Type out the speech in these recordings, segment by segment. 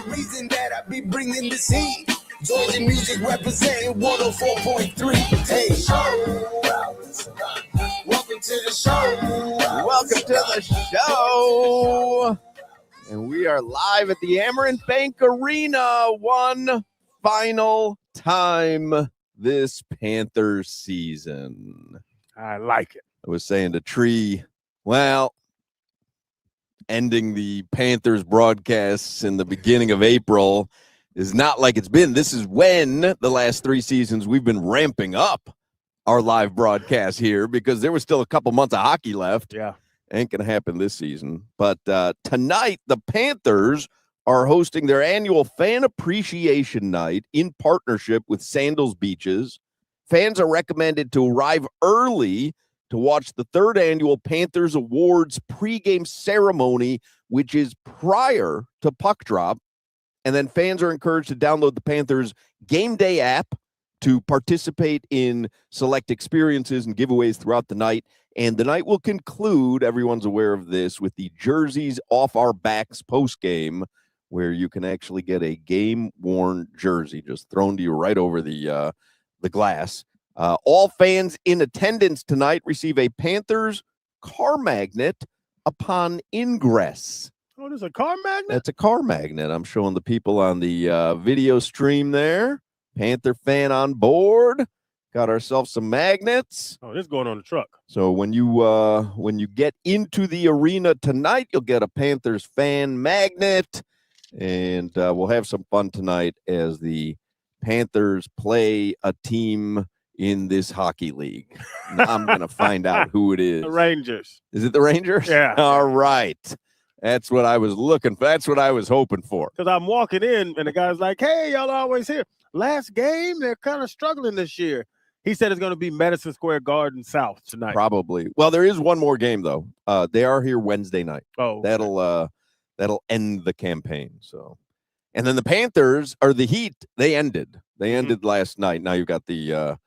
reason that I be bringing this heat. Georgia music representing 104.3. Hey, welcome to the show. Welcome to the show. And we are live at the Amerant Bank Arena one final time this Panthers season. I like it. I was saying to Tree, well, ending the Panthers broadcasts in the beginning of April is not like it's been. This is when the last 3 seasons we've been ramping up our live broadcast here because there was still a couple months of hockey left. Yeah. Ain't going to happen this season. But tonight, the Panthers are hosting their annual Fan Appreciation Night in partnership with Sandals Beaches. Fans are recommended to arrive early to watch the 3rd annual Panthers Awards pregame ceremony, which is prior to puck drop. And then fans are encouraged to download the Panthers Game Day app to participate in select experiences and giveaways throughout the night. And the night will conclude, everyone's aware of this, with the jerseys off our backs post-game, where you can actually get a game-worn jersey just thrown to you right over the glass. All fans in attendance tonight receive a Panthers car magnet upon ingress. Oh, there's a car magnet? That's a car magnet. I'm showing the people on the video stream there. Panther fan on board. Got ourselves some magnets. Oh, this is going on the truck. So when you get into the arena tonight, you'll get a Panthers fan magnet, and we'll have some fun tonight as the Panthers play a team in this hockey league. I'm going to find out who it is. The Rangers. Is it the Rangers? Yeah. All right. That's what I was looking for. That's what I was hoping for. Because I'm walking in, and the guy's like, hey, y'all are always here. Last game, they're kind of struggling this year. He said it's going to be Madison Square Garden South tonight. Probably. Well, there is one more game, though. They are here Wednesday night. Oh. That'll end the campaign. So, and then the Panthers, or the Heat, they ended. They ended last night. Now you've got the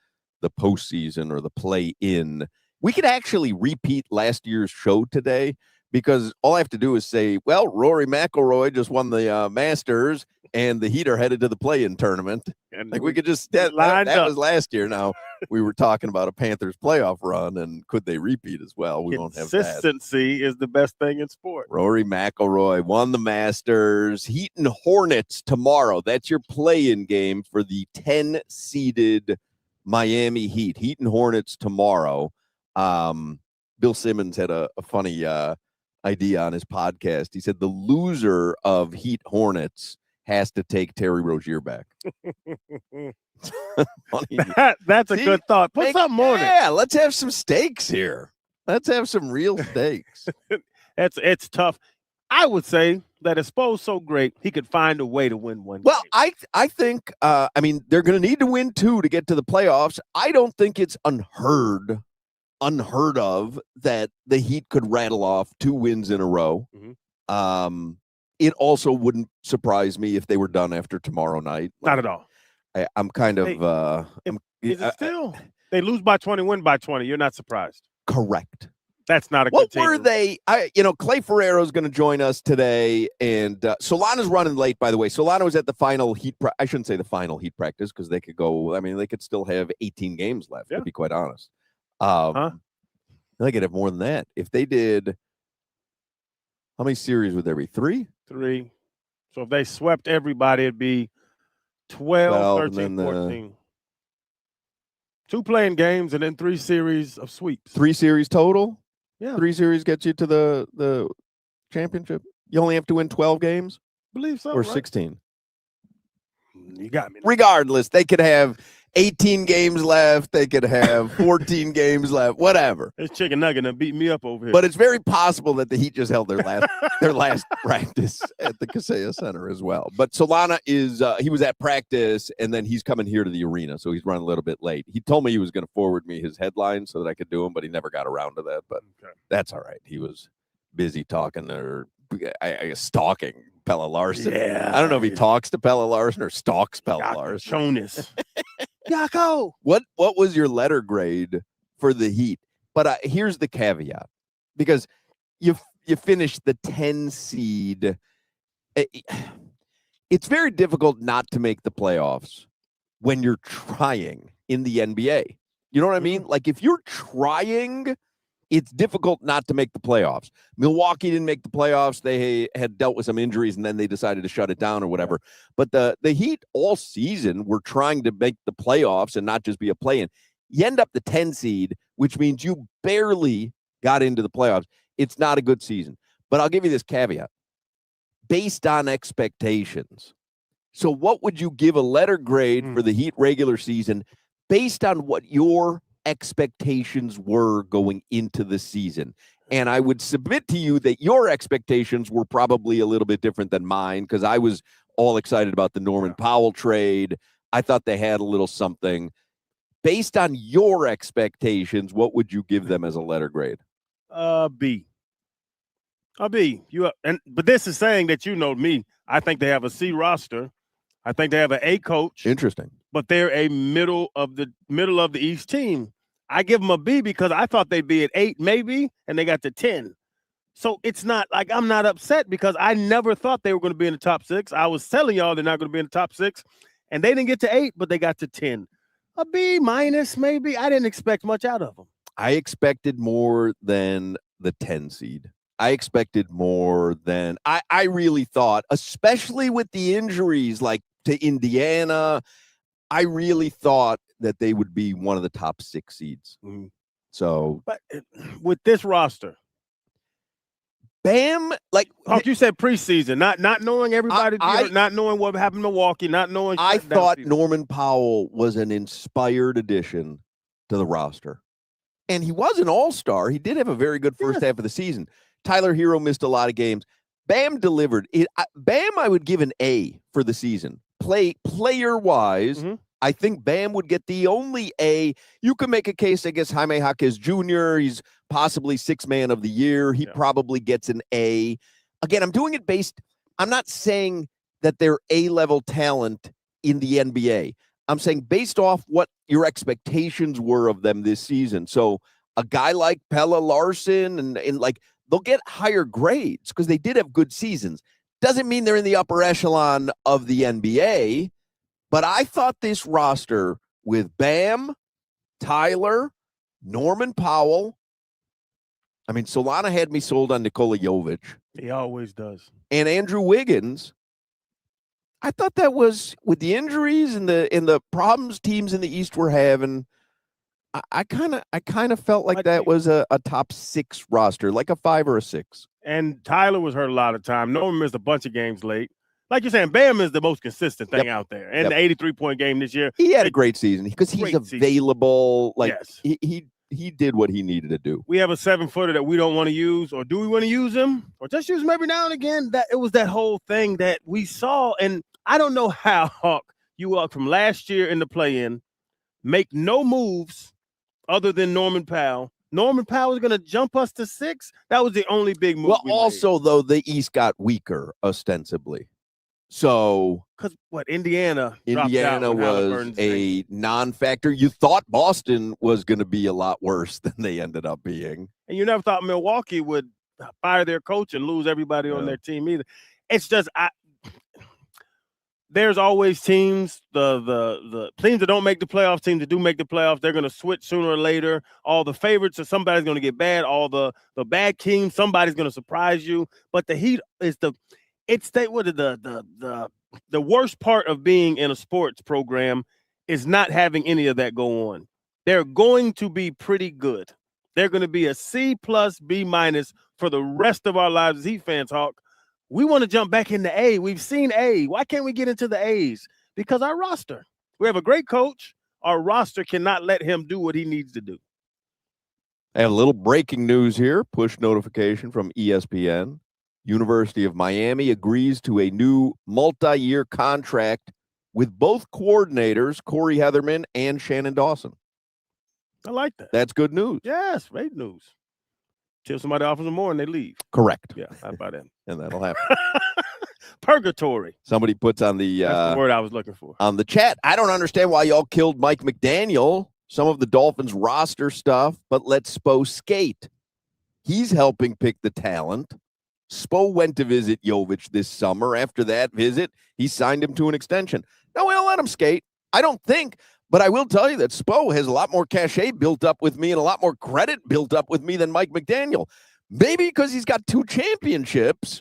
postseason or the play-in. We could actually repeat last year's show today, because all I have to do is say, well, Rory McIlroy just won the Masters, and the Heat are headed to the play-in tournament. And like we could just that was last year. Now we were talking about a Panthers playoff run, and could they repeat as well? We won't have that. Consistency is the best thing in sport. Rory McIlroy won the Masters. Heat and Hornets tomorrow. That's your play-in game for the 10-seeded Miami Heat. Heat and Hornets tomorrow. Bill Simmons had a funny idea on his podcast. He said the loser of Heat Hornets has to take Terry Rozier back. That's a good thought. Put something on it. Yeah, let's have some stakes here. Let's have some real stakes. It's tough. I would say that if Spo's so great, he could find a way to win one. Well, game. I think they're going to need to win 2 to get to the playoffs. I don't think it's unheard of that the Heat could rattle off 2 wins in a row. Mm-hmm. It also wouldn't surprise me if they were done after tomorrow night. Not at all. I'm kind of is it still they lose by 20, win by 20. You're not surprised. Correct. That's not a what good were they? Clay Ferrero is going to join us today, and Solana's running late, by the way. Solana was at the final Heat. I shouldn't say the final Heat practice, because they could go. I mean, they could still have 18 games left. Yeah. To be quite honest, they could have more than that if they did. How many series would there be? 3. 3. So if they swept everybody, it'd be 12 13, 14. 2 playing games and then 3 series of sweeps. 3 series total? Yeah. 3 series gets you to the championship? You only have to win 12 games? Believe so, or right? 16? You got me. Regardless, they could have 18 games left. They could have 14 games left, whatever. This chicken nugget done beat me up over here. But it's very possible that the Heat just held their last practice at the Kaseya Center as well. But Solana he was at practice, and then he's coming here to the arena, so he's running a little bit late. He told me he was going to forward me his headlines so that I could do them, but he never got around to that. But That's all right. He was busy talking or I guess stalking Pelle Larsson. Yeah. I don't know if he talks to Pelle Larsson or stalks Pelle Larsson. Jonas. Yako. What was your letter grade for the Heat? But here's the caveat, because you finished the 10 seed. it's very difficult not to make the playoffs when you're trying in the NBA. You know what I mean? Like, if you're trying, it's difficult not to make the playoffs. Milwaukee didn't make the playoffs. They had dealt with some injuries, and then they decided to shut it down or whatever. But the Heat all season were trying to make the playoffs and not just be a play-in. You end up the 10 seed, which means you barely got into the playoffs. It's not a good season. But I'll give you this caveat. Based on expectations. So what would you give a letter grade for the Heat regular season based on what your expectations were going into the season? And I would submit to you that your expectations were probably a little bit different than mine, because I was all excited about the Norman Powell trade. I thought they had a little something. Based on your expectations, what would you give them as a letter grade? B. A B. But this is saying that, you know me, I think they have a C roster. I think they have an A coach. Interesting. But they're a middle of the East team. I give them a B because I thought they'd be at 8 maybe, and they got to 10. So it's not like I'm not upset, because I never thought they were going to be in the top 6. I was telling y'all they're not going to be in the top 6, and they didn't get to 8, but they got to 10. A B minus maybe. I didn't expect much out of them. I expected more than the 10 seed. I expected more than I really thought, especially with the injuries like to Indiana. I really thought that they would be one of the top 6 seeds. So, but with this roster, Bam, like you said, preseason, not knowing everybody, not knowing what happened in Milwaukee, not knowing. I thought Norman Powell was an inspired addition to the roster, and he was an all-star. He did have a very good first half of the season. Tyler Hero missed a lot of games. Bam delivered. Bam, I would give an A for the season. Player-wise, I think Bam would get the only A. You can make a case, I guess, Jaime Jaquez Jr., he's possibly 6th man of the year. He probably gets an A. Again, I'm doing it based, I'm not saying that they're A-level talent in the NBA. I'm saying based off what your expectations were of them this season. So a guy like Pelle Larsson and like, they'll get higher grades because they did have good seasons. Doesn't mean they're in the upper echelon of the NBA, but I thought this roster with Bam, Tyler, Norman Powell, I mean, Solana had me sold on Nikola Jovic. He always does. And Andrew Wiggins. I thought that was, with the injuries and the problems teams in the East were having, I kind of felt like that was a top 6 roster, like a 5 or a 6. And Tyler was hurt a lot of time. Norman missed a bunch of games late. Like you're saying, Bam is the most consistent thing out there. And the 83-point game this year. He had a great season because he's available. Like he did what he needed to do. We have a 7-footer that we don't want to use, or do we want to use him? Or just use him every now and again? That it was that whole thing that we saw. And I don't know how, Hawk, you up from last year in the play-in, make no moves other than Norman Powell. Norman Powell is going to jump us to 6. That was the only big move. Well, also, though, the East got weaker, ostensibly. So, because Indiana was a non-factor. You thought Boston was going to be a lot worse than they ended up being. And you never thought Milwaukee would fire their coach and lose everybody on their team either. It's just, there's always teams, the teams that don't make the playoffs, teams that do make the playoffs, they're going to switch sooner or later. All the favorites, or somebody's going to get bad. All the bad teams, somebody's going to surprise you. But the Heat is the worst part of being in a sports program is not having any of that go on. They're going to be pretty good. They're going to be a C+, B- for the rest of our lives as Heat fans, Hawk. We want to jump back into A. We've seen A. Why can't we get into the A's? Because our roster. We have a great coach. Our roster cannot let him do what he needs to do. I have a little breaking news here. Push notification from ESPN. University of Miami agrees to a new multi-year contract with both coordinators, Corey Heatherman and Shannon Dawson. I like that. That's good news. Yes, great news. Till somebody offers them more and they leave. Correct. Yeah, how about that? And that'll happen. Purgatory. Somebody puts on that's the word I was looking for. On the chat, I don't understand why y'all killed Mike McDaniel, some of the Dolphins roster stuff, but let Spo skate. He's helping pick the talent. Spo went to visit Jovic this summer. After that visit, he signed him to an extension. No, we don't let him skate. I don't think. But I will tell you that Spo has a lot more cachet built up with me and a lot more credit built up with me than Mike McDaniel. Maybe because he's got 2 championships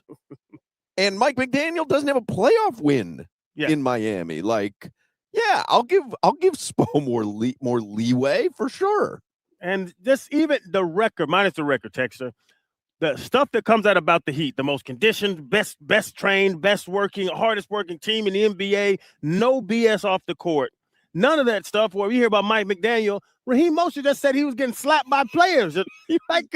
and Mike McDaniel doesn't have a playoff win in Miami. Like, yeah, I'll give Spo more leeway for sure. And just even the record, minus the record, Texter, the stuff that comes out about the Heat, the most conditioned, best trained, best working, hardest working team in the NBA, no BS off the court. None of that stuff where we hear about Mike McDaniel. Raheem Mostert just said he was getting slapped by players. Like,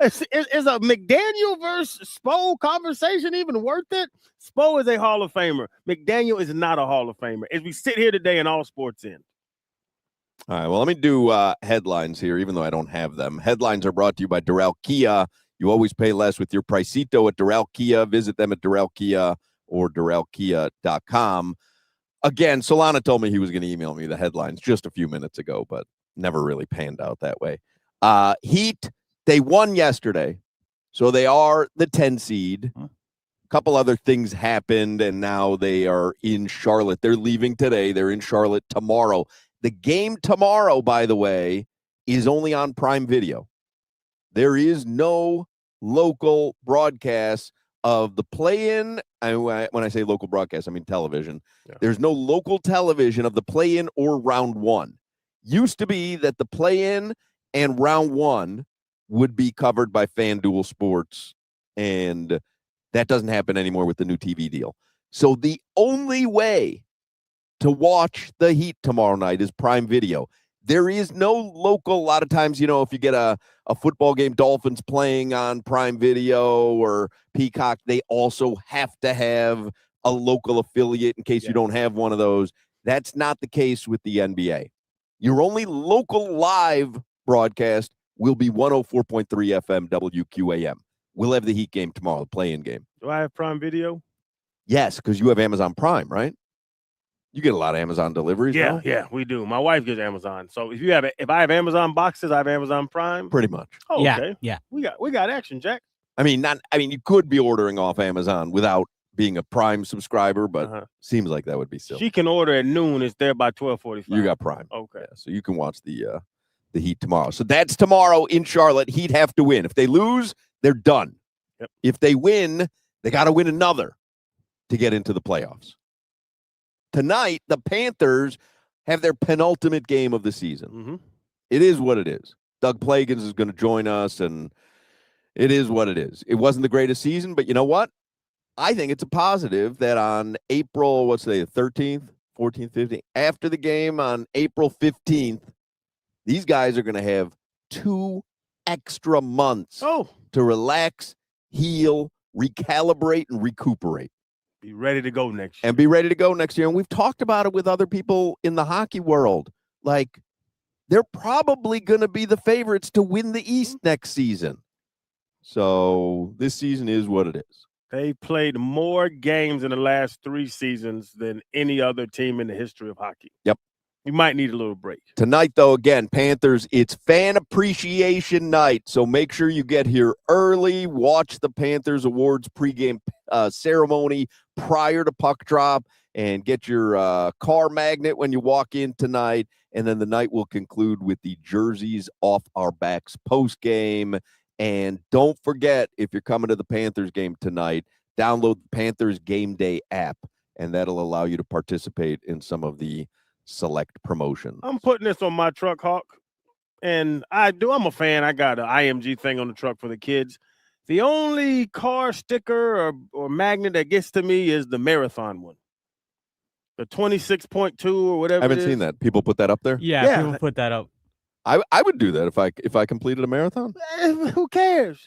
is a McDaniel versus Spo conversation even worth it? Spo is a Hall of Famer. McDaniel is not a Hall of Famer. As we sit here today in All Sports In. All right, well, let me do headlines here, even though I don't have them. Headlines are brought to you by Doral Kia. You always pay less with your Pricito at Doral Kia. Visit them at Doral Kia or DoralKia.com. Again, Solana told me he was going to email me the headlines just a few minutes ago, but never really panned out that way. Heat, they won yesterday, so they are the 10 seed. A couple other things happened, and now they are in Charlotte. They're leaving today. They're in Charlotte tomorrow. The game tomorrow, by the way, is only on Prime Video. There is no local broadcast of the play-in. When I say local broadcast, I mean television. Yeah. There's no local television of the play-in or round 1. Used to be that the play-in and round 1 would be covered by FanDuel Sports, and that doesn't happen anymore with the new TV deal. So the only way to watch the Heat tomorrow night is Prime Video. There is no local. A lot of times, if you get a football game, Dolphins playing on Prime Video or Peacock, they also have to have a local affiliate in case you don't have one of those. That's not the case with the NBA. Your only local live broadcast will be 104.3 FM WQAM. We'll have the Heat game tomorrow, the play-in game. Do I have Prime Video? Yes, because you have Amazon Prime, right? You get a lot of Amazon deliveries. Yeah, we do. My wife gets Amazon. So if I have Amazon boxes, I have Amazon Prime. Pretty much. Oh, okay. Yeah. We got action, Jack. I mean, you could be ordering off Amazon without being a Prime subscriber, but seems like that would be silly. She can order at noon. It's there by 12:45. You got Prime. Okay. Yeah, so you can watch the Heat tomorrow. So that's tomorrow in Charlotte. Heat have to win. If they lose, they're done. Yep. If they win, they got to win another to get into the playoffs. Tonight, the Panthers have their penultimate game of the season. Mm-hmm. It is what it is. Doug Plagen is going to join us, and it is what it is. It wasn't the greatest season, but you know what? I think it's a positive that on April, what's today, the 13th, 14th, 15th, after the game on April 15th, these guys are going to have 2 extra months to relax, heal, recalibrate, and recuperate. Be ready to go next year. And we've talked about it with other people in the hockey world. Like, they're probably going to be the favorites to win the East next season. So this season is what it is. They played more games in the last 3 seasons than any other team in the history of hockey. Yep. You might need a little break. Tonight, though, again, Panthers, it's fan appreciation night. So make sure you get here early. Watch the Panthers Awards pregame ceremony prior to puck drop and get your car magnet when you walk in tonight. And then the night will conclude with the jerseys off our backs post game. And don't forget, if you're coming to the Panthers game tonight, download the Panthers Game Day app, and that'll allow you to participate in some of the select promotions. I'm putting this on my truck, Hawk, and I'm a fan. I got an IMG thing on the truck for the kids. The only car sticker or magnet that gets to me is the marathon one. The 26.2 or whatever. I haven't seen that. People put that up there? Yeah, people put that up. I would do that if I completed a marathon. Who cares?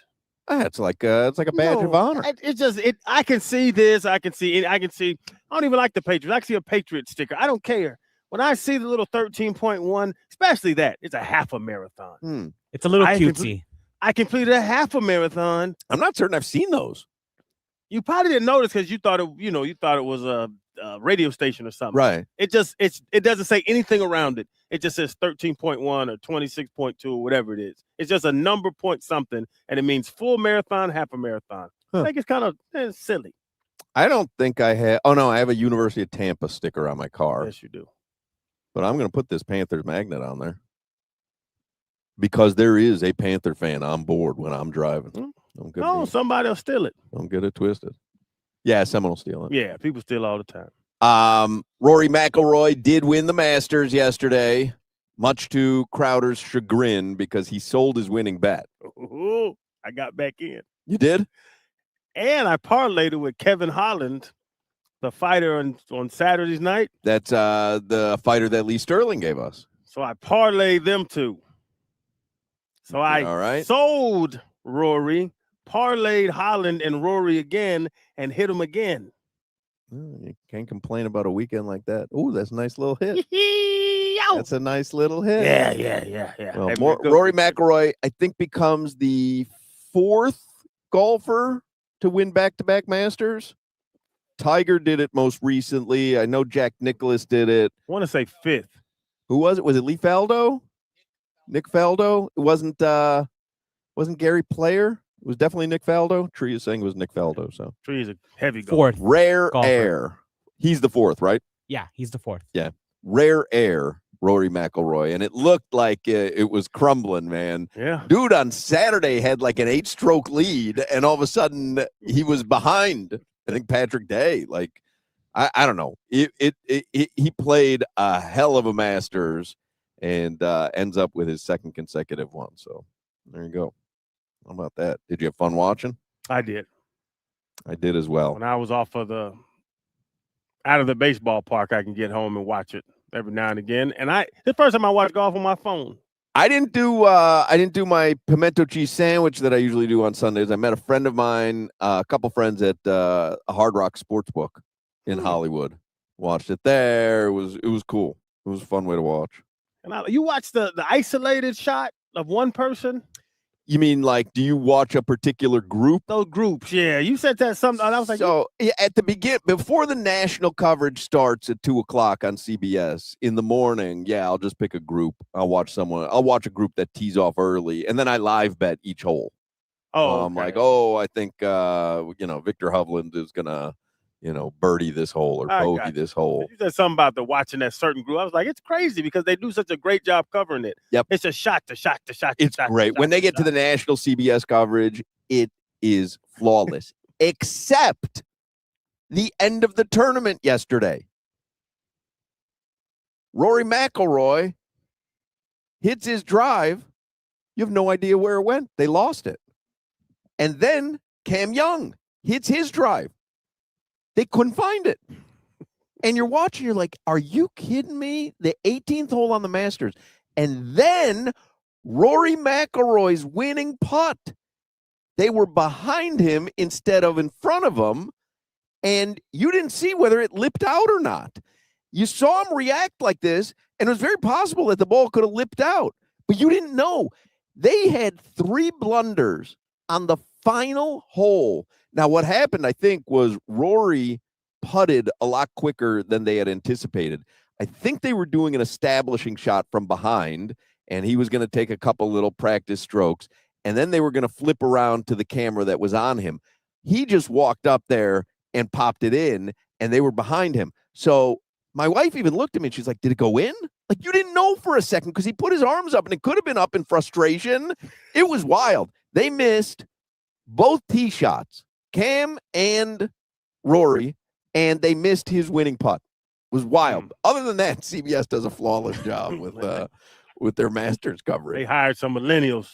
It's like a badge of honor. I can see this. I don't even like the Patriots. I can see a Patriot sticker. I don't care. When I see the little 13.1, especially that, it's a half a marathon. It's a little cutesy. I completed a half a marathon. I'm not certain I've seen those. You probably didn't notice because you thought it was a radio station or something. Right. It doesn't say anything around it. It just says 13.1 or 26.2 or whatever it is. It's just a number point something, and it means full marathon, half a marathon. Huh. I think it's kind of silly. I don't think I have. Oh, no, I have a University of Tampa sticker on my car. Yes, you do. But I'm going to put this Panthers magnet on there because there is a Panther fan on board when I'm driving. Somebody will steal it. Don't get it twisted. Yeah, someone will steal it. Yeah, people steal all the time. Rory McIlroy did win the Masters yesterday, much to Crowder's chagrin because he sold his winning bet. Ooh, I got back in. You did? And I parlayed it with Kevin Holland, the fighter on Saturday's night. That's the fighter that Lee Sterling gave us. So I parlayed them two. So I sold Rory, parlayed Holland and Rory again, and hit him again. You can't complain about a weekend like that. Ooh, that's a nice little hit. That's a nice little hit. Yeah. Well, Rory McIlroy, I think, becomes the 4th golfer to win back-to-back Masters. Tiger did it most recently. I know Jack Nicklaus did it. I want to say 5th. Who was it? Was it Lee Faldo? Nick Faldo? It wasn't Gary Player. It was definitely Nick Faldo. Tree is saying it was Nick Faldo. So Tree is a heavy golfer. 4th. Rare golfer. air. He's the 4th, right? Yeah, he's the 4th. Yeah. Rare air, Rory McIlroy. And it looked like it was crumbling, man. Yeah. Dude on Saturday had like an 8-stroke lead, and all of a sudden he was behind, I think, Patrick Day. Like, I don't know. He played a hell of a Masters and ends up with his 2nd consecutive one. So there you go. How about that? Did you have fun watching? I did. I did as well. When I was out of the baseball park, I can get home and watch it every now and again. And the first time I watched golf on my phone. I didn't do my pimento cheese sandwich that I usually do on Sundays. I met a friend of mine, a couple friends at a Hard Rock Sportsbook in Hollywood. Watched it there. It was cool. It was a fun way to watch. And you watched the isolated shot of one person? You mean, like, do you watch a particular group? Those groups, yeah. You said that something. I was like, so at the beginning, before the national coverage starts at 2:00 on CBS in the morning, I'll just pick a group. I'll watch a group that tees off early, and then I live bet each hole. I'm like, I think Victor Hovland is gonna birdie this hole or bogey this hole. You said something about watching that certain group. I was like, it's crazy because they do such a great job covering it. Yep. It's a shot to shot to shot. It's great. When they get to the national CBS coverage, it is flawless, except the end of the tournament yesterday. Rory McIlroy hits his drive. You have no idea where it went. They lost it. And then Cam Young hits his drive. They couldn't find it. And you're watching, you're like, are you kidding me? The 18th hole on the Masters. And then Rory McIlroy's winning putt. They were behind him instead of in front of him. And you didn't see whether it lipped out or not. You saw him react like this, and it was very possible that the ball could have lipped out. But you didn't know. They had 3 blunders on the final hole. Now, what happened, I think, was Rory putted a lot quicker than they had anticipated. I think they were doing an establishing shot from behind, and he was going to take a couple little practice strokes, and then they were going to flip around to the camera that was on him. He just walked up there and popped it in, and they were behind him. So my wife even looked at me, and she's like, did it go in? Like, you didn't know for a second because he put his arms up, and it could have been up in frustration. It was wild. They missed both tee shots. Cam and Rory, and they missed his winning putt. It was wild. Other than that, CBS does a flawless job with their Masters coverage. They hired some millennials.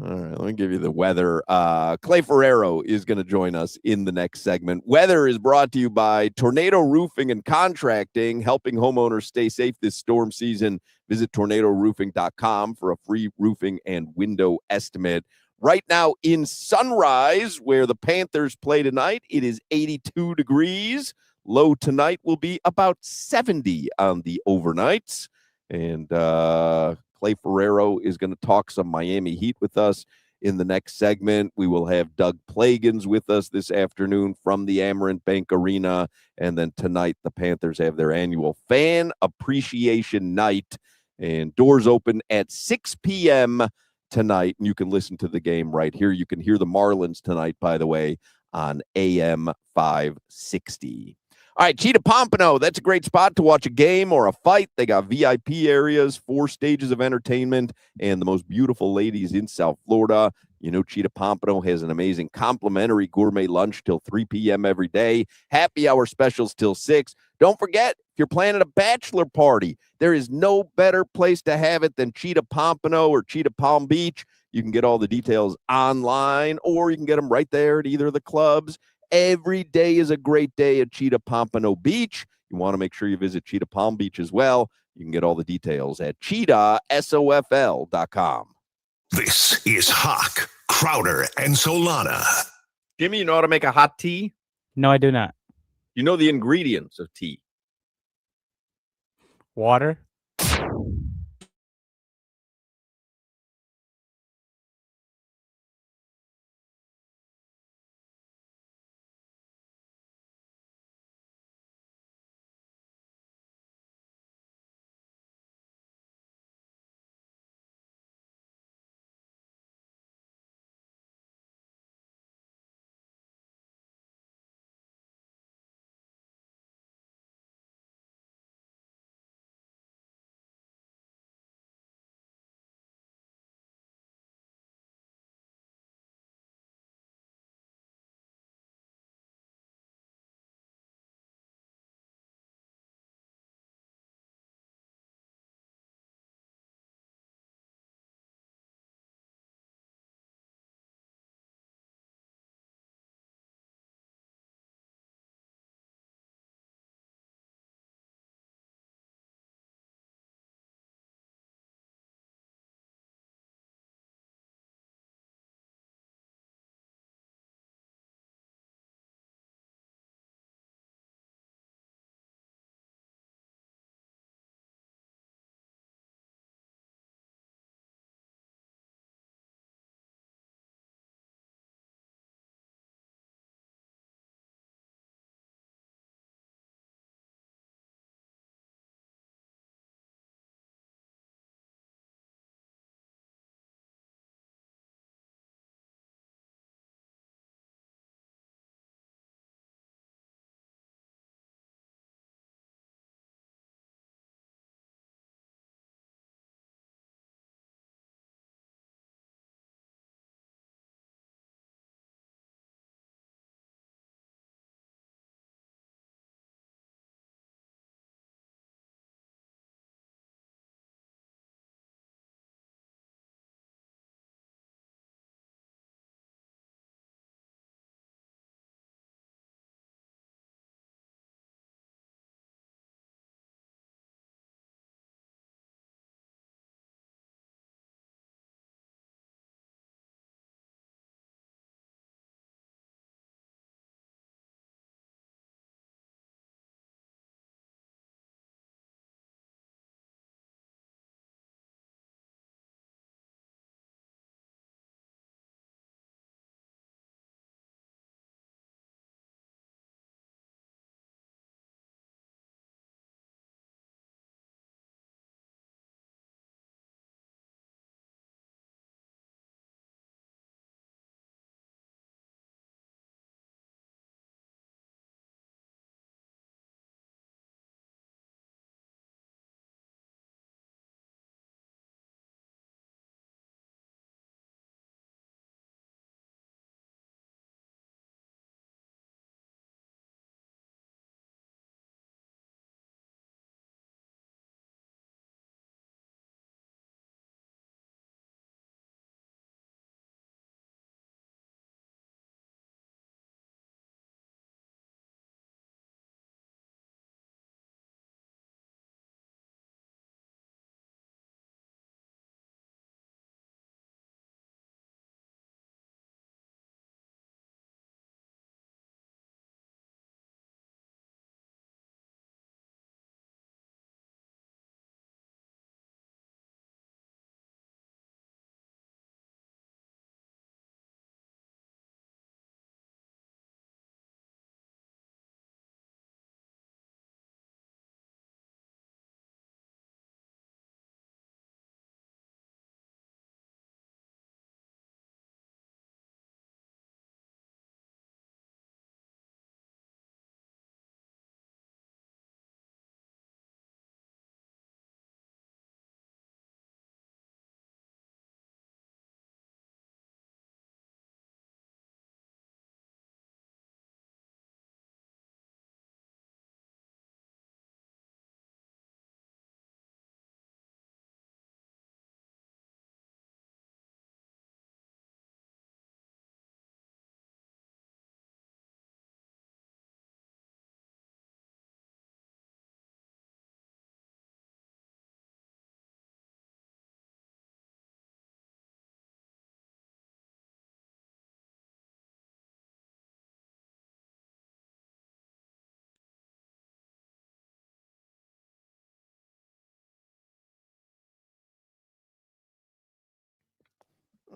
All right, let me give you the weather. Clay Ferrero is going to join us in the next segment. Weather is brought to you by Tornado Roofing and Contracting, helping homeowners stay safe this storm season. Visit tornadoroofing.com for a free roofing and window estimate. Right now in Sunrise, where the Panthers play tonight, it is 82 degrees. Low tonight will be about 70 on the overnights. And Clay Ferrero is going to talk some Miami Heat with us In the next segment, we will have Doug Plagen with us this afternoon from the Amerant Bank Arena. And then tonight, the Panthers have their annual Fan Appreciation Night. And doors open at 6 p.m. tonight. And you can listen to the game right here. You can hear the Marlins tonight, by the way, on AM 560. All right, Cheetah Pompano, that's a great spot to watch a game or a fight. They got VIP areas, 4 stages of entertainment, and the most beautiful ladies in South Florida. You know, Cheetah Pompano has an amazing complimentary gourmet lunch till 3 p.m. every day. Happy hour specials till 6. Don't forget, if you're planning a bachelor party, there is no better place to have it than Cheetah Pompano or Cheetah Palm Beach. You can get all the details online, or you can get them right there at either of the clubs. Every day is a great day at Cheetah Pompano Beach. You want to make sure you visit Cheetah Palm Beach as well. You can get all the details at cheetahsofl.com. This is Hoch, Crowder, and Solana. Jimmy, you know how to make a hot tea? No, I do not. You know the ingredients of tea. Water.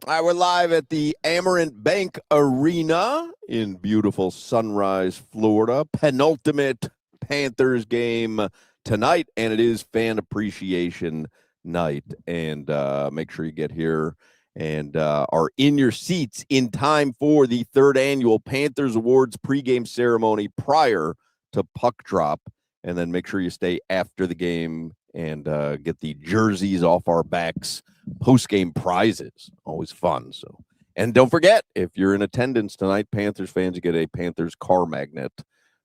All right, we're live at the Amarant Bank Arena in beautiful Sunrise, Florida. Penultimate Panthers game tonight, and it is Fan Appreciation Night. And make sure you get here and are in your seats in time for the third annual Panthers Awards pregame ceremony prior to puck drop. And then make sure you stay after the game and get the jerseys off our backs. Post-game prizes, always fun. So, and don't forget, if you're in attendance tonight, Panthers fans, you get a Panthers car magnet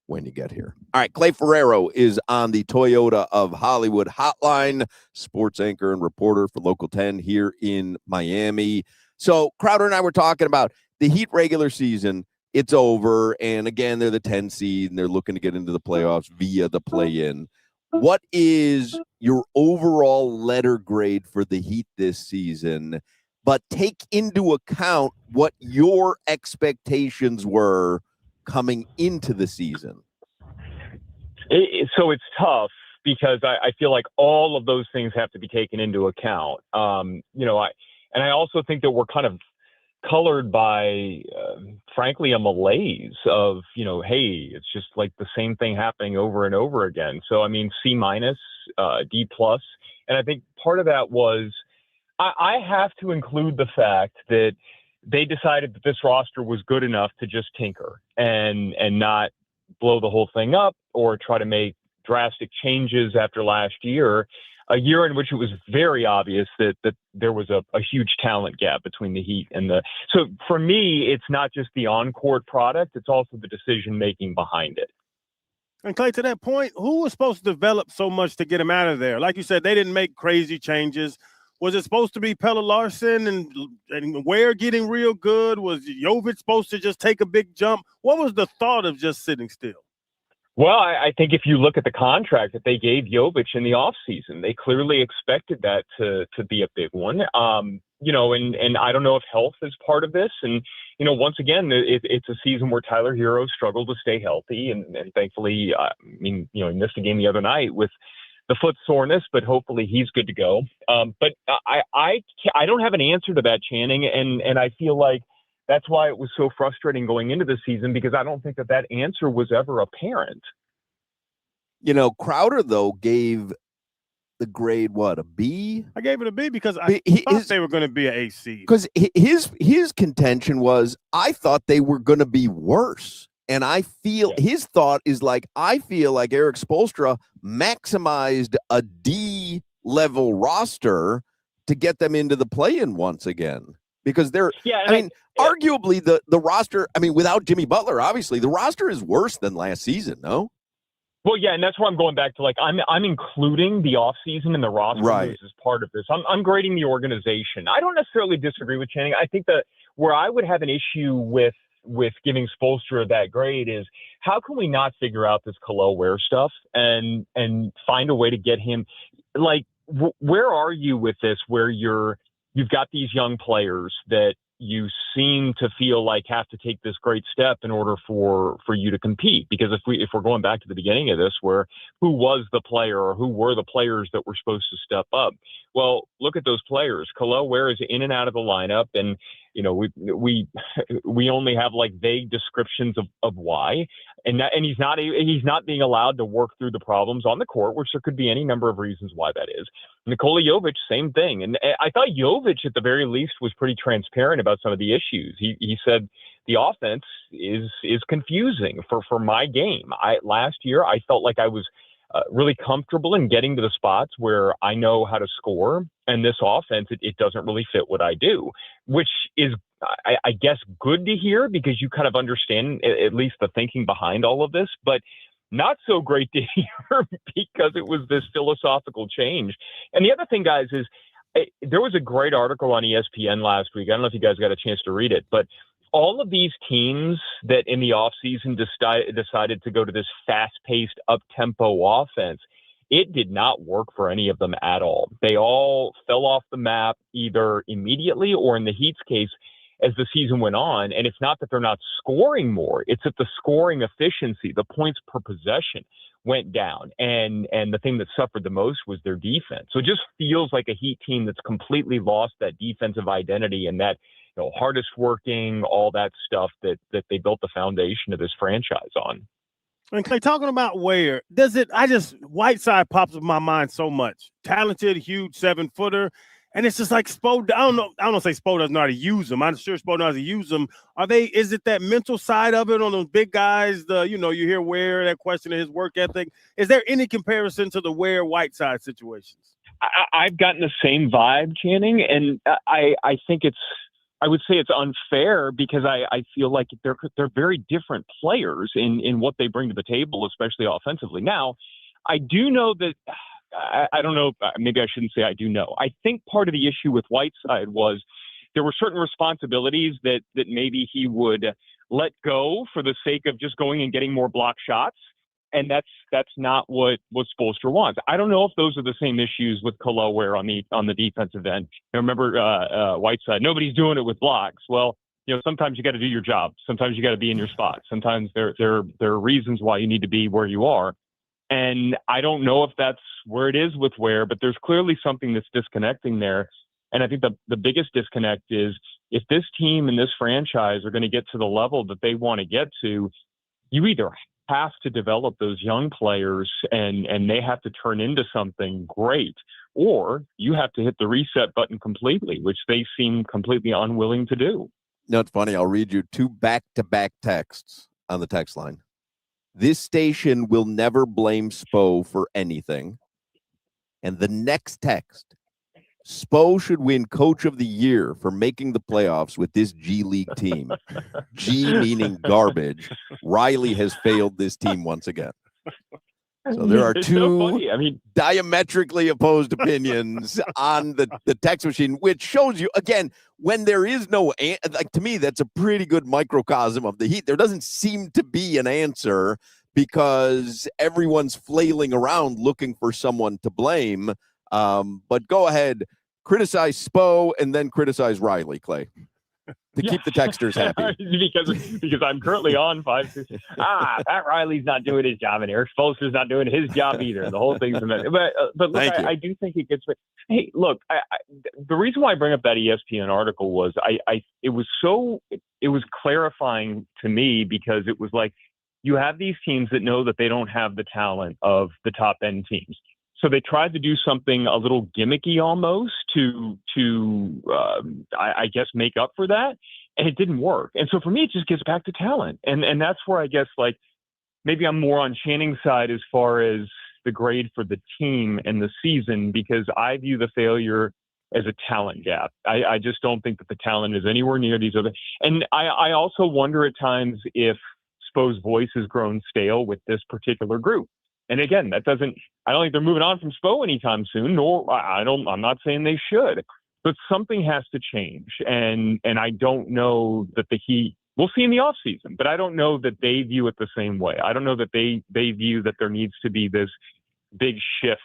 when you get here. All right, Clay Ferrero is on the Toyota of Hollywood hotline, sports anchor and reporter for Local 10 here in Miami. So Crowder and I were talking about the Heat regular season. It's over, and again, they're the 10 seed, and they're looking to get into the playoffs via the play-in. What is your overall letter grade for the Heat this season? But take into account what your expectations were coming into the season. So it's tough because I feel like all of those things have to be taken into account. I also think that we're kind of colored by, frankly, a malaise of, hey, it's just like the same thing happening over and over again. So, I mean, C-, D+. And I think part of that was I have to include the fact that they decided that this roster was good enough to just tinker and not blow the whole thing up or try to make drastic changes after last year. A year in which it was very obvious that there was a huge talent gap between the Heat and the. So for me, it's not just the on-court product; it's also the decision-making behind it. And Clay, to that point, who was supposed to develop so much to get him out of there? Like you said, they didn't make crazy changes. Was it supposed to be Pelle Larsson and Ware getting real good? Was Jovic supposed to just take a big jump? What was the thought of just sitting still? Well, I think if you look at the contract that they gave Jovic in the offseason, they clearly expected that to be a big one. And I don't know if health is part of this. And, once again, it's a season where Tyler Hero struggled to stay healthy. And thankfully, he missed a game the other night with the foot soreness, but hopefully he's good to go. But I don't have an answer to that, Channing. And I feel like that's why it was so frustrating going into the season, because I don't think that answer was ever apparent. Crowder, though, gave the grade, a B? I gave it a B because I thought they were going to be an AC. Because his contention was, I thought they were going to be worse. And I feel his thought is like, I feel like Eric Spoelstra maximized a D-level roster to get them into the play-in once again. Because they're, arguably the roster, without Jimmy Butler, obviously, the roster is worse than last season, no? Well, yeah, and that's where I'm going back to, I'm including the offseason and the roster moves as part of this. I'm grading the organization. I don't necessarily disagree with Channing. I think that where I would have an issue with giving Spoelstra that grade is, how can we not figure out this Khalil Ware stuff and find a way to get him, where are you with this, where you've got these young players that you seem to feel like have to take this great step in order for you to compete? Because if we're going back to the beginning of this, where who was the player or who were the players that were supposed to step up? Well, look at those players. Khalil Ware is in and out of the lineup, and we only have vague descriptions of why, and he's not being allowed to work through the problems on the court, which there could be any number of reasons why that is. Nikola Jovic, same thing. And I thought Jovic at the very least was pretty transparent about some of the issues. He said the offense is confusing for my game. Last year I felt like I was really comfortable in getting to the spots where I know how to score, and this offense, it doesn't really fit what I do, which is, I guess, good to hear, because you kind of understand at least the thinking behind all of this, but not so great to hear because it was this philosophical change. And the other thing, guys, is there was a great article on ESPN last week. I don't know if you guys got a chance to read it, but all of these teams that in the offseason decided to go to this fast-paced, up-tempo offense, it did not work for any of them at all. They all fell off the map either immediately or, in the Heat's case, as the season went on. And it's not that they're not scoring more, it's that the scoring efficiency, the points per possession, went down. And the thing that suffered the most was their defense. So it just feels like a Heat team that's completely lost that defensive identity and that, hardest working, all that stuff that they built the foundation of this franchise on. And Clay, talking about where Whiteside pops up in my mind so much. Talented, huge 7-footer. And it's just like Spo, I don't say Spo doesn't know how to use them. I'm sure Spo knows how to use them. Is it that mental side of it on those big guys? You hear Ware, that question of his work ethic. Is there any comparison to the Ware Whiteside situations? I've gotten the same vibe, Channing, and I think I would say it's unfair because I feel like they're very different players in what they bring to the table, especially offensively. Now, I do know that I don't know. Maybe I shouldn't say I do know. I think part of the issue with Whiteside was there were certain responsibilities that maybe he would let go for the sake of just going and getting more block shots. And that's not what Spoelstra wants. I don't know if those are the same issues with Ware on the defensive end. Remember Whiteside, nobody's doing it with blocks. Well, sometimes you got to do your job. Sometimes you got to be in your spot. Sometimes there are reasons why you need to be where you are. And I don't know if that's where it is with Ware, but there's clearly something that's disconnecting there. And I think the biggest disconnect is if this team and this franchise are going to get to the level that they want to get to, you either have to develop those young players and they have to turn into something great, or you have to hit the reset button completely, which they seem completely unwilling to do. No, it's funny. I'll read you 2 back-to-back texts on the text line. This station will never blame Spo for anything. And the next text, Spo should win Coach of the Year for making the playoffs with this G League team. G meaning garbage. Riley has failed this team once again. So there are two diametrically opposed opinions on the text machine, which shows you, again, when there is no, to me, that's a pretty good microcosm of the Heat. There doesn't seem to be an answer because everyone's flailing around looking for someone to blame. But go ahead, criticize Spo and then criticize Riley, Clay, to keep the texters happy. because I'm currently on 5. Pat Riley's not doing his job, and Eric Spoelstra's not doing his job either. The whole thing's a mess. But look, I do think it gets. Hey, look, the reason why I bring up that ESPN article was it was clarifying to me because it was like you have these teams that know that they don't have the talent of the top end teams. So they tried to do something a little gimmicky almost to I guess, make up for that. And it didn't work. And so for me, it just gets back to talent. And that's where I guess, like, maybe I'm more on Channing's side as far as the grade for the team and the season, because I view the failure as a talent gap. I just don't think that the talent is anywhere near these other. And I also wonder at times if Spo's voice has grown stale with this particular group. And again, I don't think they're moving on from Spo anytime soon, nor I'm not saying they should, but something has to change. And I don't know that the Heat, we'll see in the offseason, but I don't know that they view it the same way. I don't know that they view that there needs to be this big shift,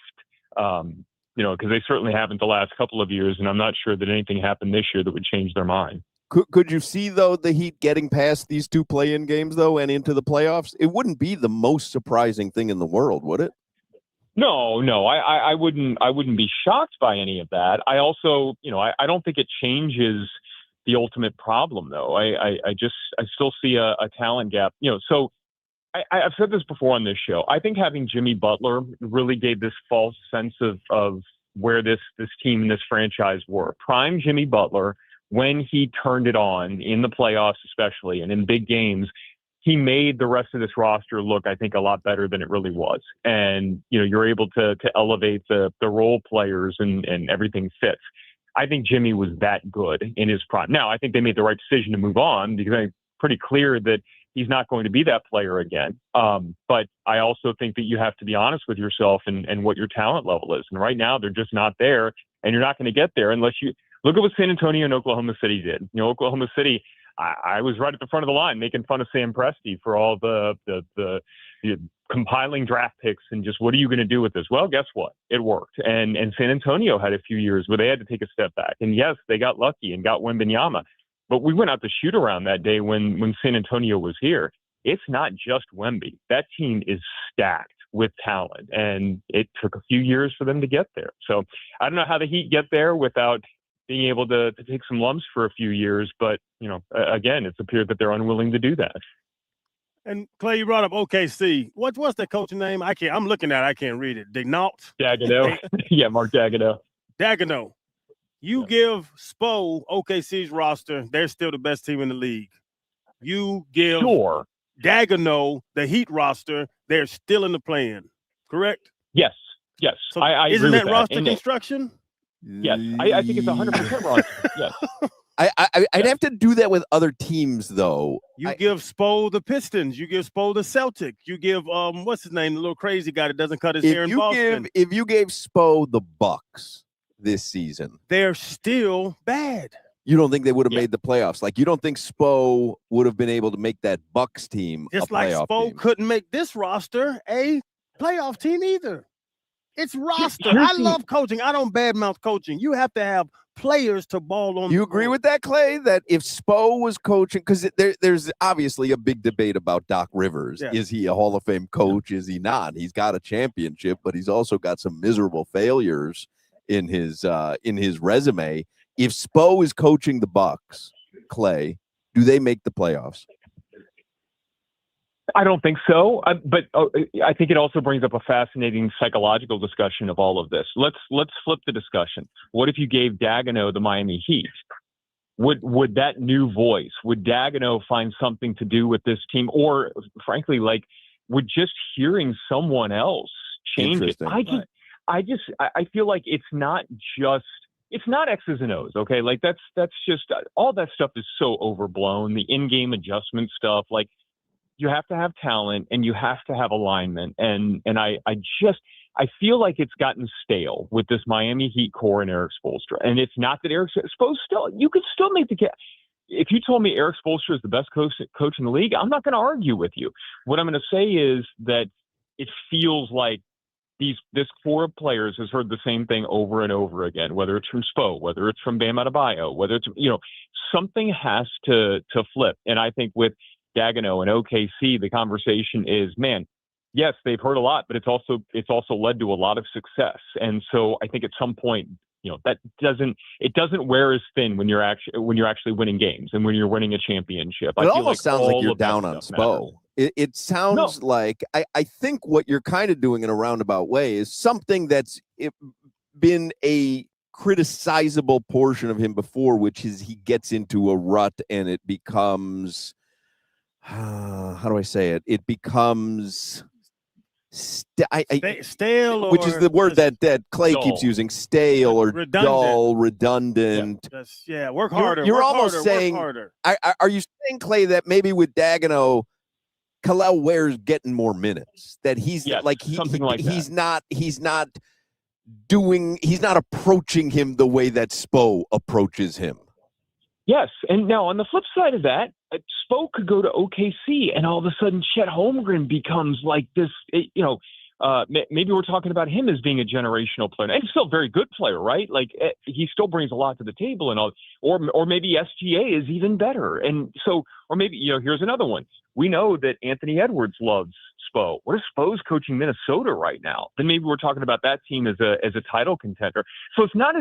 because they certainly haven't the last couple of years. And I'm not sure that anything happened this year that would change their mind. Could you see, though, the Heat getting past these 2 play-in games, though, and into the playoffs? It wouldn't be the most surprising thing in the world, would it? No, I wouldn't be shocked by any of that. I also, I don't think it changes the ultimate problem, though. I still see a talent gap. So I've said this before on this show. I think having Jimmy Butler really gave this false sense of where this team and this franchise were. Prime Jimmy Butler, when he turned it on in the playoffs, especially, and in big games, he made the rest of this roster look, I think, a lot better than it really was. And, you're able to elevate the role players and everything fits. I think Jimmy was that good in his prime. Now, I think they made the right decision to move on because I'm pretty clear that he's not going to be that player again. But I also think that you have to be honest with yourself and what your talent level is. And right now, they're just not there. And you're not going to get there unless you look at what San Antonio and Oklahoma City did. Oklahoma City, I was right at the front of the line making fun of Sam Presti for all the compiling draft picks and just what are you going to do with this? Well, guess what? It worked. And San Antonio had a few years where they had to take a step back. And yes, they got lucky and got Wembanyama. but we went out to shoot around that day when San Antonio was here. It's not just Wemby. That team is stacked with talent, and it took a few years for them to get there. So I don't know how the Heat get there without being able to take some lumps for a few years. But, again, it's appeared that they're unwilling to do that. And Clay, you brought up OKC. What's the coach's name? I'm looking at it. I can't read it. Dagono. Yeah, Mark Dagono. Dagono. You give Spo OKC's roster, they're still the best team in the league. You give Dagono the Heat roster, they're still in the play-in, correct? Yes. So I isn't agree that with roster and construction? Yes, I think it's 100% roster. Yes. I'd have to do that with other teams, though. You give Spo the Pistons. You give Spo the Celtic. You give what's his name, the little crazy guy that doesn't cut his hair in Boston. If you gave Spo the Bucks this season, they're still bad. You don't think they would have made the playoffs? Like, you don't think Spo would have been able to make that Bucks team just a like playoff Spo team? couldn't make this roster a playoff team either. It's roster. I love coaching. I don't badmouth coaching. You have to have players to ball on. You agree with that, Clay? That if Spo was coaching, because there's obviously a big debate about Doc Rivers. Yeah. Is he a Hall of Fame coach? Is he not? He's got a championship, but he's also got some miserable failures in his resume. If Spo is coaching the Bucks, Clay, do they make the playoffs? I don't think so, but I think it also brings up a fascinating psychological discussion of all of this. Let's flip the discussion. What if you gave Dagono the Miami Heat? Would that new voice, would Dagono find something to do with this team, or frankly, like, would just hearing someone else change it? I feel like it's not X's and O's. Okay, like that's just all that stuff is so overblown. The in-game adjustment stuff, like. You have to have talent and you have to have alignment. And I feel like it's gotten stale with this Miami Heat core and Eric Spoelstra. And it's not that you could still make the case. If you told me Eric Spoelstra is the best coach in the league, I'm not going to argue with you. What I'm going to say is that it feels like this core of players has heard the same thing over and over again, whether it's from Spo, whether it's from Bam Adebayo, whether it's, something has to flip. And I think with Dagono and OKC, the conversation is, man, yes, they've heard a lot, but it's also led to a lot of success. And so I think at some point, that doesn't wear as thin when you're actually winning games and when you're winning a championship. It almost sounds like you're down on Spo. It sounds like I think what you're kind of doing in a roundabout way is something that's been a criticizable portion of him before, which is he gets into a rut and it becomes. How do I say it? It becomes stale, which is the word that Clay dull. keeps using, stale or redundant. Dull, redundant. Work harder. You're work almost harder, saying, work harder. Are you saying, Clay, that maybe with Dagono, Khalil Ware's getting more minutes? That he's he's not approaching him the way that Spo approaches him. Yes, and now on the flip side of that, Spo could go to OKC, and all of a sudden Chet Holmgren becomes like this. Maybe we're talking about him as being a generational player, and he's still a very good player, right? Like he still brings a lot to the table, and all. Or maybe SGA is even better, and so, or maybe here's another one. We know that Anthony Edwards loves Spo. What if Spo's coaching Minnesota right now? Then maybe we're talking about that team as a title contender. So it's not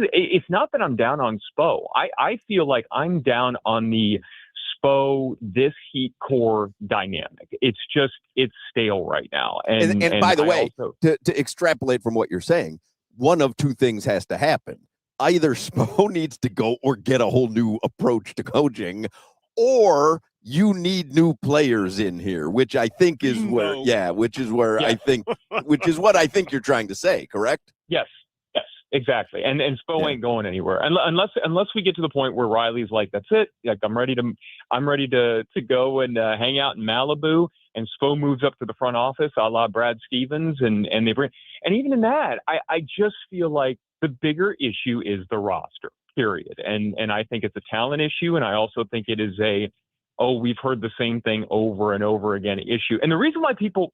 that I'm down on Spo. I feel like I'm down on the Spo, this Heat core dynamic. It's stale right now. And by the way, to extrapolate from what you're saying, one of two things has to happen. Either Spo needs to go or get a whole new approach to coaching, or you need new players in here, which I think is which is what I think you're trying to say, correct? Yes, exactly. And Spo ain't going anywhere unless we get to the point where Riley's like, that's it. Like I'm ready to go and hang out in Malibu, and Spo moves up to the front office, a la Brad Stevens, and they bring. And even in that, I just feel like the bigger issue is the roster, period. And I think it's a talent issue, and I also think it is we've heard the same thing over and over again issue. And the reason why people,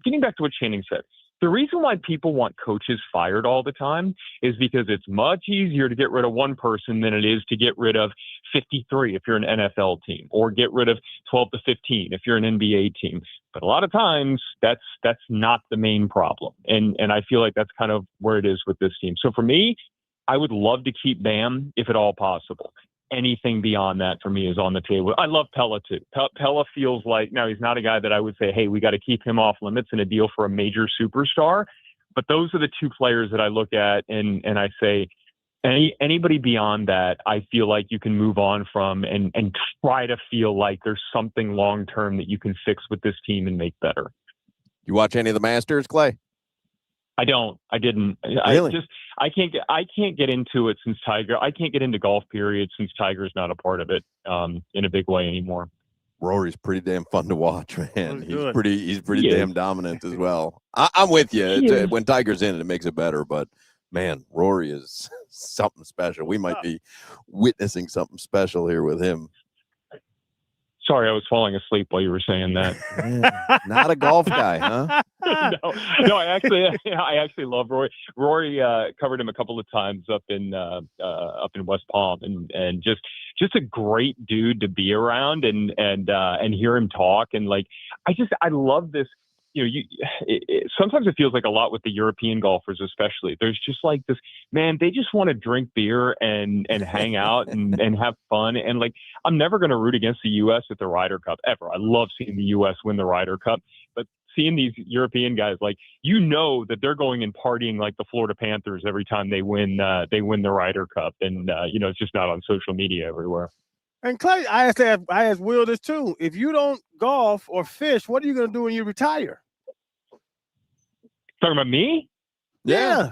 getting back to what Channing said, The reason why people want coaches fired all the time is because it's much easier to get rid of one person than it is to get rid of 53 if you're an NFL team, or get rid of 12 to 15 if you're an NBA team. But a lot of times that's not the main problem. And I feel like that's kind of where it is with this team. So for me, I would love to keep Bam if at all possible. Anything beyond that for me is on the table. I love Pella too. Pella feels like, now he's not a guy that I would say, hey, we got to keep him off limits in a deal for a major superstar. But those are the two players that I look at and I say, anybody beyond that, I feel like you can move on from and try to feel like there's something long-term that you can fix with this team and make better. You watch any of the Masters, Clay? I didn't. Really? I can't get into it since Tiger. I can't get into golf, period, since Tiger's not a part of it in a big way anymore. Rory's pretty damn fun to watch, man. He's pretty He damn is. dominant as well. I'm with you. When Tiger's in it makes it better, but man, Rory is something special. We might be witnessing something special here with him. Sorry, I was falling asleep while you were saying that. Yeah, not a golf guy, huh? No, I actually love Rory. Rory covered him a couple of times up in West Palm, and just a great dude to be around and hear him talk, and like I love this. You know, sometimes it feels like a lot with the European golfers, especially. There's just like this, man, they just want to drink beer and hang out and have fun. And like, I'm never going to root against the U.S. at the Ryder Cup ever. I love seeing the U.S. win the Ryder Cup, but seeing these European guys, like, you know that they're going and partying like the Florida Panthers every time they win the Ryder Cup. And, it's just not on social media everywhere. And Clay, I asked Will this too. If you don't golf or fish, what are you going to do when you retire? Talking about me? Yeah.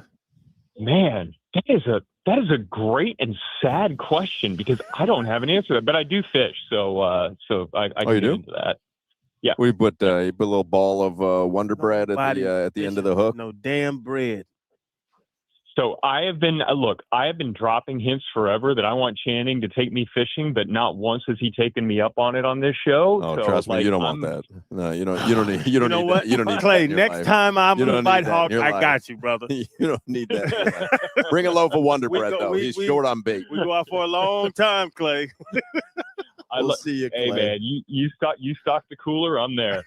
Man, that is a great and sad question because I don't have an answer to that, but I do fish, so I can get into that. Yeah, we put a little ball of Wonder Bread at the end of the hook. No damn bread. So I have been dropping hints forever that I want Channing to take me fishing, but not once has he taken me up on it on this show. Oh, so, trust me, you don't want that. No, you don't need. You know what? You don't need Clay, that in your next life. time I'm You gonna don't bite need that in Hawk, your I life. got you, brother. You don't need that. In your life. Bring a loaf of Wonder Bread though. He's short on bait. We go out for a long time, Clay. We'll see you, Clay. Hey man, you stock the cooler. I'm there.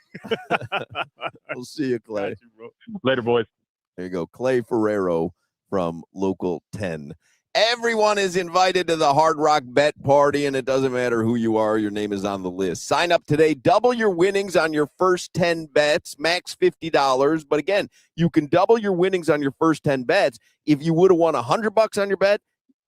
We'll see you, Clay. Got you, bro. Later, boys. There you go, Clay Ferrero from Local 10. Everyone is invited to the Hard Rock Bet Party, and it doesn't matter who you are. Your name is on the list. Sign up today. Double your winnings on your first 10 bets, max $50. But again, you can double your winnings on your first 10 bets. If you would have won $100 on your bet,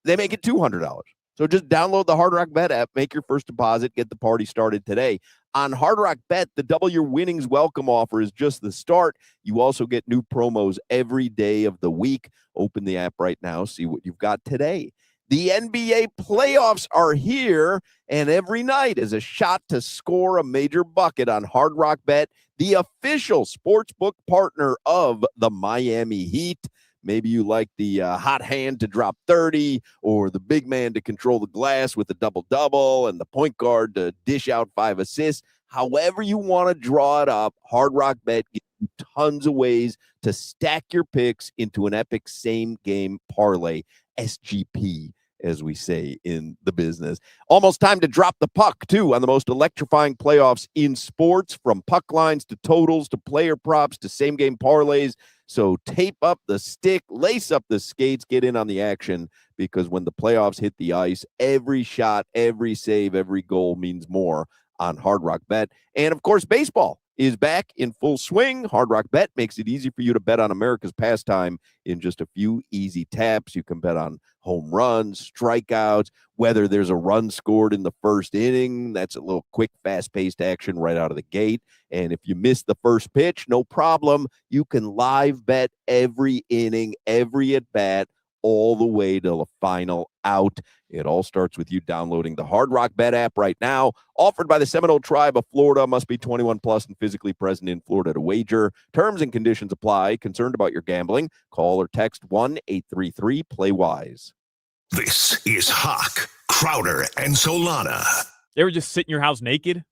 they make it $200. So just download the Hard Rock Bet app, make your first deposit, get the party started today. On Hard Rock Bet, the double your winnings welcome offer is just the start. You also get new promos every day of the week. Open the app right now, see what you've got today. The NBA playoffs are here, and every night is a shot to score a major bucket on Hard Rock Bet, the official sportsbook partner of the Miami Heat. Maybe you like the hot hand to drop 30 or the big man to control the glass with a double-double and the point guard to dish out 5 assists. However you want to draw it up, Hard Rock Bet gives you tons of ways to stack your picks into an epic same-game parlay, SGP, as we say in the business. Almost time to drop the puck, too, on the most electrifying playoffs in sports, from puck lines to totals to player props to same-game parlays. So tape up the stick, lace up the skates, get in on the action, because when the playoffs hit the ice, every shot, every save, every goal means more on Hard Rock Bet. And, of course, baseball is back in full swing. Hard Rock Bet makes it easy for you to bet on America's pastime in just a few easy taps. You can bet on home runs, strikeouts, whether there's a run scored in the first inning. That's a little quick, fast-paced action right out of the gate. And if you miss the first pitch, no problem. You can live bet every inning, every at-bat, all the way to the final out. It all starts with you downloading the Hard Rock Bet app right now. Offered by the Seminole Tribe of Florida. Must be 21 plus and physically present in Florida to wager. Terms and conditions apply. Concerned about your gambling? Call or text 1-833-PLAY-WISE. This is Hoch, Crowder, and Solana. You ever just sit in your house naked?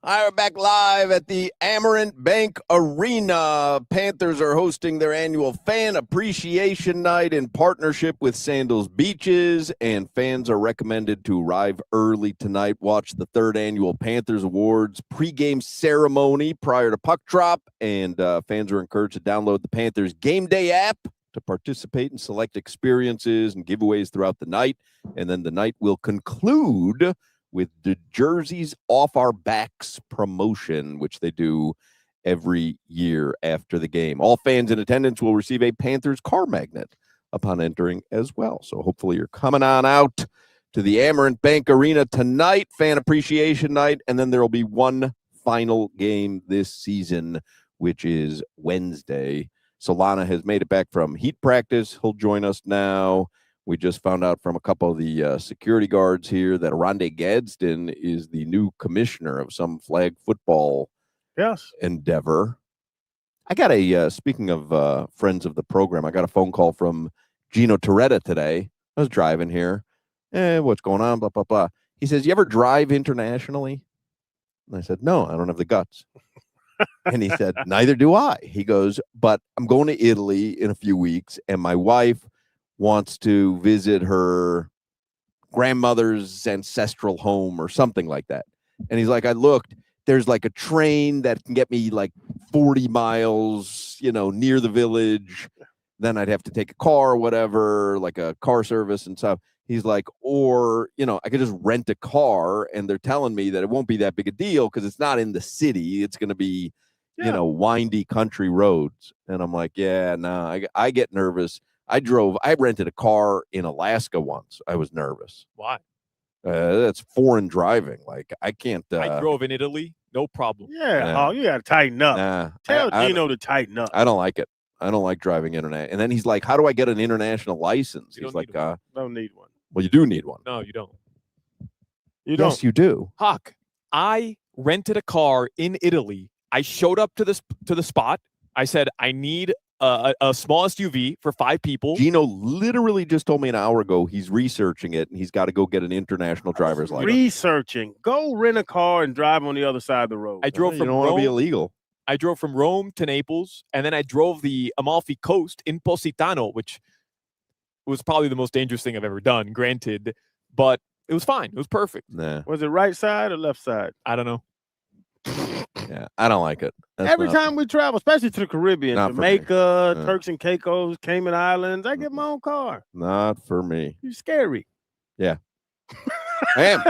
All right, we're back live at the Amerant Bank Arena. Panthers are hosting their annual Fan Appreciation Night in partnership with Sandals Beaches, and fans are recommended to arrive early tonight. Watch the third annual Panthers Awards pregame ceremony prior to puck drop, and fans are encouraged to download the Panthers Game Day app to participate in select experiences and giveaways throughout the night, and then the night will conclude with the Jerseys Off Our Backs promotion, which they do every year after the game. All fans in attendance will receive a Panthers car magnet upon entering as well. So hopefully you're coming on out to the Amerant Bank Arena tonight, Fan Appreciation Night, and then there will be one final game this season, which is Wednesday. Solana has made it back from heat practice. He'll join us now. We just found out from a couple of the security guards here that Rondé Gadsden is the new commissioner of some flag football endeavor. I got a, speaking of friends of the program, I got a phone call from Gino Toretta today. I was driving here. What's going on? Blah, blah, blah. He says, you ever drive internationally? And I said, no, I don't have the guts. And he said, neither do I. He goes, but I'm going to Italy in a few weeks, and my wife wants to visit her grandmother's ancestral home or something like that. And he's like, I looked, there's like a train that can get me like 40 miles, near the village. Then I'd have to take a car or whatever, like a car service and stuff. He's like, or, I could just rent a car, and they're telling me that it won't be that big a deal because it's not in the city. It's going to be, windy country roads. And I'm like, yeah, no, I get nervous. I rented a car in Alaska once. I was nervous. Why? That's foreign driving. Like, I can't. I drove in Italy. No problem. Yeah. Oh, you got to tighten up. Tell Gino to tighten up. I don't like it. I don't like driving internet. And then he's like, how do I get an international license? He's like, don't need one. Well, you do need one. No, you don't. Yes, you do. Hoch, I rented a car in Italy. I showed up to the spot. I said, I need a small SUV for 5 people. Gino literally just told me an hour ago he's researching it, and he's got to go get an international driver's license. Researching. Go rent a car and drive on the other side of the road. I drove from Rome. You don't want to be illegal. I drove from Rome to Naples, and then I drove the Amalfi Coast in Positano, which was probably the most dangerous thing I've ever done, granted, but it was fine. It was perfect. Nah. Was it right side or left side? I don't know. Yeah, I don't like it. Every time we travel, especially to the Caribbean, Jamaica, Turks and Caicos, Cayman Islands, I get my own car. Not for me. You're scary. Yeah. I am.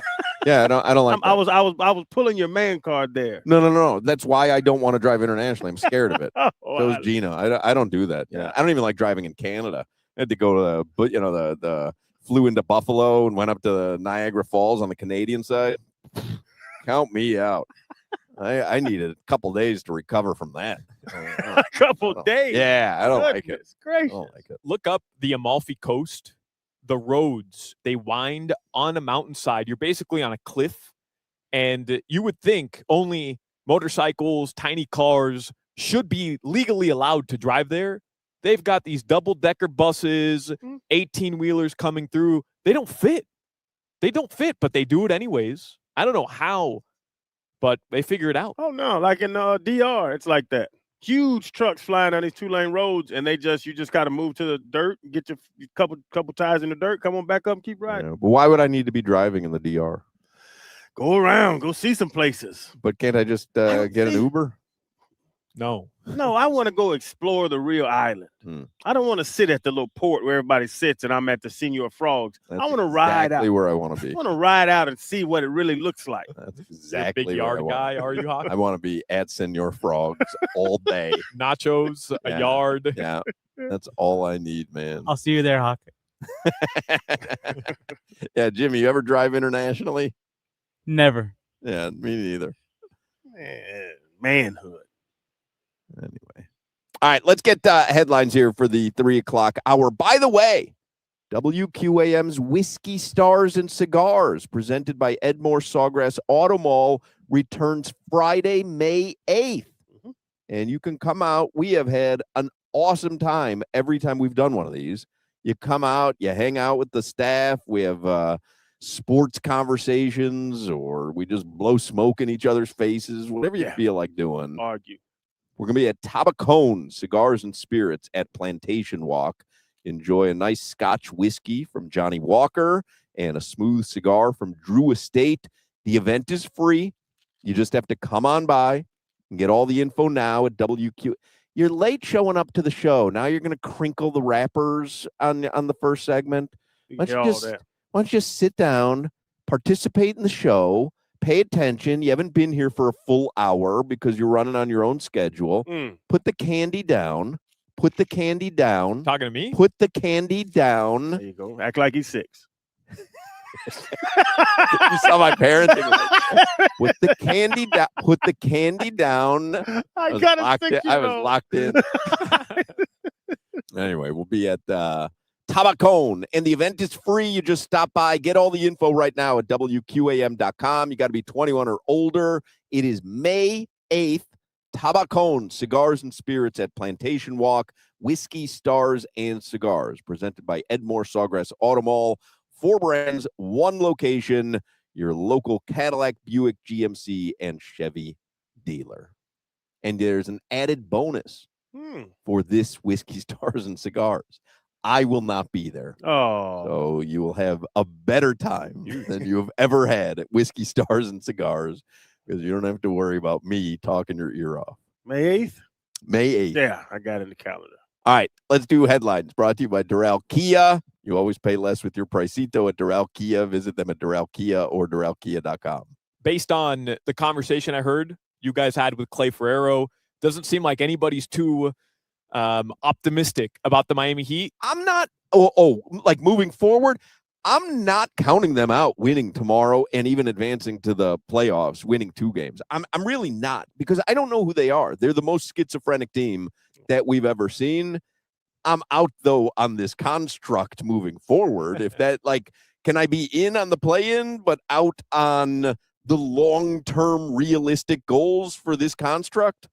Yeah, I don't like that. I was pulling your man card there. No. That's why I don't want to drive internationally. I'm scared of it. So is Gino. I don't do that. Yeah. I don't even like driving in Canada. I had to go to the flew into Buffalo and went up to the Niagara Falls on the Canadian side. Count me out. I needed a couple days to recover from that. A couple days? Yeah, I don't like it. Gracious. I don't like it. Look up the Amalfi Coast. The roads, they wind on a mountainside. You're basically on a cliff, and you would think only motorcycles, tiny cars should be legally allowed to drive there. They've got these double-decker buses, 18-wheelers coming through. They don't fit. But they do it anyways. I don't know how, but they figure it out. Oh, no, like in DR, it's like that. Huge trucks flying on these 2-lane roads, and you just got to move to the dirt, get your couple tires in the dirt, come on back up and keep riding. Yeah, but why would I need to be driving in the DR? Go around, go see some places. But can't I just get an Uber? No, I want to go explore the real island. I don't want to sit at the little port where everybody sits and I'm at the Senor Frogs. I want to ride out. Exactly where I want to be. I want to ride out and see what it really looks like. That's exactly big yard guy, are you, Hoch? I want to be at Senor Frogs all day. Nachos, a yard. Yeah, that's all I need, man. I'll see you there, Hoch. Yeah, Jimmy, you ever drive internationally? Never. Yeah, me neither. Manhood. Anyway. All right, let's get headlines here for the 3 o'clock hour. By the way, WQAM's Whiskey Stars and Cigars, presented by Edmore Sawgrass Auto Mall, returns Friday, May 8th. And you can come out. We have had an awesome time every time we've done one of these. You come out, you hang out with the staff. We have sports conversations, or we just blow smoke in each other's faces, whatever you feel like doing. Argue. We're going to be at Tabacone Cigars and Spirits at Plantation Walk. Enjoy a nice Scotch whiskey from Johnny Walker and a smooth cigar from Drew Estate. The event is free. You just have to come on by and get all the info now at WQ. You're late showing up to the show. Now you're going to crinkle the wrappers on the first segment. Why don't you just sit down, participate in the show, pay attention. You haven't been here for a full hour because you're running on your own schedule. Put the candy down. Put the candy down. Talking to me? Put the candy down. There you go. Act like he's 6. You saw my parenting. Put the candy down. Put the candy down. I was locked in. Anyway, we'll be at Tabacone, and the event is free. You just stop by, get all the info right now at WQAM.com. You got to be 21 or older. It is May 8th. Tabacone Cigars and Spirits at Plantation Walk. Whiskey, Stars, and Cigars, presented by Edmore Sawgrass Auto Mall. 4 brands, 1 location, your local Cadillac, Buick, GMC, and Chevy dealer. And there's an added bonus for this Whiskey, Stars, and Cigars. I will not be there. Oh. So you will have a better time than you have ever had at Whiskey, Stars, and Cigars, because you don't have to worry about me talking your ear off. May 8th? May 8th. Yeah, I got it in the calendar. All right, let's do headlines. Brought to you by Doral Kia. You always pay less with your Pricito at Doral Kia. Visit them at Doral Kia or DoralKia.com. Based on the conversation I heard you guys had with Clay Ferrero, doesn't seem like anybody's too optimistic about the Miami Heat. I'm not, like moving forward, I'm not counting them out winning tomorrow and even advancing to the playoffs, winning 2 games. I'm really not, because I don't know who they are. They're the most schizophrenic team that we've ever seen. I'm out, though, on this construct moving forward. If that, can I be in on the play-in, but out on the long-term realistic goals for this construct?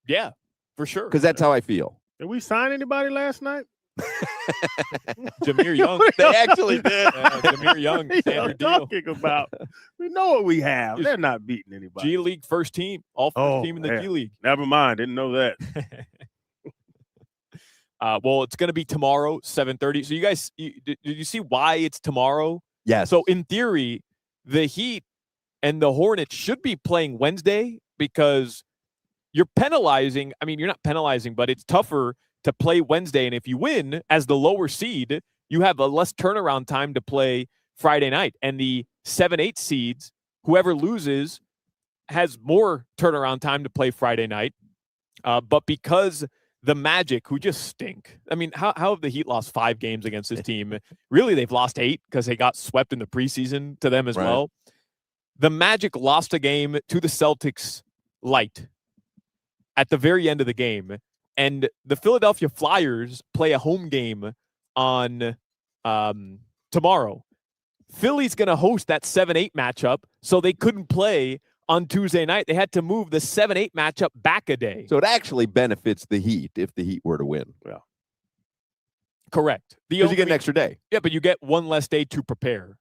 Yeah, for sure. Because that's how I feel. Did we sign anybody last night? Jameer Young. They actually did. Jameer Young. Standard deal. Talking about. We know what we have. They're not beating anybody. G League first team. All first team in the G League. Never mind. Didn't know that. Well, it's going to be tomorrow, 7:30. So you guys, did you see why it's tomorrow? Yes. So in theory, the Heat and the Hornets should be playing Wednesday, because you're penalizing. I mean, you're not penalizing, but it's tougher to play Wednesday. And if you win as the lower seed, you have a less turnaround time to play Friday night. And the 7-8 seeds, whoever loses, has more turnaround time to play Friday night. But because the Magic, who just stink. I mean, how have the Heat lost 5 games against this team? Really, they've lost 8 because they got swept in the preseason to them as well. The Magic lost a game to the Celtics light at the very end of the game. And the Philadelphia Flyers play a home game on tomorrow. Philly's going to host that 7-8 matchup, so they couldn't play on Tuesday night. They had to move the 7-8 matchup back a day. So it actually benefits the Heat if the Heat were to win. Yeah. Correct. Because you get an extra day. Yeah, but you get one less day to prepare.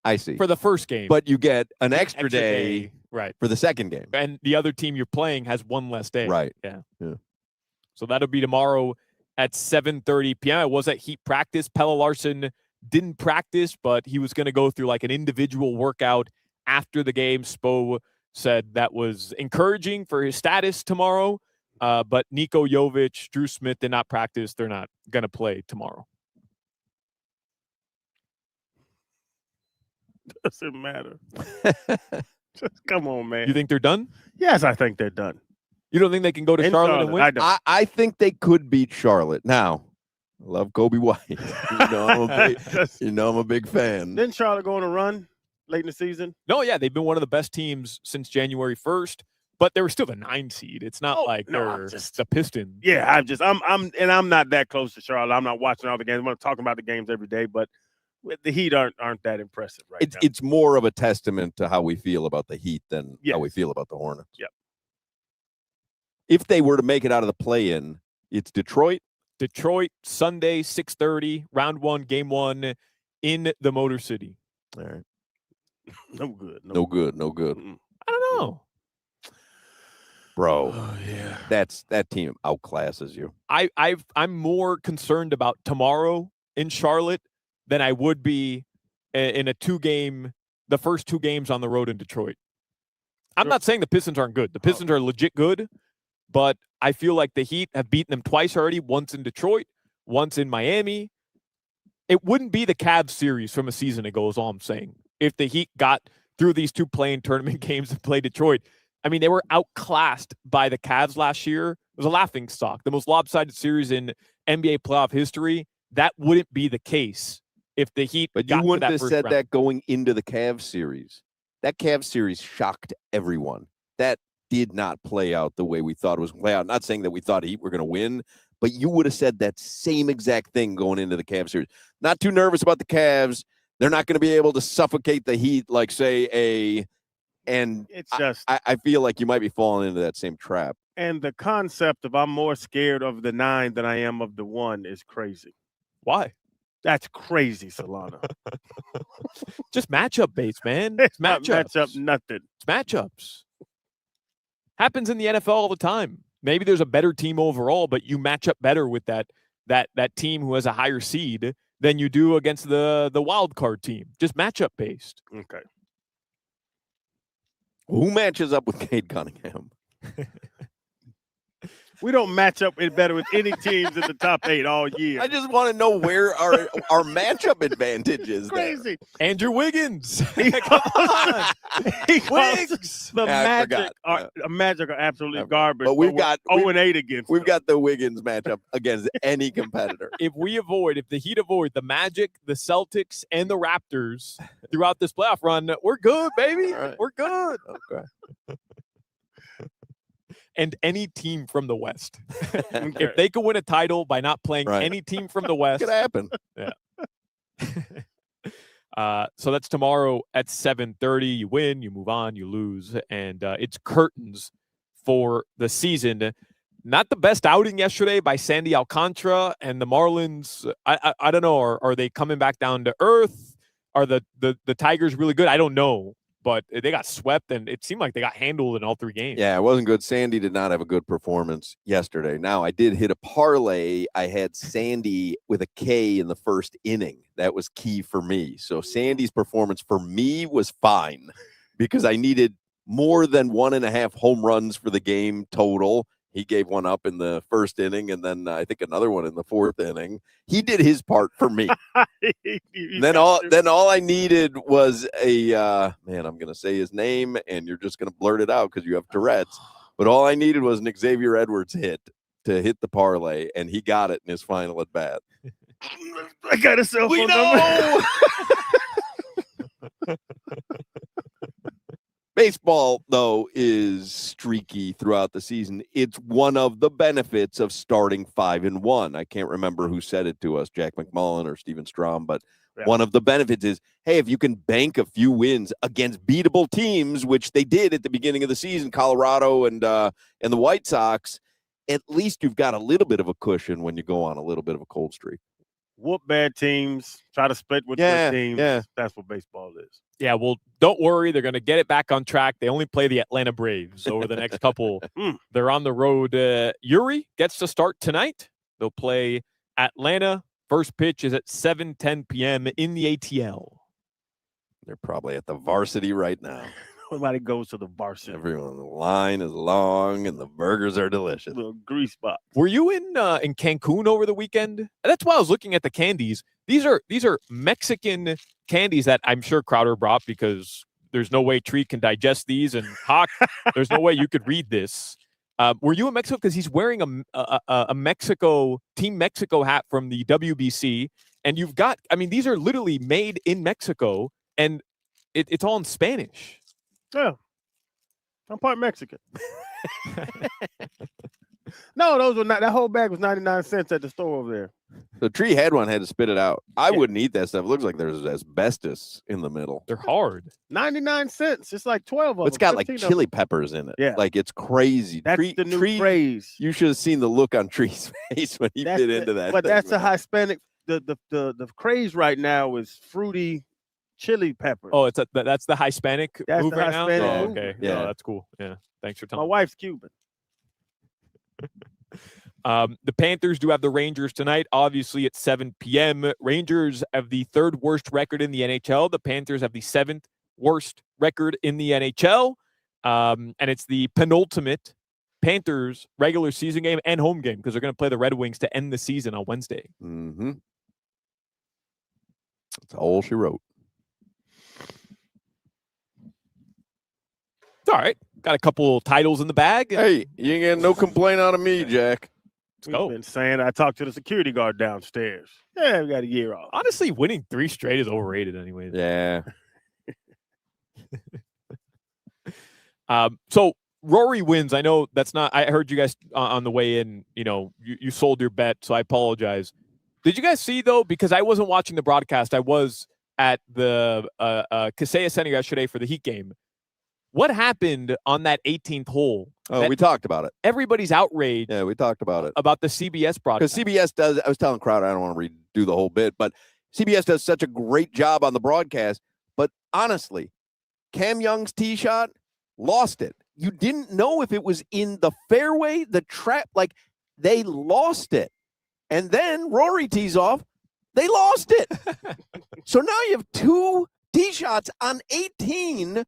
I see. For the first game. But you get an extra day right, for the second game. And the other team you're playing has one less day. Right. Yeah. So that'll be tomorrow at 7:30 p.m. I was at Heat practice. Pelle Larsson didn't practice, but he was going to go through like an individual workout after the game. Spo said that was encouraging for his status tomorrow. But Niko Jovic, Drew Smith did not practice. They're not going to play tomorrow. Doesn't matter. Just come on, man. You think they're done? Yes, I think they're done. You don't think they can go to Charlotte and win? I think they could beat Charlotte. Now, I love Kobe White. I'm a big fan. Didn't Charlotte go on a run late in the season? No, yeah, they've been one of the best teams since January 1st, but they were still the 9 seed. It's not they're just the Pistons. Yeah, I'm not that close to Charlotte. I'm not watching all the games. I'm not talking about the games every day, but the Heat aren't that impressive right now. It's more of a testament to how we feel about the Heat than how we feel about the Hornets. Yep. If they were to make it out of the play-in, it's Detroit. Detroit, Sunday, 6:30, round 1, game 1 in the Motor City. All right. No good. No good. No good. Mm-mm. I don't know. Bro, Oh, yeah. that team outclasses you. I'm more concerned about tomorrow in Charlotte than I would be in the first 2 games on the road in Detroit. I'm not saying the Pistons aren't good. The Pistons are legit good, but I feel like the Heat have beaten them twice already, once in Detroit, once in Miami. It wouldn't be the Cavs series from a season ago, is all I'm saying. If the Heat got through these 2 play-in tournament games and played Detroit, I mean, they were outclassed by the Cavs last year. It was a laughingstock, the most lopsided series in NBA playoff history. That wouldn't be the case if the Heat. But got you to wouldn't that have first said round. that going into the Cavs series. That Cavs series shocked everyone. That did not play out the way we thought it was going to play out. Not saying that we thought Heat were going to win, but you would have said that same exact thing going into the Cavs series. Not too nervous about the Cavs. They're not going to be able to suffocate the Heat like, say, and It's just I feel like you might be falling into that same trap. and the concept of I'm more scared of the 9 than I am of the 1 is crazy. Why? That's crazy, Solana. Just matchup based, man. It's It's not matchups. matchup nothing. It's matchups. Happens in the NFL all the time. Maybe there's a better team overall, but you match up better with that team who has a higher seed than you do against the wild card team. Just matchup based. Okay. Who matches up with Cade Cunningham? We don't match up better with any teams in the top 8 all year. I just want to know where our matchup advantage is. Crazy. Andrew Wiggins. He Come on. He calls Wiggins. the I Magic are absolutely Yeah. garbage. But we've got 0-8 against we've them. got the Wiggins matchup against any competitor. If the Heat avoid the Magic, the Celtics, and the Raptors throughout this playoff run, we're good, baby. All right. We're good. Okay. And any team from the West. Okay. If they could win a title by not playing Right. any team from the West. Could happen. So that's tomorrow at 7:30. You win, you move on, you lose, and it's curtains for the season. Not the best outing yesterday by Sandy Alcantara and the Marlins. I don't know. Are they coming back down to earth? Are the Tigers really good? I don't know. But they got swept, and it seemed like they got handled in all 3 games. Yeah, it wasn't good. Sandy did not have a good performance yesterday. Now, I did hit a parlay. I had Sandy with a K in the first inning. That was key for me. So Sandy's performance for me was fine because I needed more than 1.5 home runs for the game total. He gave one up in the first inning, and then I think another one in the 4th inning. He did his part for me. Then all I needed was a man. I'm going to say his name, and you're just going to blurt it out because you have Tourette's. But all I needed was an Xavier Edwards hit to hit the parlay, and he got it in his final at bat. I got a cell phone number. Baseball, though, is streaky throughout the season. It's one of the benefits of starting 5-1. I can't remember who said it to us, Jack McMullen or Steven Strom, but one of the benefits is, hey, if you can bank a few wins against beatable teams, which they did at the beginning of the season, Colorado and the White Sox, at least you've got a little bit of a cushion when you go on a little bit of a cold streak. Whoop bad teams, try to split with good teams. Yeah. That's what baseball is. Yeah, well, don't worry. They're going to get it back on track. They only play the Atlanta Braves over the next couple. They're on the road. Uri gets to start tonight. They'll play Atlanta. First pitch is at 7:10 p.m. in the ATL. They're probably at the varsity right now. Nobody goes to the varsity. Everyone, the line is long and the burgers are delicious. Little grease spot. Were you in Cancun over the weekend? That's why I was looking at the candies. These are Mexican candies that I'm sure Crowder brought because there's no way Tree can digest these, and Hoch, there's no way you could read this. Were you in Mexico? Because he's wearing a Mexico Team Mexico hat from the WBC, and you've got. I mean, these are literally made in Mexico, and it's all in Spanish. Yeah. I'm part Mexican. No, those were not. That whole bag was 99 cents at the store over there. The Tree had one, had to spit it out. I wouldn't eat that stuff. It looks like there's asbestos in the middle. They're hard. 99 cents. It's like 12 of It's them. got like 15 of chili them. peppers in it. Yeah. Like it's crazy. That's the new phrase. You should have seen the look on Tree's face when he bit into that. But thing, that's a man. Hispanic the craze right now is fruity chili peppers. Oh, that's the Hispanic That's move the right now. Hispanic Oh, move. okay. Yeah. Oh, that's cool. Yeah. Thanks for My telling me. wife's Cuban. The Panthers do have the Rangers tonight, obviously at 7 p.m. Rangers have the third worst record in the NHL. The Panthers have the seventh worst record in the NHL. And it's the penultimate Panthers regular season game and home game because they're going to play the Red Wings to end the season on Wednesday. Mm-hmm. That's all she wrote. It's all right. Got a couple titles in the bag. Hey, you ain't getting no complaint out of me, Jack. We've go. been saying I talked to the security guard downstairs. Yeah, we got a year off. Honestly, winning 3 straight is overrated anyway. Yeah. So Rory wins. I know that's not. I heard you guys on the way in. You sold your bet, so I apologize. Did you guys see though? Because I wasn't watching the broadcast. I was at the Kaseya Center yesterday for the Heat game. What happened on that 18th hole? Oh, we talked about it. Everybody's outraged. Yeah, we talked about it. About the CBS broadcast. Because CBS does, I was telling Crowder, I don't want to redo the whole bit, but CBS does such a great job on the broadcast. But honestly, Cam Young's tee shot, lost it. You didn't know if it was in the fairway, the trap, like they lost it. And then Rory tees off, they lost it. So now you have 2 tee shots on 18.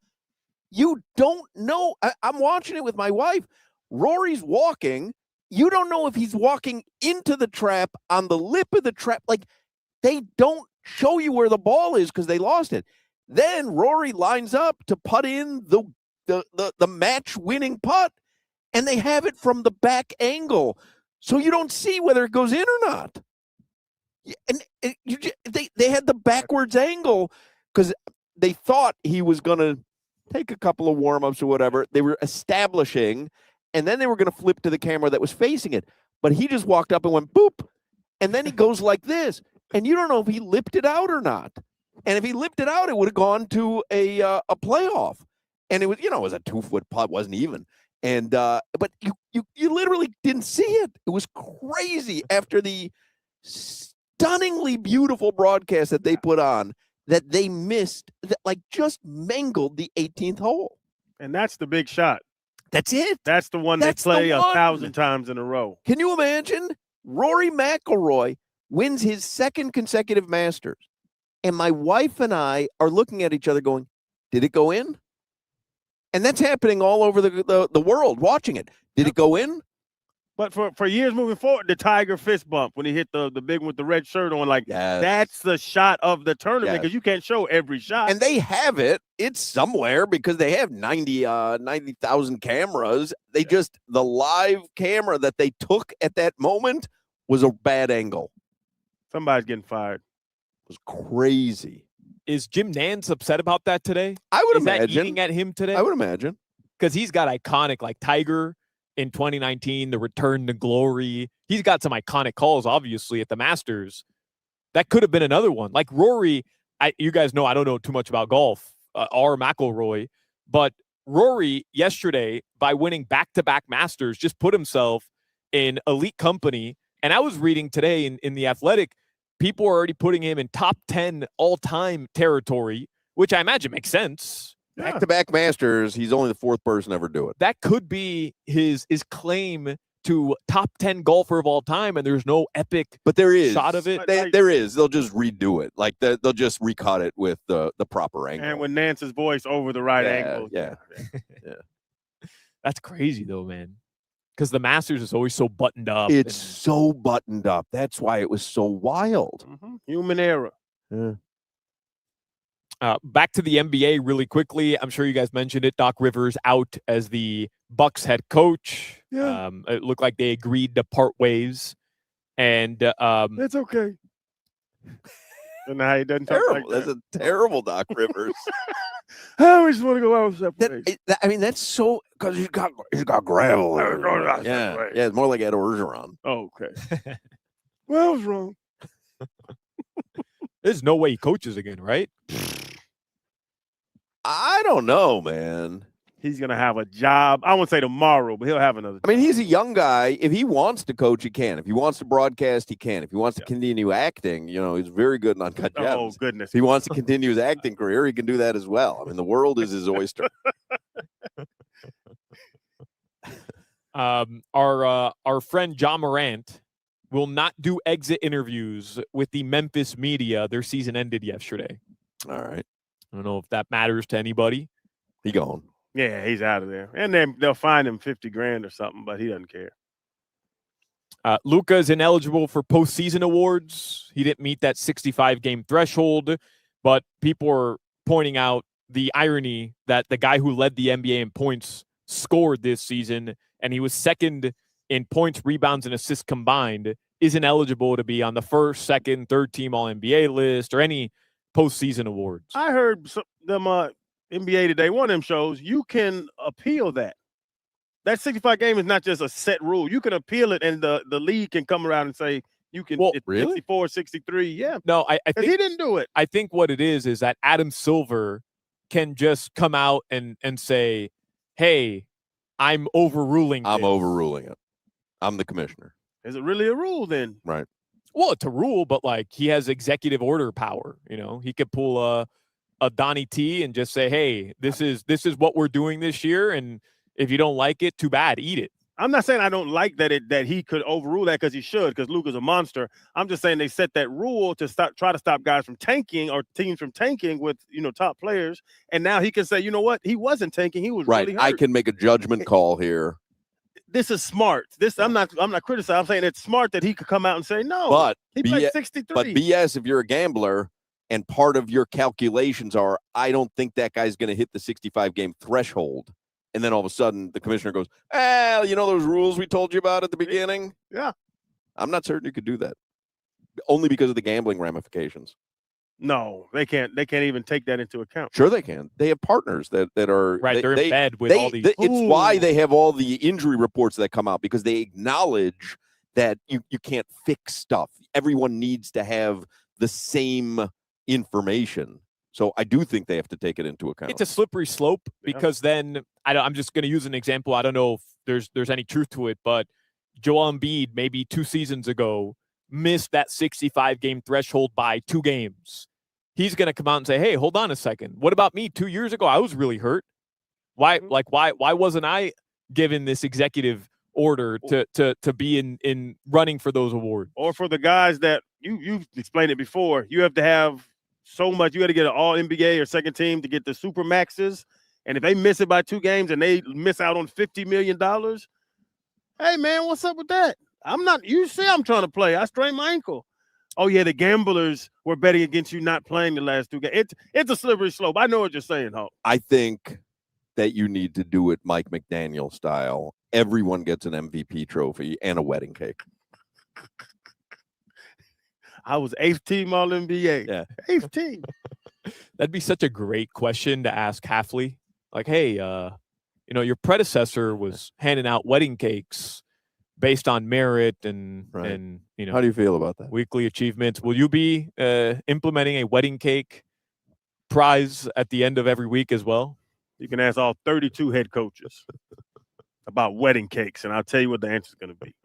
You don't know. I'm watching it with my wife. Rory's walking. You don't know if he's walking into the trap, on the lip of the trap. Like, they don't show you where the ball is because they lost it. Then Rory lines up to putt in the match-winning putt, and they have it from the back angle. So you don't see whether it goes in or not. And they had the backwards angle because they thought he was going to take a couple of warm-ups or whatever. They were establishing, and then they were going to flip to the camera that was facing it. But he just walked up and went, boop, and then he goes like this. And you don't know if he lipped it out or not. And if he lipped it out, it would have gone to a playoff. And it was, it was a 2-foot putt, wasn't even. And but you literally didn't see it. It was crazy after the stunningly beautiful broadcast that they put on, that they missed, that like just mangled the 18th hole. And that's the big shot. That's it. That's the one That's they play the one. 1,000 times in a row. Can you imagine? Rory McIlroy wins his second consecutive Masters. And my wife and I are looking at each other going, did it go in? And that's happening all over the world watching it. Did it go in? But for years moving forward, the Tiger fist bump when he hit the big one with the red shirt on, like, Yes. that's the shot of the tournament Yes. because you can't show every shot. And they have it. It's somewhere because they have 90,000 cameras. The live camera that they took at that moment was a bad angle. Somebody's getting fired. It was crazy. Is Jim Nantz upset about that today? I would Is that imagine. eating at him today? I would imagine. Because he's got iconic, like Tiger in 2019, the return to glory. He's got some iconic calls, obviously, at the Masters. That could have been another one. Like Rory, you guys know I don't know too much about golf or McIlroy, but Rory yesterday, by winning back-to-back Masters, just put himself in elite company. And I was reading today in The Athletic, people are already putting him in top 10 all-time territory, which I imagine makes sense. Back-to-back Masters, he's only the 4th person to ever do it. That could be his claim to top 10 golfer of all time, and there's no epic But there is shot of it. There is. They'll just redo it. Like they'll just recut it with the proper angle. And with Nance's voice over the right angle. Yeah. That's crazy, though, man. Because the Masters is always so buttoned up. It's so buttoned up. That's why it was so wild. Mm-hmm. Human error. Yeah. Back to the NBA really quickly. I'm sure you guys mentioned it. Doc Rivers out as the Bucks head coach. Yeah. It looked like they agreed to part ways. And That's okay. And how he doesn't talk Terrible. like that. That's a terrible Doc Rivers. I always want to go out separate ways. That's so because he's got gravel. Yeah. Yeah, it's more like Ed Orgeron. Oh, okay. Well, I was wrong. there's no way he coaches again, right? I don't know, man. he's going to have a job. I won't say tomorrow, but he'll have another job. I mean, he's a young guy. If he wants to coach, he can. If he wants to broadcast, he can. If he wants to continue acting, he's very good in Uncut Gems. Oh, goodness. If he wants to continue his acting career, he can do that as well. I mean, the world is his oyster. Our friend John Morant will not do exit interviews with the Memphis media. Their season ended yesterday. All right. I don't know if that matters to anybody. He gone. Yeah, he's out of there. And then they'll fine him $50,000 or something, but he doesn't care. Luka is ineligible for postseason awards. He didn't meet that 65-game threshold, but people are pointing out the irony that the guy who led the NBA in points scored this season, and he was second in points, rebounds, and assists combined, isn't eligible to be on the first, second, third team All-NBA list or any postseason awards. I heard them NBA Today, one of them shows, you can appeal that. That 65 game is not just a set rule. You can appeal it, and the league can come around and say you can. Well, it's really? 64, 63. Yeah. No, I think he didn't do it. I think what it is that Adam Silver can just come out and say, hey, I'm overruling this. I'm overruling it. I'm the commissioner. Is it really a rule then? Right. Well, it's a rule, but like he has executive order power. He could pull a Donnie T and just say, hey, this is what we're doing this year, and if you don't like it, too bad, eat it. I'm not saying I don't like that he could overrule that, because he should, because Luka's a monster. I'm just saying they set that rule to try to stop guys from tanking or teams from tanking with top players. And now he can say, you know what, he wasn't tanking, he was Right. really hurt. I can make a judgment call here. This is smart. I'm not criticizing. I'm saying it's smart that he could come out and say no. But he played 63. But BS if you're a gambler and part of your calculations are, I don't think that guy's going to hit the 65-game threshold. And then all of a sudden the commissioner goes, those rules we told you about at the beginning? Yeah. I'm not certain you could do that. Only because of the gambling ramifications. No, they can't. They can't even take that into account. Sure they can. They have partners that are right. They're in bed with all these. It's why they have all the injury reports that come out, because they acknowledge that you can't fix stuff. Everyone needs to have the same information. So I do think they have to take it into account. It's a slippery slope, because then I'm just going to use an example. I don't know if there's any truth to it, but Joel Embiid maybe 2 seasons ago missed that 65-game threshold by 2 games. He's going to come out and say, hey, hold on a second. What about me 2 years ago? I was really hurt. Why wasn't I given this executive order to be in running for those awards? Or for the guys that you've explained it before, you have to have so much. You got to get an all NBA or second team to get the super maxes. And if they miss it by 2 games and they miss out on $50 million, hey man, what's up with that? You say I'm trying to play. I sprained my ankle. Oh yeah, the gamblers were betting against you not playing the last 2 games. It's a slippery slope. I know what you're saying, Hoch. I think that you need to do it Mike McDaniel style. Everyone gets an MVP trophy and a wedding cake. I was 8th team All NBA. Yeah. 8th team. That'd be such a great question to ask Halfley. Like, hey, your predecessor was handing out wedding cakes based on merit and how do you feel about that? Weekly achievements. Will you be implementing a wedding cake prize at the end of every week as well? You can ask all 32 head coaches about wedding cakes, and I'll tell you what the answer is going to be.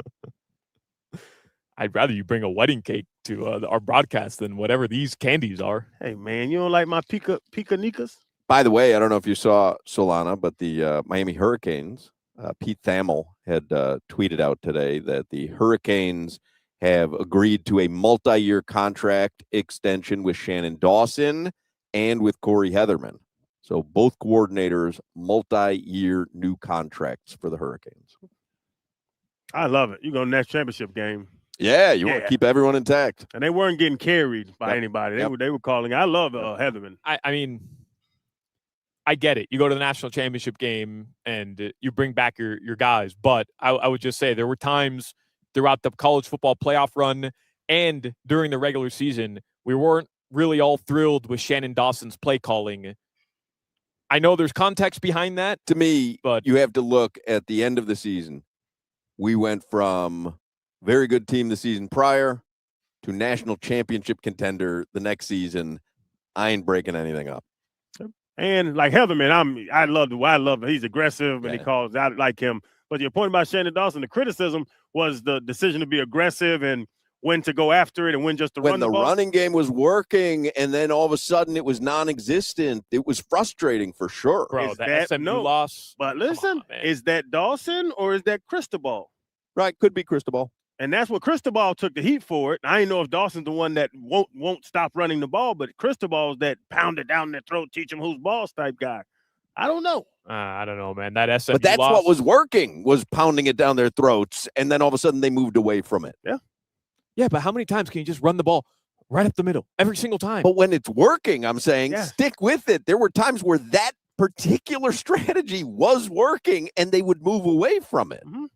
I'd rather you bring a wedding cake to our broadcast than whatever these candies are. Hey, man, you don't like my picanitas? By the way, I don't know if you saw Solana, but the Miami Hurricanes, Pete Thamel had tweeted out today that the Hurricanes have agreed to a multi-year contract extension with Shannon Dawson and with Corey Heatherman. So both coordinators, multi-year new contracts for the Hurricanes. I love it. You go next championship game. Yeah, you want to keep everyone intact. And they weren't getting carried by anybody. They were calling. I love Heatherman. I mean, I get it. You go to the national championship game and you bring back your guys. But I would just say there were times throughout the college football playoff run and during the regular season, we weren't really all thrilled with Shannon Dawson's play calling. I know there's context behind that. To me, but you have to look at the end of the season. We went from very good team the season prior to national championship contender the next season. I ain't breaking anything up. And like Heatherman, I love him. He's aggressive and he Yeah. calls out like him. But your point about Shannon Dawson, the criticism was the decision to be aggressive and when to go after it and when just to When run the the ball. running game was working and then all of a sudden it was non-existent, it was frustrating for sure. Bro, Is that that- SMU no, loss. But come listen, on, man. is that Dawson or is that Cristobal? Right, could be Cristobal. And that's what Cristobal took the heat for it. I didn't know if Dawson's the one that won't stop running the ball, but Cristobal's that pound it down their throat, teach them who's boss type guy. I don't know. I don't know, man. That SMU But that's loss, what was working, was pounding it down their throats, and then all of a sudden they moved away from it. Yeah, but how many times can you just run the ball right up the middle every single time? But when it's working, I'm saying Yeah. stick with it. There were times where that particular strategy was working and they would move away from it. Mhm.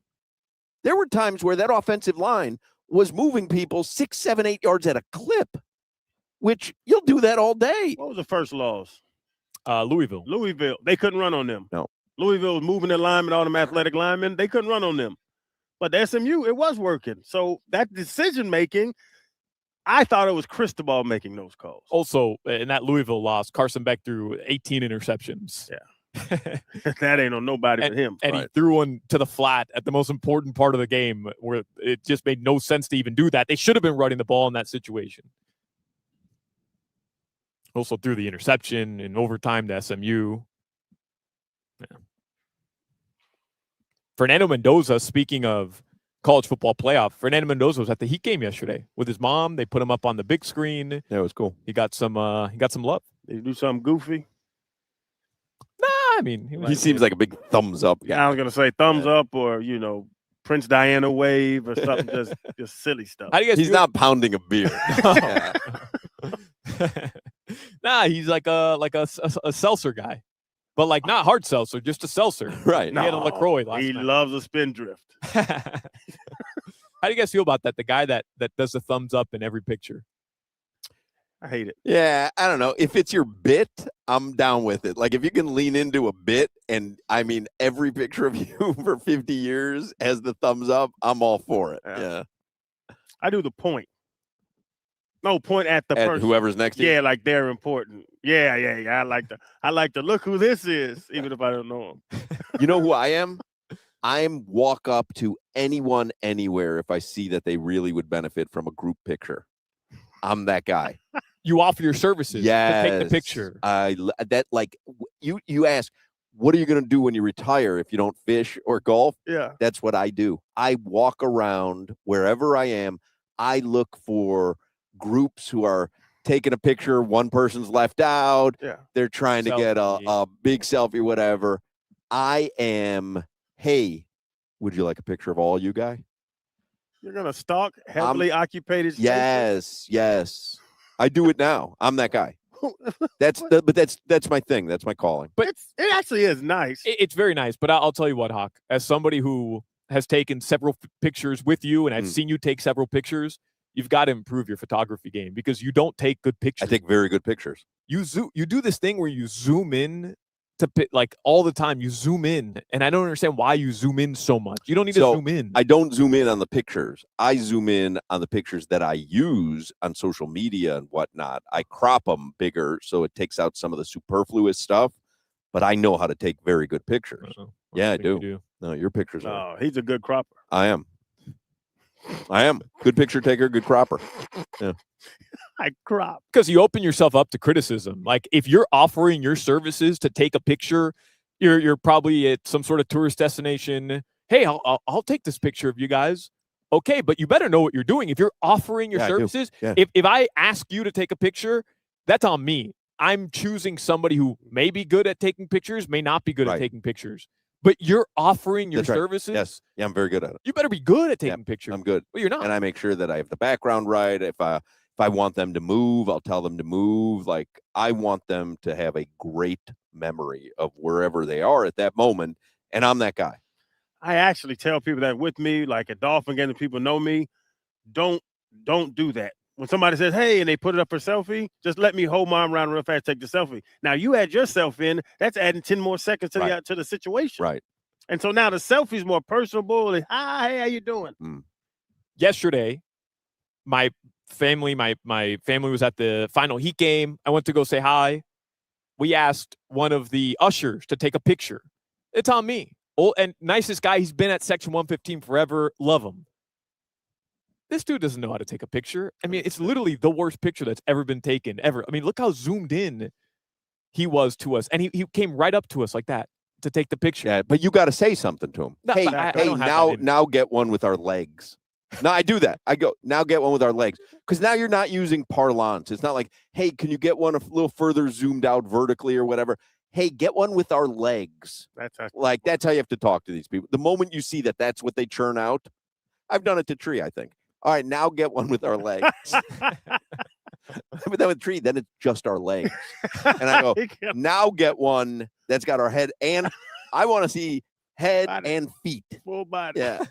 There were times where that offensive line was moving people 6, 7, 8 yards at a clip, which you'll do that all day. What was the first loss? Louisville. Louisville. They couldn't run on them. No. Louisville was moving their linemen, all them athletic linemen. They couldn't run on them. But the SMU, it was working. So that decision making, I thought it was Cristobal making those calls. Also, in that Louisville loss, Carson Beck threw 18 interceptions. Yeah. That ain't on nobody but him. And he Right. threw one to the flat at the most important part of the game where it just made no sense to even do that. They should have been running the ball in that situation. Also threw the interception in overtime to SMU. Yeah. Fernando Mendoza, speaking of college football playoff, Fernando Mendoza was at the Heat game yesterday with his mom. They put him up on the big screen. Yeah, it was cool. He got some love. Did you do something goofy? Nah, I mean, He seems like a big thumbs up guy. Yeah, I was gonna say thumbs up or Prince Diana wave or something, just silly stuff. How do you guys He's feel? not pounding a beer. Yeah. Nah, he's like a seltzer guy, but like not hard seltzer, just a seltzer. Right. He had a LaCroix last He night. loves a spindrift. How do you guys feel about that? The guy that does the thumbs up in every picture. I hate it. Yeah, I don't know. If it's your bit, I'm down with it. Like if you can lean into a bit and I mean every picture of you for 50 years has the thumbs up, I'm all for it. Yeah. I do the point. No, point at the At person. whoever's next to you. Yeah, like they're important. Yeah. I like to look who this is, even if I don't know him. You know who I am? I'm walk up to anyone anywhere if I see that they really would benefit from a group picture. I'm that guy. You offer your services to take the picture. You ask, what are you going to do when you retire if you don't fish or golf? Yeah. That's what I do. I walk around wherever I am. I look for groups who are taking a picture. One person's left out. Yeah. They're trying to get a big selfie, whatever. I am, hey, would you like a picture of all you guys? You're gonna stalk heavily occupied spaces? Yes. I do it now. I'm that guy. That's my thing. That's my calling. But it actually is nice. It's very nice. But I'll tell you what, Hoch, as somebody who has taken several pictures with you, and I've seen you take several pictures, you've got to improve your photography game because you don't take good pictures. I take very good pictures. You do this thing where you zoom in to like all the time. You zoom in, and I don't understand why you zoom in so much. You don't need to zoom in. I don't zoom in on the pictures. I zoom in on the pictures that I use on social media and whatnot. I crop them bigger so it takes out some of the superfluous stuff. But I know how to take very good pictures. Yeah, I do. No, your pictures are. Oh, he's a good cropper. I am. Good picture taker, good cropper. Yeah. I crop. Because you open yourself up to criticism. Like if you're offering your services to take a picture, you're probably at some sort of tourist destination. Hey, I'll take this picture of you guys. Okay, but you better know what you're doing. If you're offering your services, if I ask you to take a picture, that's on me. I'm choosing somebody who may be good at taking pictures, may not be good at taking pictures. But you're offering your services. Yes. Yeah, I'm very good at it. You better be good at taking pictures. I'm good. Well, you're not. And I make sure that I have the background right. If I want them to move, I'll tell them to move. Like I want them to have a great memory of wherever they are at that moment. And I'm that guy. I actually tell people that with me, like at Dolphin games, people know me. Don't do that. When somebody says, hey, and they put it up for selfie, just let me hold my arm around real fast, take the selfie. Now you add yourself in, that's adding 10 more seconds to the situation. Right. And so now the selfie's more personable. Like, hi, hey, how you doing? Yesterday, my family was at the final Heat game. I went to go say hi. we asked one of the ushers to take a picture. It's on me. Old and nicest guy. He's been at Section 115 forever. Love him. This dude doesn't know how to take a picture. I mean, it's literally the worst picture that's ever been taken, ever. I mean, look how zoomed in he was to us. And he came right up to us like that to take the picture. Yeah, but you got to say something to him. No, Hey, I hey, don't have that in- now get one with our legs. No, I do that. I go, now get one with our legs. Because now you're not using parlance. It's not like, hey, can you get one a little further zoomed out vertically or whatever? Hey, get one with our legs. That's That's how you have to talk to these people. The moment you see that that's what they churn out. I've done it to Tree, I think. All right, now get one with our legs. But then with Tree, then it's just our legs. And I go, now get one that's got our head, and I want to see head and feet. Full body. Yeah.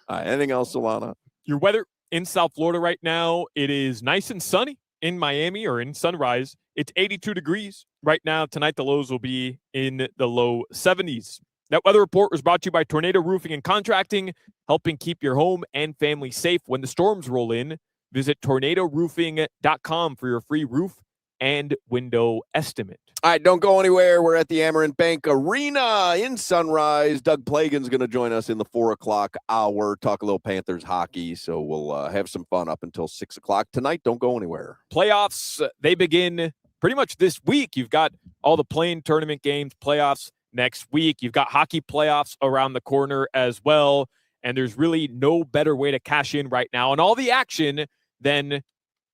All right, anything else, Solana? Your weather in South Florida right now, it is nice and sunny. In Miami or in Sunrise, it's 82 degrees. Right now, tonight, the lows will be in the low 70s. That weather report was brought to you by Tornado Roofing and Contracting, helping keep your home and family safe when the storms roll in. Visit tornadoroofing.com for your free roof and window estimate. All right, don't go anywhere. We're at the Amerant Bank Arena in Sunrise. Doug Plagen's going to join us in the 4 o'clock hour, talk a little Panthers hockey. So we'll have some fun up until 6 o'clock tonight. Don't go anywhere. Playoffs, they begin pretty much this week. You've got all the play-in tournament games, playoffs next week. You've got hockey playoffs around the corner as well. And there's really no better way to cash in right now on all the action than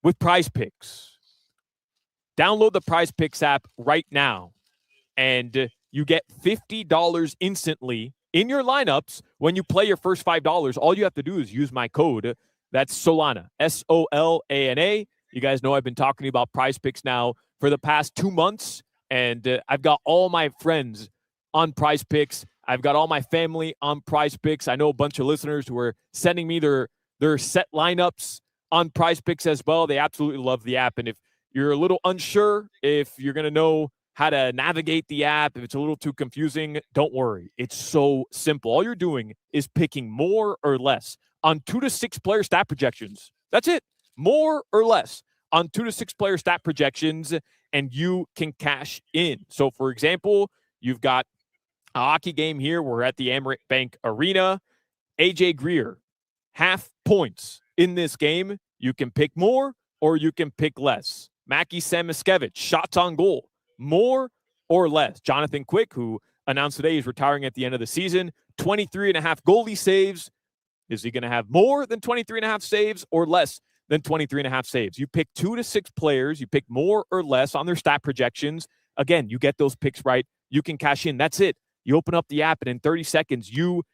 with Prize Picks. Download the Prize Picks app right now, and you get $50 instantly in your lineups when you play your first $5. All you have to do is use my code. That's Solana, Solana. You guys know I've been talking about Prize Picks now for the past 2 months, and I've got all my friends on Prize Picks. I've got all my family on Prize Picks. I know a bunch of listeners who are sending me their set lineups on Prize Picks as well. They absolutely love the app, and if you're a little unsure if you're going to know how to navigate the app, if it's a little too confusing, don't worry. It's so simple. All you're doing is picking more or less on 2 to 6 player stat projections. That's it. More or less on 2 to 6 player stat projections, and you can cash in. So, for example, you've got a hockey game here. We're at the Amerant Bank Arena. AJ Greer, half points in this game. You can pick more or you can pick less. Mackie Samoskevich, shots on goal, more or less. Jonathan Quick, who announced today he's retiring at the end of the season, 23.5 goalie saves. Is he going to have more than 23.5 saves or less than 23.5 saves? You pick 2 to 6 players. You pick more or less on their stat projections. Again, you get those picks right. You can cash in. That's it. You open up the app, and in 30 seconds, you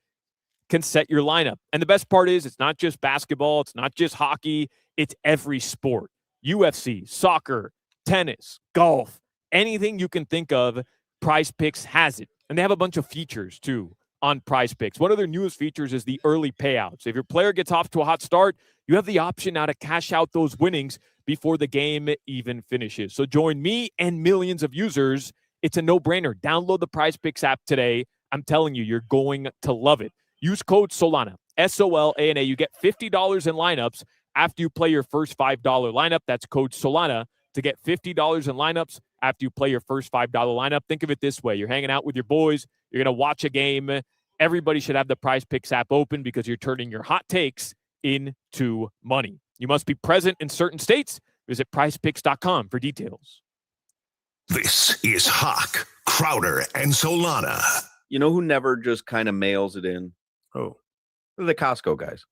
can set your lineup. And the best part is it's not just basketball. It's not just hockey. It's every sport. UFC, soccer, tennis, golf, anything you can think of, Prize Picks has it. And they have a bunch of features, too, on Prize Picks. One of their newest features is the early payouts. If your player gets off to a hot start, you have the option now to cash out those winnings before the game even finishes. So join me and millions of users. It's a no-brainer. Download the Prize Picks app today. I'm telling you, you're going to love it. Use code Solana, Solana. You get $50 in lineups after you play your first $5 lineup. That's code Solana to get $50 in lineups after you play your first $5 lineup. Think of it this way. You're hanging out with your boys. You're going to watch a game. Everybody should have the Prize Picks app open because you're turning your hot takes into money. You must be present in certain states. Visit prizepicks.com for details. This is Hoch, Crowder, and Solana. You know who never just kind of mails it in? Oh, The Costco guys.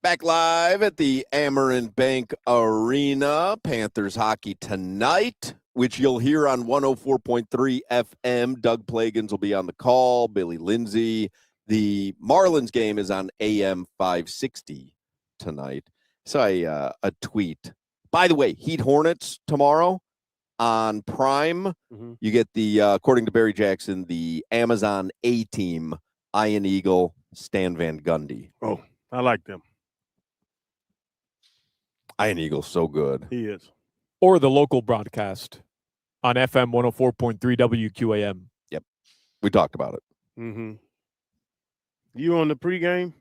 Back live at the Amerant Bank Arena. Panthers hockey tonight, which you'll hear on 104.3 FM. Doug Plagen will be on the call. Billy Lindsay. The Marlins game is on AM 560 tonight. Saw a tweet. By the way, Heat Hornets tomorrow on Prime. Mm-hmm. You get the, according to Barry Jackson, the Amazon A-Team, Ian Eagle, Stan Van Gundy. Oh, I like them. Ian Eagle's so good. He is. Or the local broadcast on FM 104.3 WQAM. Yep. We talked about it. Mm-hmm. You on the pregame?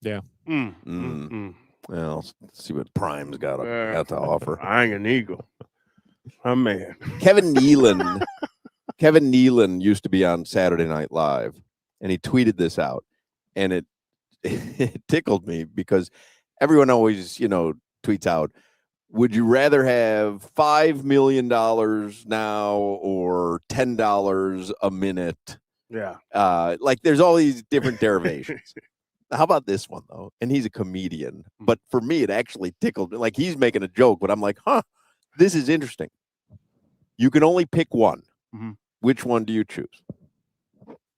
Yeah. Well, let's see what Prime's got to offer. Iron Eagle. Oh, man. Kevin Nealon used to be on Saturday Night Live, and he tweeted this out, and it tickled me because everyone always, tweets out, would you rather have $5 million now or $10 a minute? Yeah. Like there's all these different derivations. How about this one, though? And he's a comedian, but for me, it actually tickled me. Like he's making a joke, but I'm like, this is interesting. You can only pick one. Mm-hmm. Which one do you choose?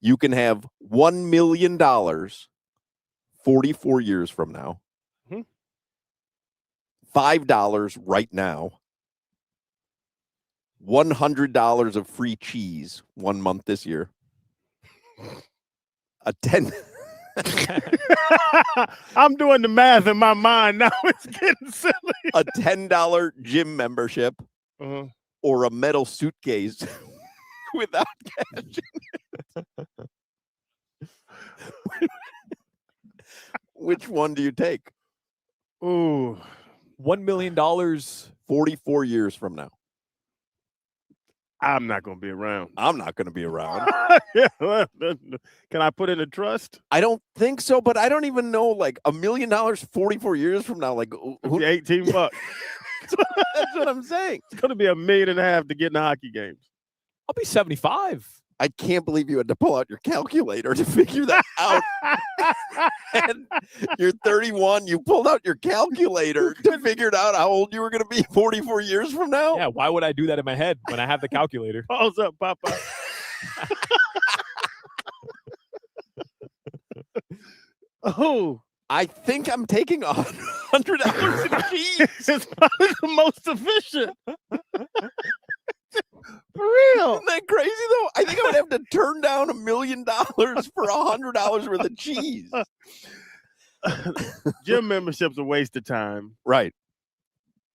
You can have $1 million 44 years from now. Mm-hmm. $5 right now. $100 of free cheese 1 month this year. A 10. I'm doing the math in my mind now. It's getting silly. A $10 gym membership or a metal suitcase without cash in it. Which one do you take? Ooh. $1 million 44 years from now. I'm not going to be around. I'm not going to be around. Can I put in a trust? I don't think so, but I don't even know, like, $1 million 44 years from now. Like, $18. That's what I'm saying. It's going to be $1.5 million to get in the hockey games. I'll be 75. I can't believe you had to pull out your calculator to figure that out. And you're 31. You pulled out your calculator to figure out how old you were going to be 44 years from now. Yeah, why would I do that in my head when I have the calculator? Pause up, Papa. Oh, I think I'm taking $100 in cheese. It's probably the most efficient. For real. Isn't that crazy, though? I think I would have to turn down $1 million for $100 worth of cheese. Gym membership's a waste of time. Right.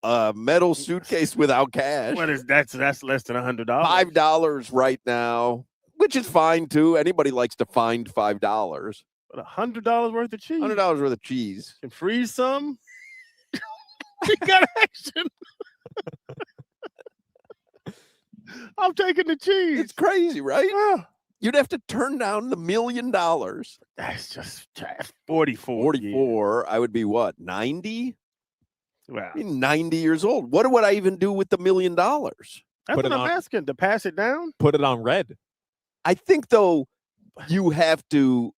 Metal suitcase without cash. What is that's less than $100. $5 right now, which is fine too. Anybody likes to find $5. But $100 worth of cheese. $100 worth of cheese. Can freeze some. We got action. I'm taking the cheese. It's crazy, right? You'd have to turn down the $1 million. That's just 44. 44. I would be what? 90? Wow. 90 years old. What would I even do with the $1 million? That's what I'm asking. To pass it down? Put it on red. I think, though, you have to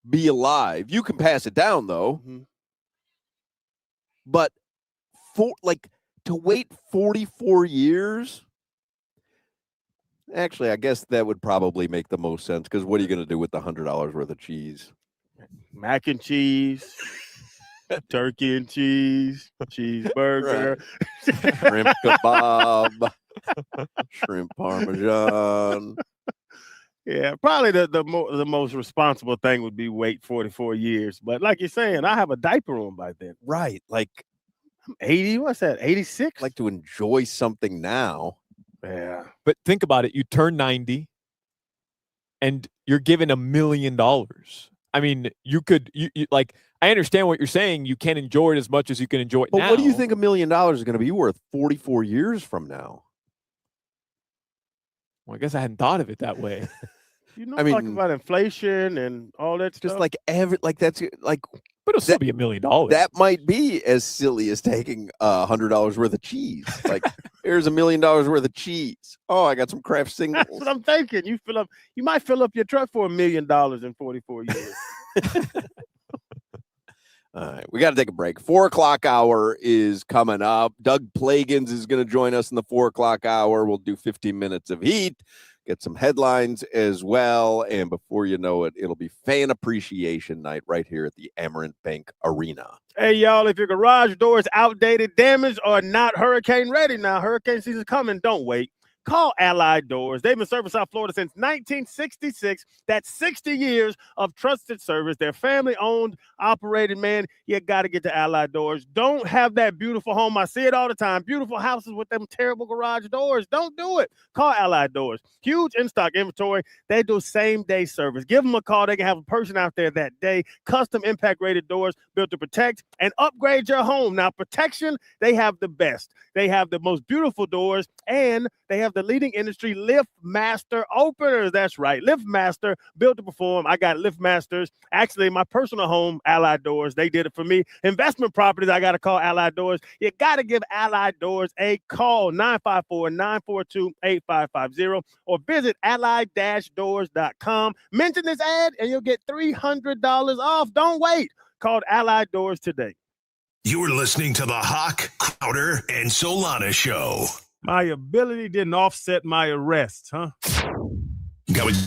be alive. You can pass it down, though. Mm-hmm. But to wait 44 years. Actually, I guess that would probably make the most sense because what are you going to do with the $100 worth of cheese? Mac and cheese, turkey and cheese, cheeseburger, Shrimp kebab, shrimp parmesan. Yeah, probably the most responsible thing would be wait 44 years. But like you're saying, I have a diaper on by then. Right. Like I'm 80. What's that? 86? Like to enjoy something now. Yeah. But think about it. You turn 90 and you're given $1 million. I mean, you like, I understand what you're saying. You can't enjoy it as much as you can enjoy it now. But what do you think $1 million is going to be worth 44 years from now? Well, I guess I hadn't thought of it that way. Talk about inflation and all that stuff. Just like that's like, but it'll still be $1 million. That might be as silly as taking $100 worth of cheese. Like, here's $1 million worth of cheese. Oh, I got some Kraft singles. That's what I'm thinking. You might fill up your truck for $1 million in 44 years. All right, we got to take a break. 4:00 hour is coming up. Doug Plagen is going to join us in the 4:00 hour. We'll do 15 minutes of heat, get some headlines as well. And before you know it, it'll be fan appreciation night right here at the Amerant Bank Arena. Hey, y'all, if your garage door is outdated, damaged, or not hurricane ready now, hurricane season's coming, don't wait. Call Allied Doors. They've been serving South Florida since 1966. That's 60 years of trusted service. They're family-owned, operated, man. You got to get to Allied Doors. Don't have that beautiful home. I see it all the time. Beautiful houses with them terrible garage doors. Don't do it. Call Allied Doors. Huge in-stock inventory. They do same-day service. Give them a call. They can have a person out there that day. Custom impact-rated doors built to protect and upgrade your home. Now, protection, they have the best. They have the most beautiful doors, and they have the leading industry Lift Master openers. That's right. Lift Master, built to perform. I got Lift Masters. Actually, my personal home, Allied Doors, they did it for me. Investment properties, I got to call Allied Doors. You got to give Allied Doors a call, 954-942-8550, or visit allied-doors.com. Mention this ad, and you'll get $300 off. Don't wait. Call Allied Doors today. You're listening to the Hoch, Crowder, and Solana Show. My ability didn't offset my arrest, huh? Go with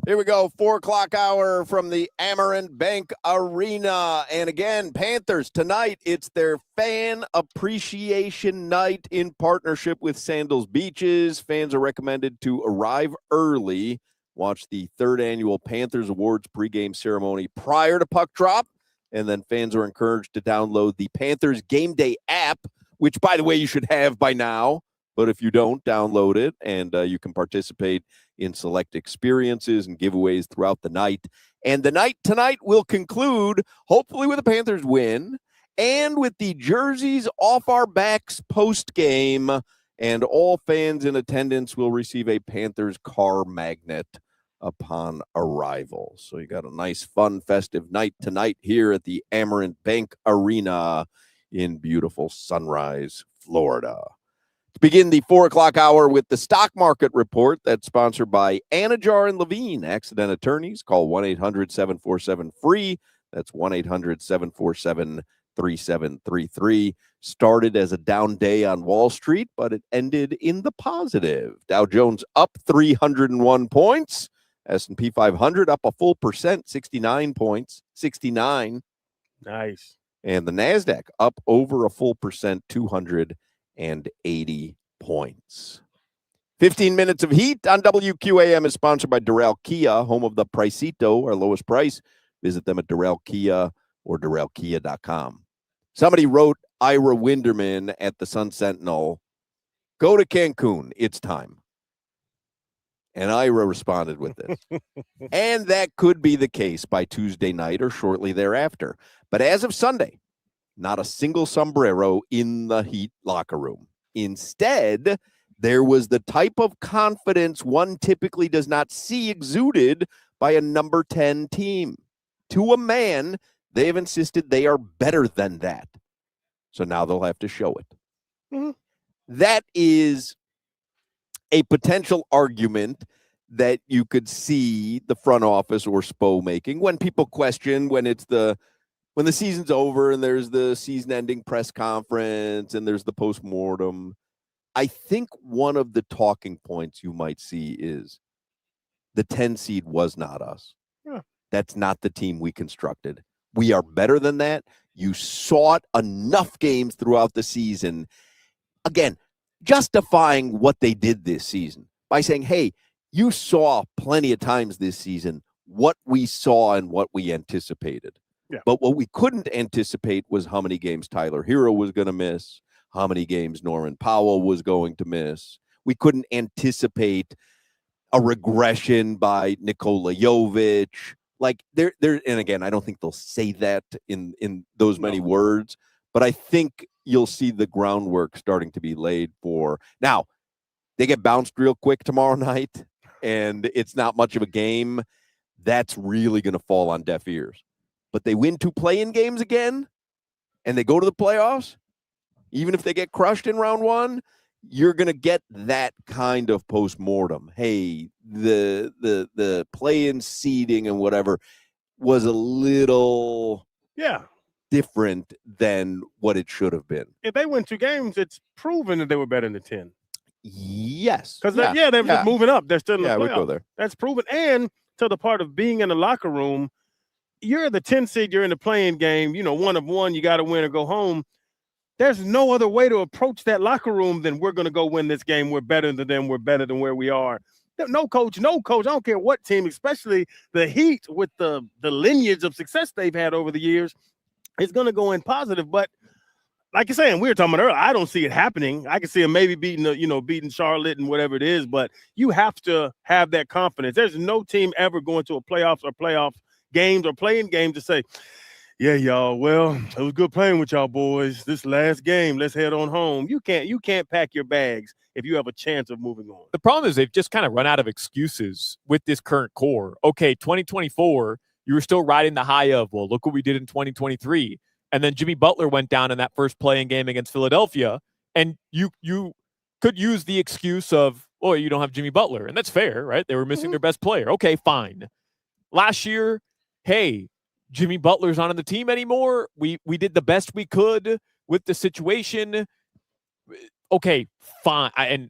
Here we go, 4 o'clock hour from the Amerant Bank Arena. And again, Panthers, tonight, it's their fan appreciation night in partnership with Sandals Beaches. Fans are recommended to arrive early, watch the 3rd annual Panthers Awards pregame ceremony prior to puck drop. And then fans are encouraged to download the Panthers Game Day app, which, by the way, you should have by now. But if you don't, download it, and you can participate in select experiences and giveaways throughout the night. And the night tonight will conclude, hopefully, with a Panthers win and with the jerseys off our backs post-game. And all fans in attendance will receive a Panthers car magnet upon arrival. So you got a nice, fun, festive night tonight here at the Amerant Bank Arena in beautiful Sunrise, Florida. To begin the 4 o'clock hour with the stock market report that's sponsored by Anajar and Levine, accident attorneys. Call 1-800-747-FREE. That's 1-800-747-3733. Started as a down day on Wall Street, but it ended in the positive. Dow Jones up 301 points. S&P 500 up a full percent, 69 points, 69. Nice. And the NASDAQ up over a full percent, 280 points. 15 minutes of heat on WQAM is sponsored by Doral Kia, home of the Pricito, our lowest price. Visit them at Doral Kia or DoralKia.com. Somebody wrote Ira Winderman at the Sun Sentinel, go to Cancun, it's time. And Ira responded with this. And that could be the case by Tuesday night or shortly thereafter. But as of Sunday, not a single sombrero in the Heat locker room. Instead, there was the type of confidence one typically does not see exuded by a number 10 team. To a man, they have insisted they are better than that. So now they'll have to show it. Mm-hmm. That is a potential argument that you could see the front office or Spo making when people question when the season's over and there's the season-ending press conference and there's the postmortem. I think one of the talking points you might see is the 10 seed was not us. Yeah. That's not the team we constructed. We are better than that. You saw it enough games throughout the season. Again, justifying what they did this season by saying, hey, you saw plenty of times this season what we saw and what we anticipated. Yeah. But what we couldn't anticipate was how many games Tyler Hero was going to miss, how many games Norman Powell was going to miss. We couldn't anticipate a regression by Nikola Jovic. Like there, and again, I don't think they'll say that in those many words, but I think you'll see the groundwork starting to be laid for. Now, they get bounced real quick tomorrow night, and it's not much of a game. That's really going to fall on deaf ears. But they win 2 play-in games again, and they go to the playoffs. Even if they get crushed in round 1, you're going to get that kind of postmortem. Hey, the play-in seeding and whatever was a little different than what it should have been. If they win 2 games, it's proven that they were better than the 10. Yes. Because they're just moving up. They're still in the playoffs. We go there. That's proven. And to the part of being in the locker room, you're the 10 seed, you're in the playing game, 1 of 1, you got to win or go home. There's no other way to approach that locker room than we're going to go win this game. We're better than them. We're better than where we are. No coach. I don't care what team, especially the Heat with the lineage of success they've had over the years, is going to go in positive. But like you're saying, we were talking about earlier, I don't see it happening. I can see them maybe beating Charlotte and whatever it is, but you have to have that confidence. There's no team ever going to a playoff games or playing games to say, yeah, y'all, well, it was good playing with y'all boys. This last game, let's head on home. You can't pack your bags if you have a chance of moving on. The problem is they've just kind of run out of excuses with this current core. Okay, 2024, you were still riding the high of, well, look what we did in 2023. And then Jimmy Butler went down in that first playing game against Philadelphia, and you could use the excuse of, oh, you don't have Jimmy Butler. And that's fair, right? They were missing their best player. Okay, fine. Last year, hey, Jimmy Butler's not on the team anymore. We did the best we could with the situation. okay, fine. And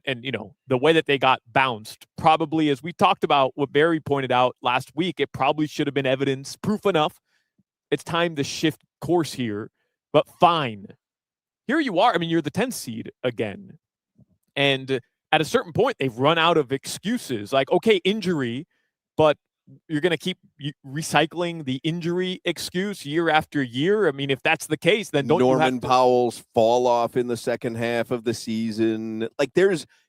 the way that they got bounced, probably, as we talked about, what Barry pointed out last week, it probably should have been evidence, proof enough. It's time to shift course here, but fine. Here you are. I mean, you're the 10th seed again. And at a certain point, they've run out of excuses. Like, okay, injury, but you're going to keep recycling the injury excuse year after year. I mean, if that's the case, then don't Norman you have Powell's fall off in the second half of the season. Like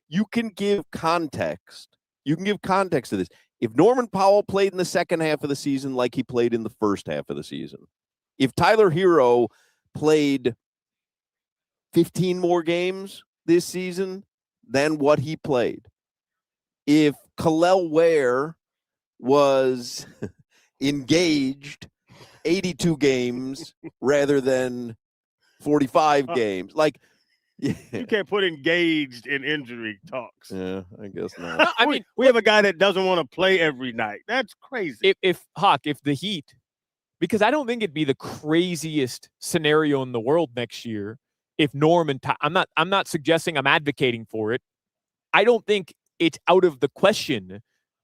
you can give context. You can give context to this. If Norman Powell played in the second half of the season like he played in the first half of the season, if Tyler Hero played 15 more games this season than what he played, if Khalil Ware was engaged 82 games rather than 45 games. Like, you can't put engaged in injury talks. Yeah, I guess not. I mean, we have a guy that doesn't want to play every night. That's crazy. If the Heat, because I don't think it'd be the craziest scenario in the world next year if Norm and I'm not suggesting I'm advocating for it. I don't think it's out of the question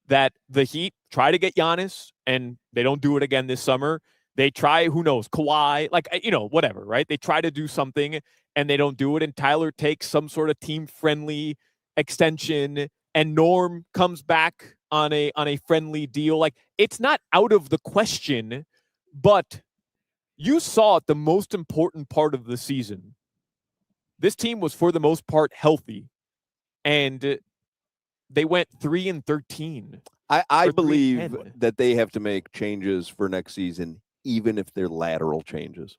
that the Heat try to get Giannis, and they don't do it again this summer. They try, who knows, Kawhi, like, whatever, right? They try to do something, and they don't do it, and Tyler takes some sort of team-friendly extension, and Norm comes back on a friendly deal. Like, it's not out of the question, but you saw at the most important part of the season, this team was, for the most part, healthy, and they went 3-13. I believe that they have to make changes for next season, even if they're lateral changes.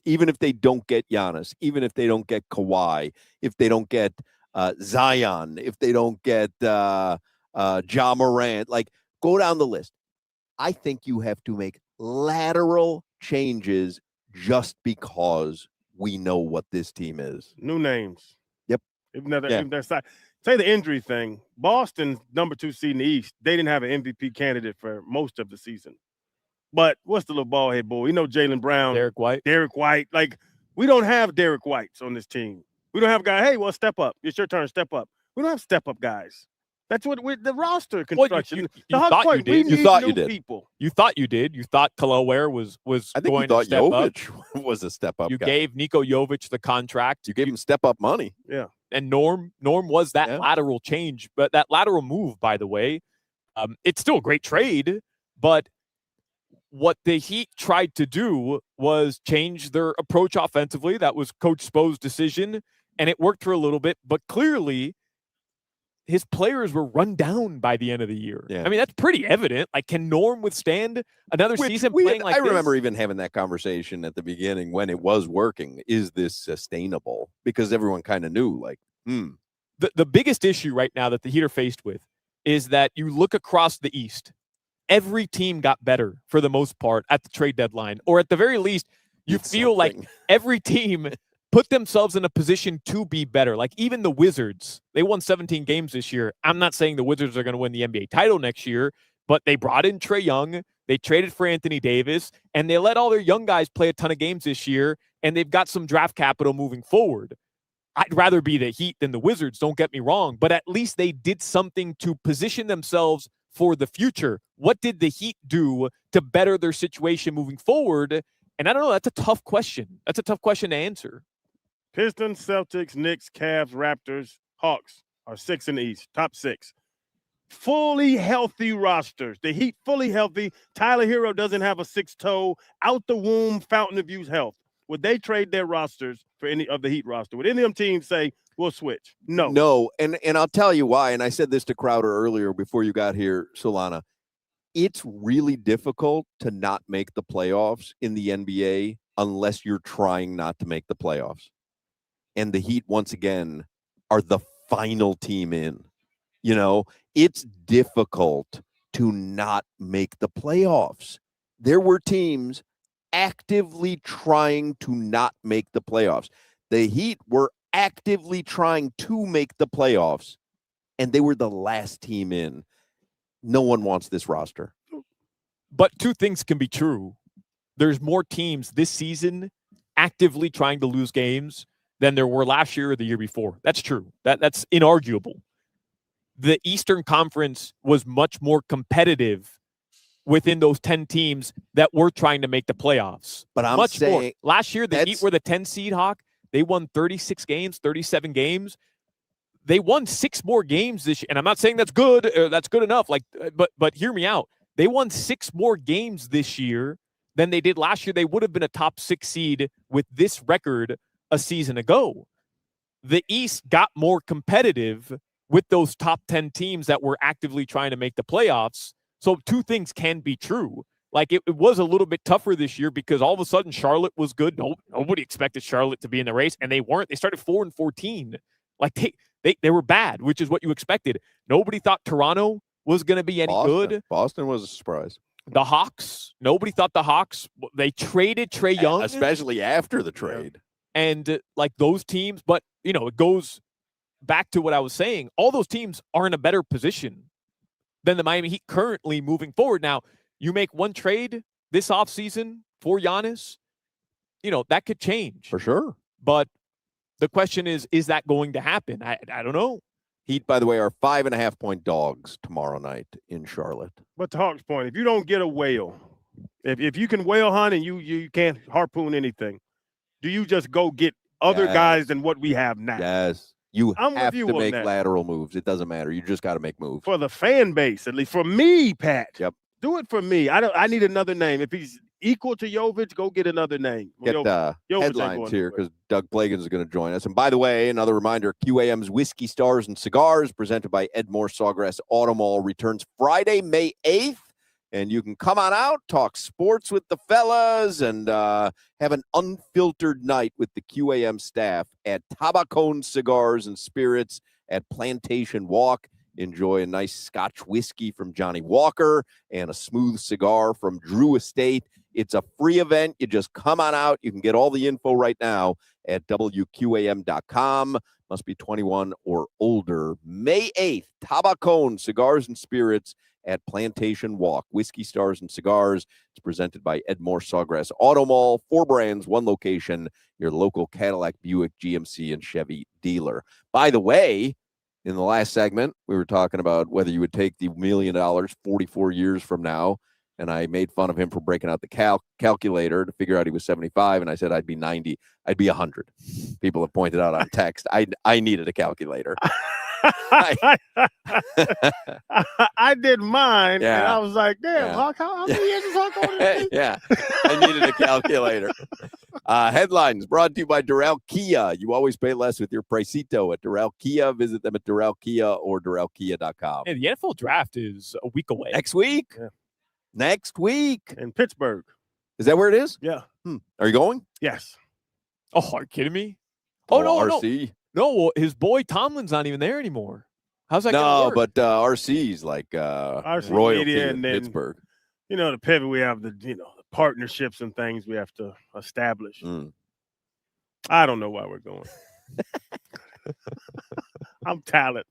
Even if they don't get Giannis, even if they don't get Kawhi, if they don't get Zion, if they don't get Ja Morant, like, go down the list. I think you have to make lateral changes just because we know what this team is. New names. Yep. Say the injury thing. Boston's number 2 seed in the East. They didn't have an MVP candidate for most of the season. But what's the little ball head boy? Jaylen Brown. Derek White. Like, we don't have Derek Whites on this team. We don't have guys, hey, well, step up. It's your turn, step up. We don't have step-up guys. That's what the roster construction. You thought you did. You thought you did. People. You thought you did. You thought Khalil Ware was I think going you thought to step Jovic up. was a step-up You guy. gave Niko Jovic the contract. You gave him step-up money. Yeah. And Norm was that lateral change, but that lateral move, by the way, it's still a great trade, but what the Heat tried to do was change their approach offensively. That was Coach Spo's decision, and it worked for a little bit, but clearly his players were run down by the end of the year. Yeah. I mean, that's pretty evident. Like, can Norm withstand another season playing like this? I remember even having that conversation at the beginning when it was working. Is this sustainable? Because everyone kind of knew, like, The biggest issue right now that the Heat are faced with is that you look across the East, every team got better for the most part at the trade deadline, or at the very least, you feel like every team put themselves in a position to be better. Like, even the Wizards, they won 17 games this year. I'm not saying the Wizards are going to win the NBA title next year, but they brought in Trae Young, they traded for Anthony Davis, and they let all their young guys play a ton of games this year, and they've got some draft capital moving forward. I'd rather be the Heat than the Wizards, don't get me wrong, but at least they did something to position themselves for the future. What did the Heat do to better their situation moving forward? And I don't know, that's a tough question. That's a tough question to answer. Pistons, Celtics, Knicks, Cavs, Raptors, Hawks are 6 in the East, top 6. Fully healthy rosters. The Heat fully healthy. Tyler Hero doesn't have a 6-toe, out the womb, fountain of youth health. Would they trade their rosters for any of the Heat roster? Would any of them teams say, we'll switch? No. And I'll tell you why, and I said this to Crowder earlier before you got here, Solana. It's really difficult to not make the playoffs in the NBA unless you're trying not to make the playoffs. And the Heat, once again, are the final team in. It's difficult to not make the playoffs. There were teams actively trying to not make the playoffs. The Heat were actively trying to make the playoffs, and they were the last team in. No one wants this roster. But two things can be true. There's more teams this season actively trying to lose games than there were last year or the year before. That's true. That's inarguable. The Eastern Conference was much more competitive within those 10 teams that were trying to make the playoffs. But I'm much saying more. Last year, the Heat were the 10 seed, Hawk. They won 36 games, 37 games. They won 6 more games this year. And I'm not saying that's good or that's good enough. But hear me out. They won 6 more games this year than they did last year. They would have been a top 6 seed with this record a season ago. The East got more competitive with those top 10 teams that were actively trying to make the playoffs. So 2 things can be true. Like it was a little bit tougher this year because all of a sudden Charlotte was good. Nobody expected Charlotte to be in the race, and they weren't. They started 4-14. Like they were bad, which is what you expected. Nobody thought Toronto was going to be any good. Boston was a surprise. The Hawks, nobody thought the Hawks. They traded Trae Young, especially after the trade, and like those teams. But it goes back to what I was saying. All those teams are in a better position than the Miami Heat currently moving forward. Now, you make one trade this offseason for Giannis, that could change. For sure. But the question is that going to happen? I don't know. Heat, by the way, are 5.5-point dogs tomorrow night in Charlotte. But to Hawk's point, if you don't get a whale, if you can whale hunt and you can't harpoon anything, do you just go get other guys than what we have now? Yes. You I'm have with you to on make that. lateral moves. It doesn't matter. You just got to make moves. For the fan base, at least for me, Pat. Yep. Do it for me. I need another name. If he's equal to Jovic, go get another name. Get Jovic headlines here because Doug Plagen is going to join us. And by the way, another reminder, QAM's Whiskey Stars and Cigars, presented by Edmore Sawgrass Auto Mall, returns Friday, May 8th. And you can come on out, talk sports with the fellas, and have an unfiltered night with the QAM staff at Tabacone Cigars and Spirits at Plantation Walk. Enjoy a nice Scotch whiskey from Johnny Walker and a smooth cigar from Drew Estate. It's a free event. You just come on out. You can get all the info right now at WQAM.com. Must be 21 or older. May 8th, Tabacone Cigars and Spirits at Plantation Walk. Whiskey Stars and Cigars. It's presented by Edmore Sawgrass Auto Mall. 4 brands, 1 location. Your local Cadillac, Buick, GMC, and Chevy dealer. By the way, in the last segment, we were talking about whether you would take the $1 million 44 years from now, and I made fun of him for breaking out the calculator to figure out he was 75, and I said I'd be 90. I'd be 100. People have pointed out on text. I needed a calculator. I did mine, Yeah. and I was like, damn, Yeah. Hawk, how many years is Hawk on this thing? Yeah, I needed a calculator. Headlines brought to you by Doral Kia. You always pay less with your Pricito at Doral Kia. Visit them at Doral Kia or DoralKia.com. And the NFL draft is a week away. Next week? Yeah. Next week. In Pittsburgh. Is that where it is? Yeah. Are you going? Yes. Oh, are you kidding me? Oh, no, RC? No, his boy Tomlin's not even there anymore. How's that going No, to work? but RC's like RC royalty media, in and then, Pittsburgh. The pivot, we have the partnerships and things we have to establish. I don't know why we're going. I'm talent.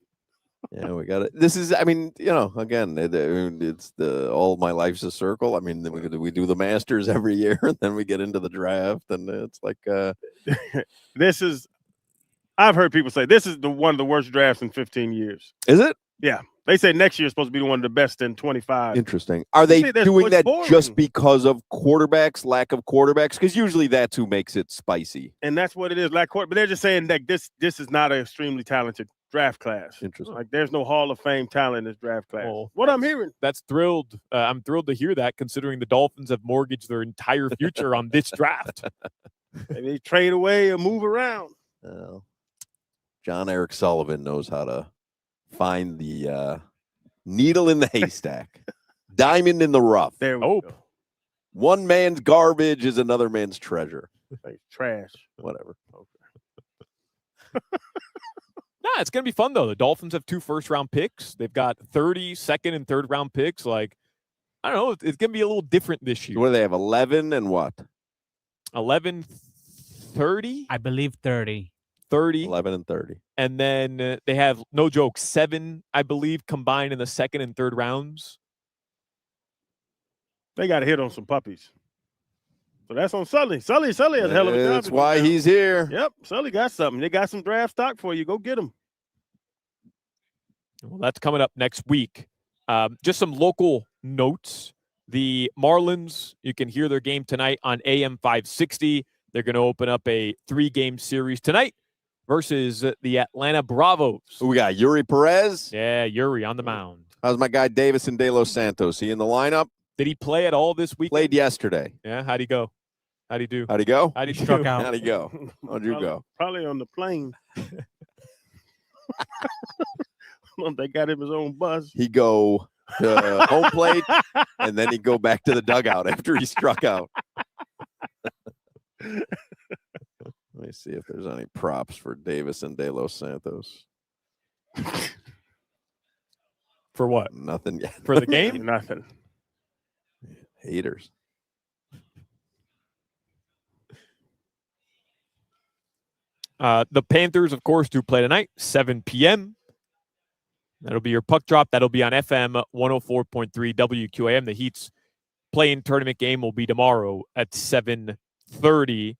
Yeah, we got it. This is, again, it's all my life's a circle. I mean, we do the Masters every year, and then we get into the draft, and it's like this is. I've heard people say this is one of the worst drafts in 15 years. Is it? Yeah, they say next year is supposed to be one of the best in 25. Interesting. Are they doing that boring. just because of quarterbacks, lack of quarterbacks? Because usually that's who makes it spicy. And that's what it is, but they're just saying that this is not an extremely talented draft class. Interesting. Like there's no Hall of Fame talent in this draft class. Well, what I'm hearing. That's thrilled. I'm thrilled to hear that, considering the Dolphins have mortgaged their entire future on this draft. And they trade away or move around. John Eric Sullivan knows how to find the needle in the haystack, diamond in the rough. There we go. One man's garbage is another man's treasure. Like trash. Whatever. Okay. It's going to be fun, though. The Dolphins have 2 first-round picks. They've got 30 second and third-round picks. Like, I don't know. It's going to be a little different this year. What do they have, 11 and what? 11, 30? I believe 30. 30. 11 and 30. And then they have, no joke, 7, I believe, combined in the second and third rounds. They got to hit on some puppies. So that's on Sully. Sully has a hell of a job. That's why he's here. Yep, Sully got something. They got some draft stock for you. Go get him. Well, that's coming up next week. Just some local notes. The Marlins, you can hear their game tonight on AM 560. They're going to open up a 3-game series tonight versus the Atlanta Bravos. Who we got? Yuri Perez? Yeah, Yuri on the mound. How's my guy Davison De Los Santos? He in the lineup? Did he play at all this week? Played yesterday. Yeah, how'd he go? How'd he do? How'd he go? How'd he Struck do? out. How'd he go? How'd you go? Probably on the plane. They got him his own bus. He go to home plate, and then he go back to the dugout after he struck out. Let me see if there's any props for Davison De Los Santos. For what? Nothing yet. For the game? Nothing. Haters. The Panthers, of course, do play tonight, 7 p.m. That'll be your puck drop. That'll be on FM 104.3 WQAM. The Heat's play-in tournament game will be tomorrow at 7:30.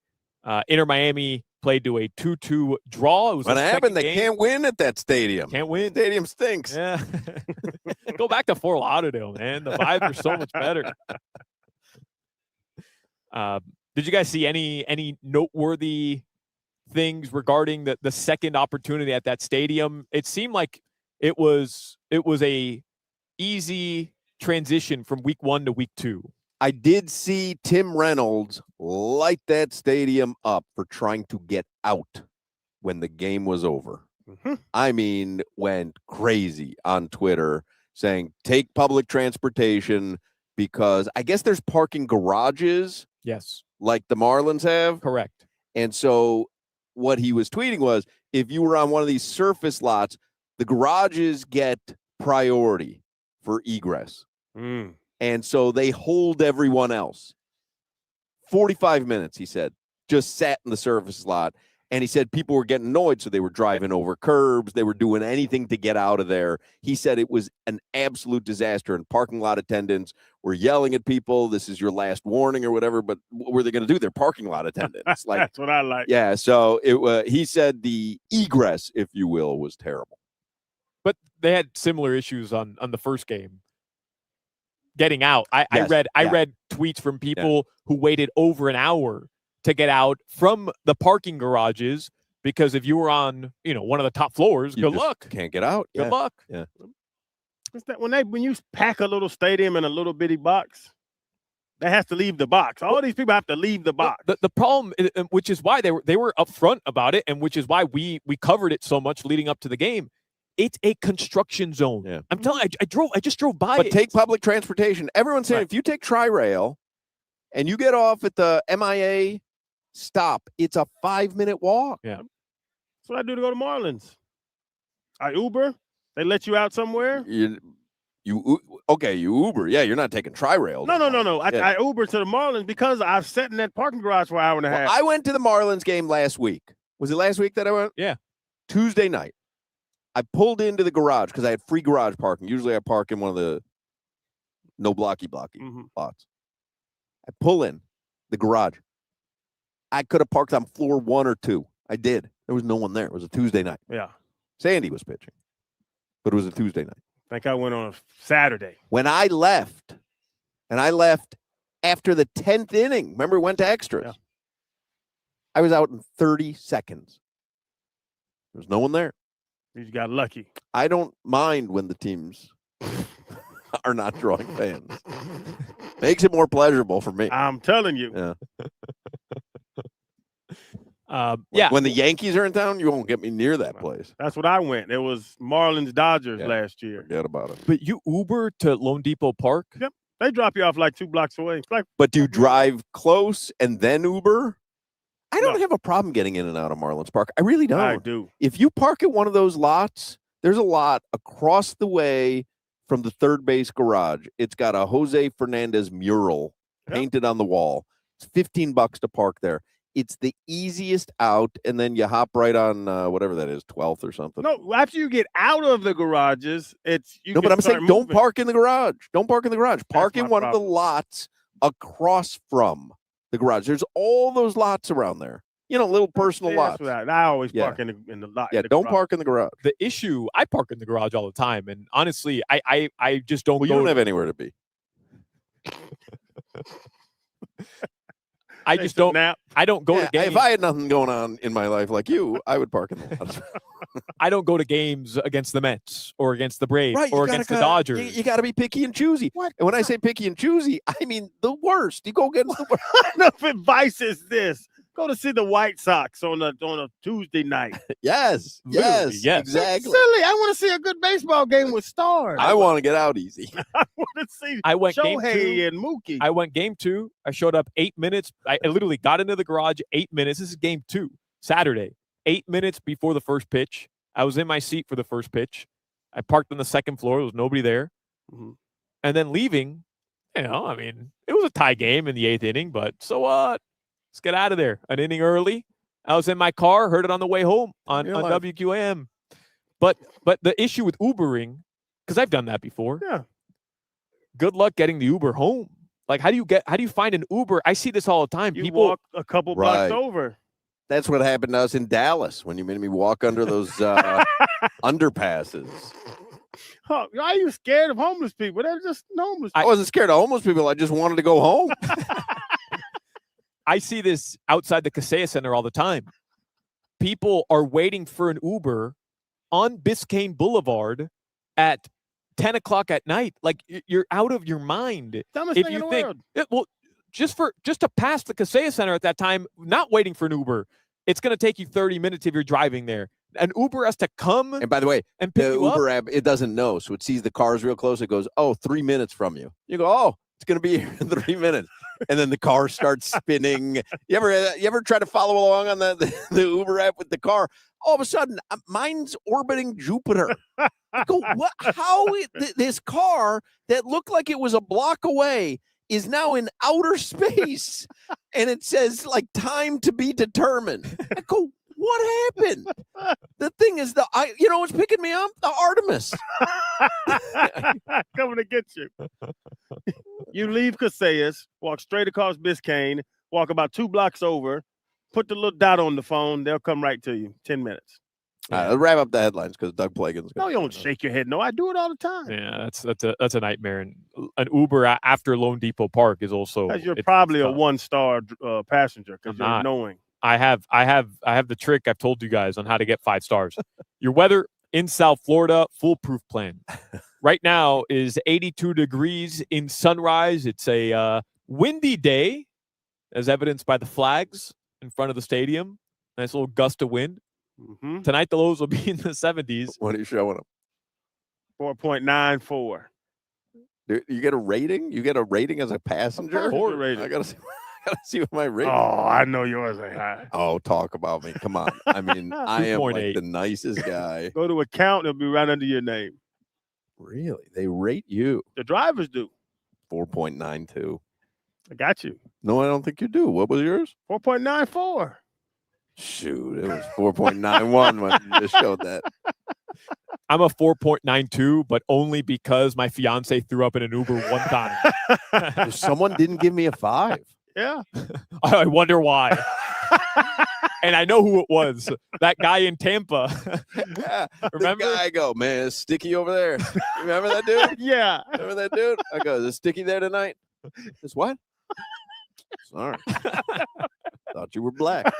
Inter Miami played to a 2-2 draw. It was What happened? They can't win at that stadium. Can't win. Stadium stinks. Yeah. Go back to Fort Lauderdale, man. The vibes are so much better. Did you guys see any noteworthy things regarding the second opportunity at that stadium? It seemed like it was a easy transition from week 1 to week 2. I did see Tim Reynolds light that stadium up for trying to get out when the game was over. Mm-hmm. I mean, went crazy on Twitter saying, take public transportation because I guess there's parking garages Yes. like the Marlins have. Correct. And so what he was tweeting was, if you were on one of these surface lots, the garages get priority for egress. Mm. And so they hold everyone else. 45 minutes, he said, just sat in the surface lot. And he said people were getting annoyed, so they were driving over curbs. They were doing anything to get out of there. He said it was an absolute disaster, and parking lot attendants were yelling at people, this is your last warning or whatever. But what were they going to do? They're parking lot attendants. Like, That's what I like. yeah, so he said the egress, if you will, was terrible. But they had similar issues on the first game. Getting out. I Yes, read tweets from people who waited over an hour to get out from the parking garages because if you were on, one of the top floors, You good just luck. Can't get out. Good luck. Yeah. It's that when you pack a little stadium in a little bitty box, that has to leave the box. All these people have to leave the box. The problem, which is why they were upfront about it, and which is why we covered it so much leading up to the game. It's a construction zone. Yeah. I'm telling you, I just drove by But it. take public transportation. Everyone's saying Right. if you take Tri-Rail and you get off at the MIA stop, it's a 5-minute walk. That's what I do to go to Marlins. I Uber. They let you out somewhere. You Uber. Yeah, you're not taking Tri-Rail. No. Yeah. I Uber to the Marlins because I've sat in that parking garage for an hour and a half. Well, I went to the Marlins game last week. Was it last week that I went? Yeah. Tuesday night. I pulled into the garage because I had free garage parking. Usually I park in one of the no blocky Mhm. lots. I pull in the garage. I could have parked on floor 1 or 2. I did. There was no one there. It was a Tuesday night. Yeah. Sandy was pitching, but it was a Tuesday night. I think I went on a Saturday. When I left, and I left after the 10th inning, remember, it went to extras. Yeah. I was out in 30 seconds. There was no one there. You just got lucky. I don't mind when the teams are not drawing fans. Makes it more pleasurable for me. I'm telling you. Yeah. Yeah. When the Yankees are in town, you won't get me near that place. That's what I went. It was Marlins Dodgers Yeah. last year. Forget about it. But you Uber to Lone Depot Park? Yep. They drop you off like 2 blocks away. It's like But do you drive close and then Uber? I don't No. have a problem getting in and out of Marlins Park. I really don't. I do. If you park at one of those lots, there's a lot across the way from the third base garage. It's got a Jose Fernandez mural Yep. painted on the wall. It's $15 to park there. It's the easiest out, and then you hop right on whatever that is, 12th or something. No, after you get out of the garages, you No, can but I'm start saying don't moving. park in the garage. Don't park in the garage. Park in my one of the problem. lots across from the garage. There's all those lots around there. Little personal lots. I always park in the lot. Yeah, don't park in the garage. The issue, I park in the garage all the time, and honestly, I just don't. Well, you don't have anywhere to be. I just don't. I don't go to games. If I had nothing going on in my life like you, I would park in the lot. I don't go to games against the Mets or against the Braves Right, or against the Dodgers. You got to be picky and choosy. What? And when I say picky and choosy, I mean the worst. You go against the worst. What kind of advice is this? Go to see the White Sox on a Tuesday night. Yes, yes, exactly. Silly. I want to see a good baseball game with stars. I want to get out easy. I want to see I went game Shohei 2. and Mookie. I went game 2. I showed up 8 minutes. I literally got into the garage 8 minutes. This is game 2, Saturday. 8 minutes before the first pitch. I was in my seat for the first pitch. I parked on the second floor. There was nobody there. Mm-hmm. And then leaving, it was a tie game in the 8th inning, but so what? Let's get out of there. An inning early. I was in my car, heard it on the way home on WQAM. But the issue with Ubering, because I've done that before. Yeah. Good luck getting the Uber home. Like, how do you find an Uber? I see this all the time. You People walk a couple blocks over. That's what happened to us in Dallas when you made me walk under those underpasses. Huh, why are you scared of homeless people? They're just homeless. I wasn't scared of homeless people. I just wanted to go home. I see this outside the Kaseya Center all the time. People are waiting for an Uber on Biscayne Boulevard at 10 o'clock at night. Like, you're out of your mind. Dumbest thing in the world. Well, just to pass the Kaseya Center at that time, not waiting for an Uber, it's going to take you 30 minutes if you're driving there. An Uber has to come. And by the way, and pick the you Uber up. app, it doesn't know. So it sees the cars real close. It goes, 3 minutes from you. You go, it's going to be here in 3 minutes. And then the car starts spinning. You ever try to follow along on the Uber app with the car? All of a sudden, mine's orbiting Jupiter. I go, what? How this car that looked like it was a block away is now in outer space, and it says like time to be determined. I go, what happened? The thing is, what's picking me up? The Artemis. Coming to get you. You leave Kaseya's, walk straight across Biscayne, walk about 2 blocks over, put the little dot on the phone. They'll come right to you. 10 minutes. All right, let's wrap up the headlines because Doug Plagen's. No, you don't shake your head. No, I do it all the time. Yeah, that's a nightmare. And an Uber after Lone Depot Park is also. Because you're probably a 1-star passenger because you're not. knowing. I have the trick I've told you guys on how to get 5 stars. Your weather in South Florida, foolproof plan. Right now is 82 degrees in Sunrise. It's a windy day, as evidenced by the flags in front of the stadium. Nice little gust of wind. Mm-hmm. Tonight the lows will be in the 70s. What are you showing them? 4.94. You get a rating? You get a rating as a passenger? Passenger rating. I gotta see what my rating. Oh, I know yours ain't high. Oh, talk about me. Come on. I mean, I am like 2.8. the nicest guy. Go to account, it'll be right under your name. Really? They rate you. The drivers do. 4.92. I got you. No, I don't think you do. What was yours? 4.94. Shoot, it was 4.91 when you just showed that. I'm a 4.92, but only because my fiance threw up in an Uber one time. Someone didn't give me a 5. Yeah. I wonder why. And I know who it was. That guy in Tampa. Remember? The guy, I go, man, it's sticky over there. Remember that dude? Yeah. Remember that dude? I go, is it sticky there tonight? It's what? Sorry. Thought you were black.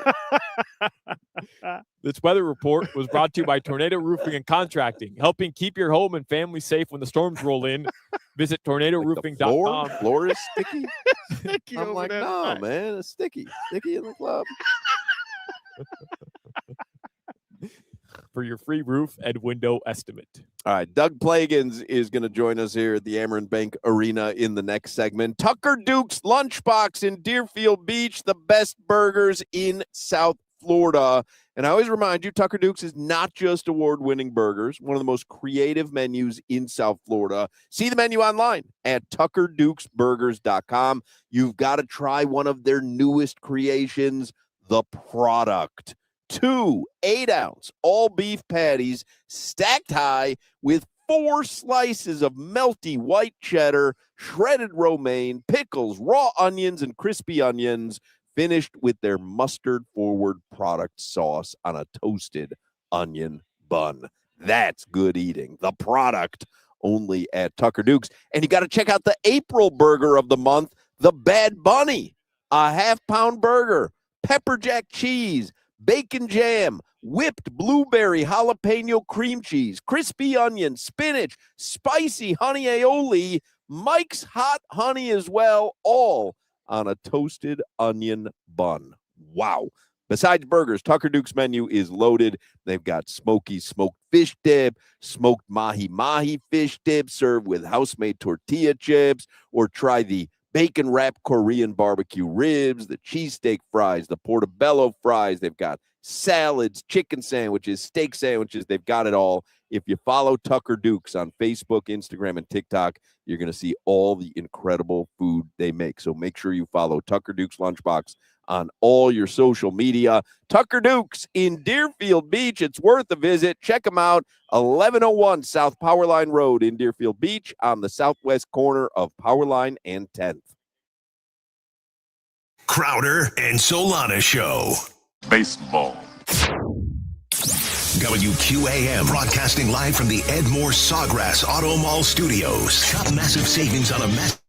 This weather report was brought to you by Tornado Roofing and Contracting, helping keep your home and family safe when the storms roll in. Visit tornadoroofing.com. Floor is sticky? Sticky I'm over like, there. no, man, it's sticky. Sticky in the club. For your free roof and window estimate. All right, Doug Plagen is going to join us here at the Amerant Bank Arena in the next segment. Tucker Duke's Lunchbox in Deerfield Beach, the best burgers in South Florida. And I always remind you, Tucker Duke's is not just award-winning burgers, one of the most creative menus in South Florida. See the menu online at tuckerdukesburgers.com. You've got to try one of their newest creations, the product. 2 8-ounce all-beef patties stacked high with 4 slices of melty white cheddar, shredded romaine, pickles, raw onions, and crispy onions, finished with their mustard-forward product sauce on a toasted onion bun. That's good eating. The product only at Tucker Duke's. And you got to check out the April burger of the month, the Bad Bunny, a half-pound burger, pepper jack cheese, bacon jam, whipped blueberry jalapeno cream cheese, crispy onion, spinach, spicy honey aioli, Mike's hot honey as well, all on a toasted onion bun. Wow. Besides burgers, Tucker Duke's menu is loaded. They've got smoky smoked fish dip, smoked mahi-mahi fish dip served with house-made tortilla chips, or try the bacon-wrapped Korean barbecue ribs, the cheesesteak fries, the portobello fries. They've got salads, chicken sandwiches, steak sandwiches. They've got it all. If you follow Tucker Duke's on Facebook, Instagram, and TikTok, you're going to see all the incredible food they make. So make sure you follow Tucker Duke's Lunchbox on all your social media. Tucker Duke's in Deerfield Beach. It's worth a visit. Check them out. 1101 South Powerline Road in Deerfield Beach on the southwest corner of Powerline and 10th. Crowder and Solana Show. Baseball. WQAM broadcasting live from the Ed Moore Sawgrass Auto Mall Studios. Shop massive savings on a massive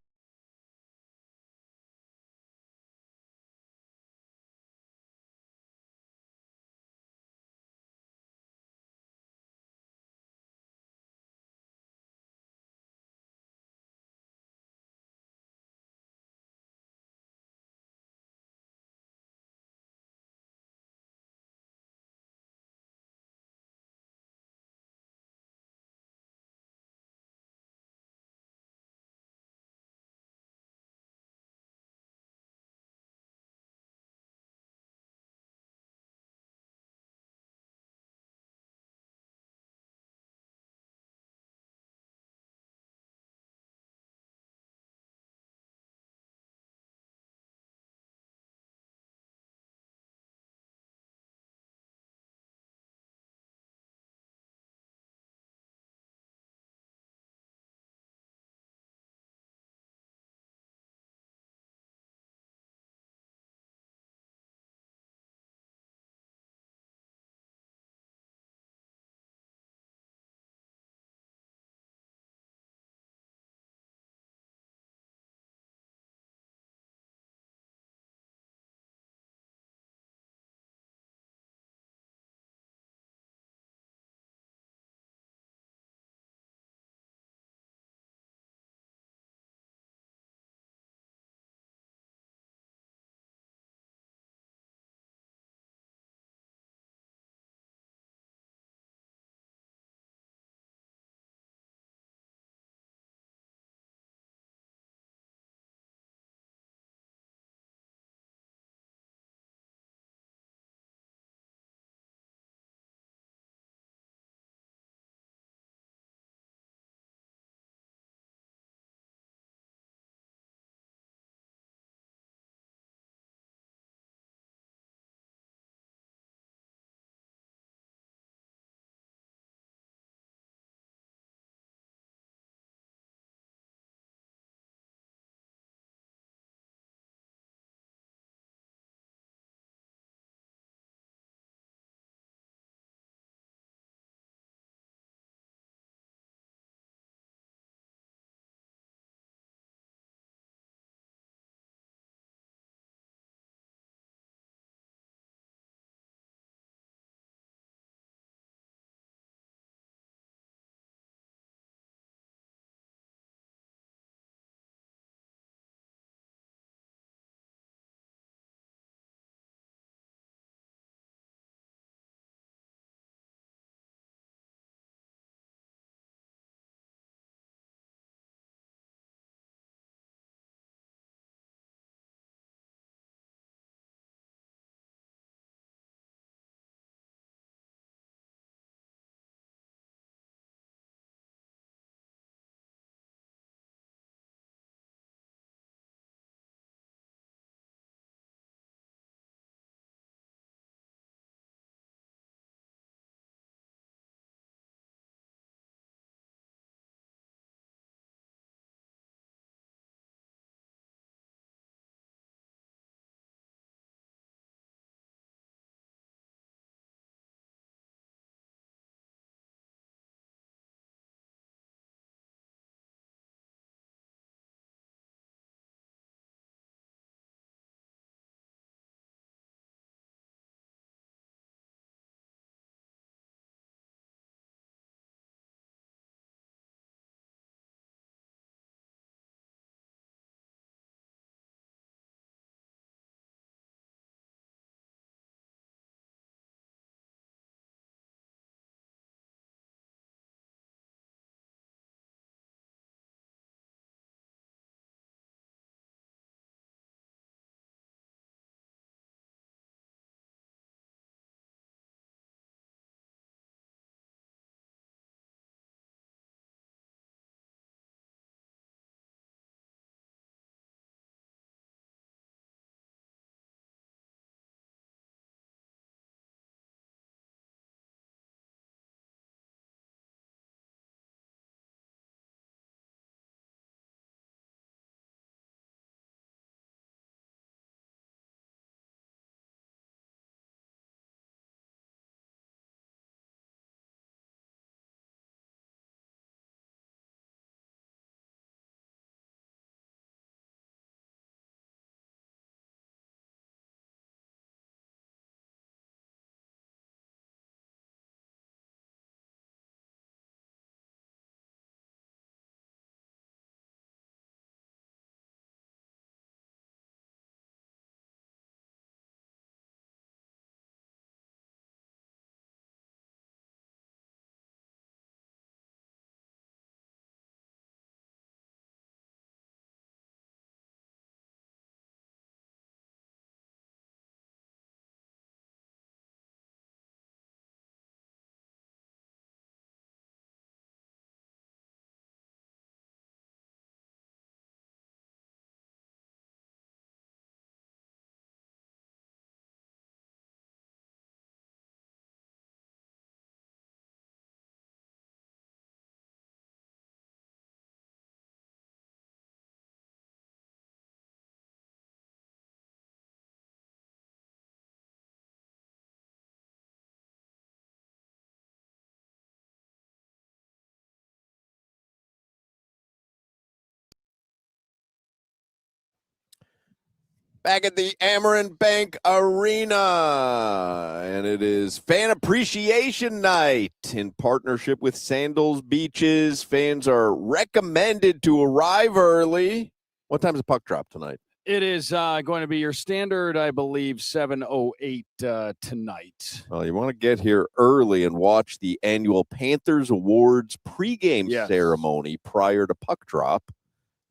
Back at the Amarin Bank Arena, and it is Fan Appreciation Night in partnership with Sandals Beaches. Fans are recommended to arrive early. What time is the puck drop tonight? It is going to be your standard, I believe, 7:08 tonight. Well, you want to get here early and watch the annual Panthers Awards pregame ceremony prior to puck drop.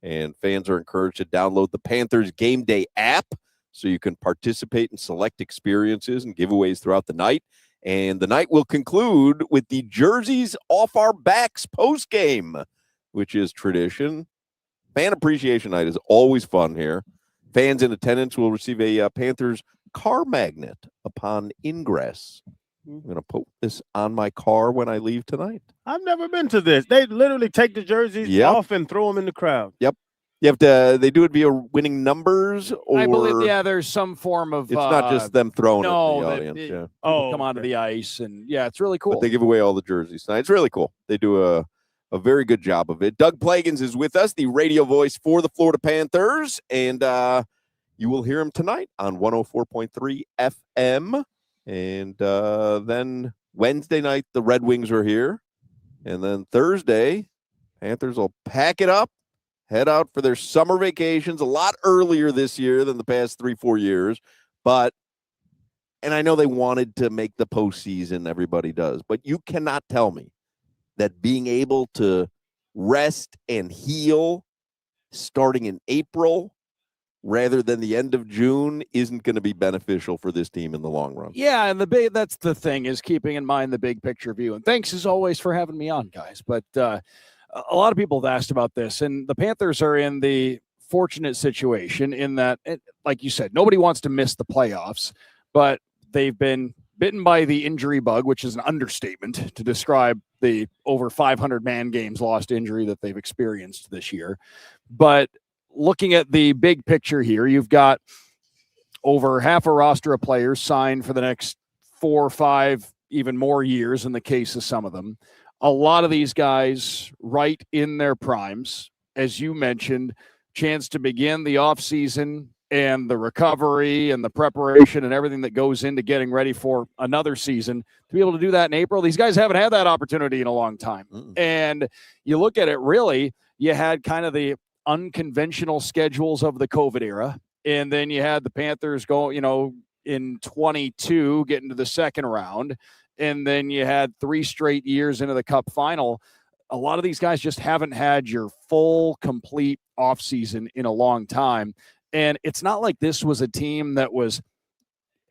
And fans are encouraged to download the Panthers Game Day app so you can participate in select experiences and giveaways throughout the night. And the night will conclude with the jerseys off our backs postgame, which is tradition. Fan Appreciation Night is always fun here. Fans in attendance will receive a Panthers car magnet upon ingress. I'm going to put this on my car when I leave tonight. I've never been to this. They literally take the jerseys off and throw them in the crowd. Yep. You have to. They do it via winning numbers, or I believe, there's some form of. It's not just them throwing it in the audience. Come onto the ice, and it's really cool. But they give away all the jerseys tonight. It's really cool. They do a very good job of it. Doug Plagen is with us, the radio voice for the Florida Panthers, and you will hear him tonight on 104.3 FM. And then Wednesday night, the Red Wings are here. And then Thursday, Panthers will pack it up, head out for their summer vacations a lot earlier this year than the past 3-4 years. And I know they wanted to make the postseason, everybody does. But you cannot tell me that being able to rest and heal starting in April rather than the end of June isn't going to be beneficial for this team in the long run. Yeah, and that's the thing, is keeping in mind the big picture view. And thanks as always for having me on, guys. But a lot of people have asked about this, and the Panthers are in the fortunate situation in that, like you said, nobody wants to miss the playoffs, but they've been bitten by the injury bug, which is an understatement to describe the over 500 man games lost injury that they've experienced this year. But looking at the big picture here, you've got over half a roster of players signed for the next 4 or 5, even more years in the case of some of them. A lot of these guys right in their primes, as you mentioned, chance to begin the offseason and the recovery and the preparation and everything that goes into getting ready for another season. To be able to do that in April, these guys haven't had that opportunity in a long time. And you look at it, really, you had kind of the unconventional schedules of the COVID era. And then you had the Panthers go, in 22, get into the second round. And then you had 3 straight years into the Cup final. A lot of these guys just haven't had your full, complete offseason in a long time. And it's not like this was a team that was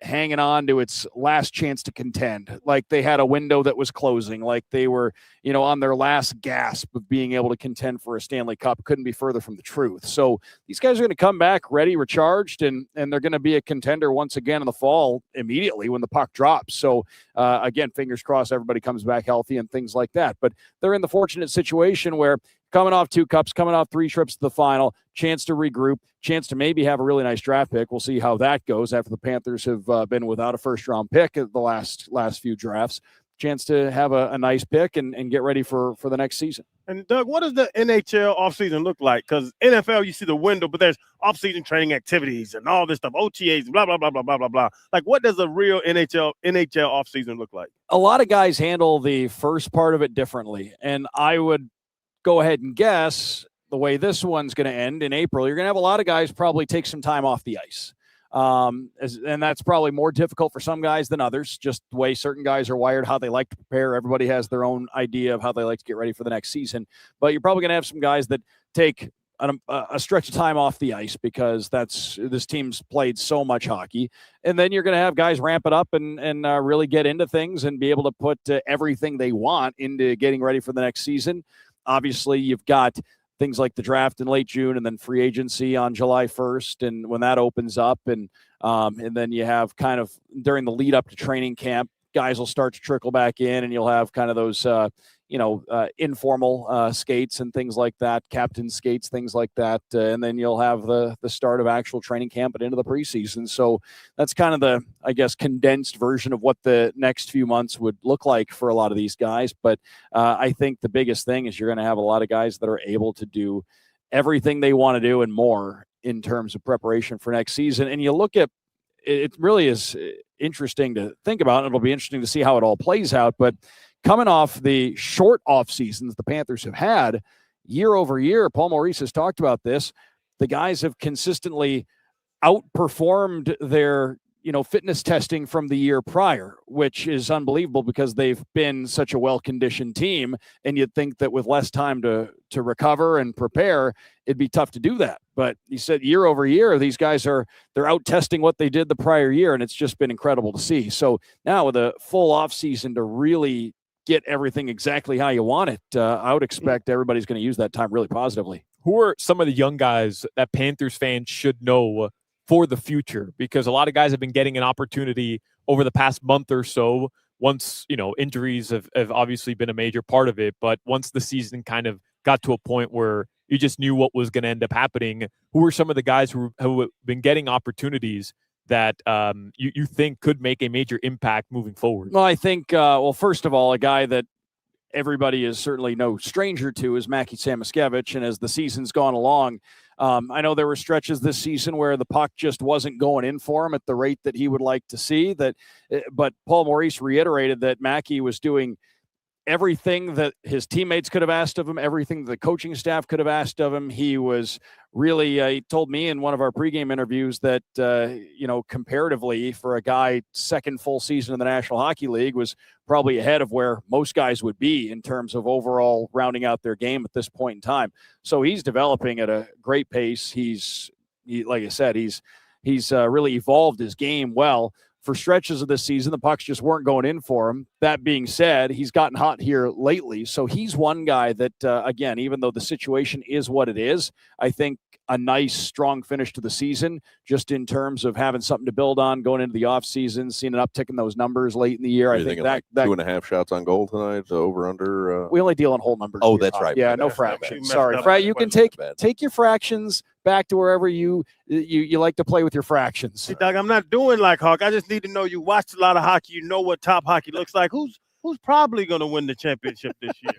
hanging on to its last chance to contend. Like they had a window that was closing, like they were, on their last gasp of being able to contend for a Stanley Cup. Couldn't be further from the truth. So these guys are going to come back ready, recharged, and they're going to be a contender once again in the fall immediately when the puck drops. So again, fingers crossed everybody comes back healthy and things like that. But they're in the fortunate situation where coming off 2 cups, coming off 3 trips to the final, chance to regroup, chance to maybe have a really nice draft pick. We'll see how that goes after the Panthers have been without a first-round pick at the last few drafts. Chance to have a nice pick and get ready for the next season. And, Doug, what does the NHL offseason look like? Because NFL, you see the window, but there's offseason training activities and all this stuff, OTAs, blah, blah, blah, blah, blah, blah, blah. Like, what does a real NHL offseason look like? A lot of guys handle the first part of it differently, and I would go ahead and guess the way this one's going to end in April, you're going to have a lot of guys probably take some time off the ice. And that's probably more difficult for some guys than others, just the way certain guys are wired, how they like to prepare. Everybody has their own idea of how they like to get ready for the next season. But you're probably going to have some guys that take a stretch of time off the ice because this team's played so much hockey. And then you're going to have guys ramp it up and really get into things and be able to put everything they want into getting ready for the next season. Obviously, you've got things like the draft in late June and then free agency on July 1st. And when that opens up and then you have kind of during the lead up to training camp, guys will start to trickle back in and you'll have kind of those, informal skates and things like that, captain skates, things like that. And then you'll have the start of actual training camp and into the preseason. So that's kind of the, I guess, condensed version of what the next few months would look like for a lot of these guys. But I think the biggest thing is you're going to have a lot of guys that are able to do everything they want to do and more in terms of preparation for next season. And you look at it really is interesting to think about. It'll be interesting to see how it all plays out. But coming off the short off seasons the Panthers have had year over year, Paul Maurice has talked about this. The guys have consistently outperformed their fitness testing from the year prior, which is unbelievable because they've been such a well-conditioned team. And you'd think that with less time to recover and prepare, it'd be tough to do that. But he said year over year, these guys they're out testing what they did the prior year, and it's just been incredible to see. So now with a full off season to really get everything exactly how you want it, I would expect everybody's going to use that time really positively. Who are some of the young guys that Panthers fans should know for the future? Because a lot of guys have been getting an opportunity over the past month or so. Once, injuries have obviously been a major part of it, but once the season kind of got to a point where you just knew what was going to end up happening, who are some of the guys who have been getting opportunities that you think could make a major impact moving forward? Well, I think, first of all, a guy that everybody is certainly no stranger to is Mackie Samoskevich. And as the season's gone along, I know there were stretches this season where the puck just wasn't going in for him at the rate that he would like to see. But Paul Maurice reiterated that Mackie was doing everything that his teammates could have asked of him, everything that the coaching staff could have asked of him. He was really, he told me in one of our pregame interviews that, comparatively for a guy second full season in the National Hockey League was probably ahead of where most guys would be in terms of overall rounding out their game at this point in time. So he's developing at a great pace. Like I said, he's really evolved his game well. For stretches of this season, the pucks just weren't going in for him. That being said, he's gotten hot here lately. So he's one guy that, again, even though the situation is what it is, I think a nice, strong finish to the season, just in terms of having something to build on going into the offseason, seeing an uptick in those numbers late in the year. I think that 2.5 shots on goal tonight, the over under. We only deal in whole numbers. Oh, that's right. Yeah, no fractions. Sorry. You can take your fractions back to wherever you like to play with your fractions. See, Doug, I'm not doing like Hawk. I just need to know you watched a lot of hockey. You know what top hockey looks like. Who's probably going to win the championship this year?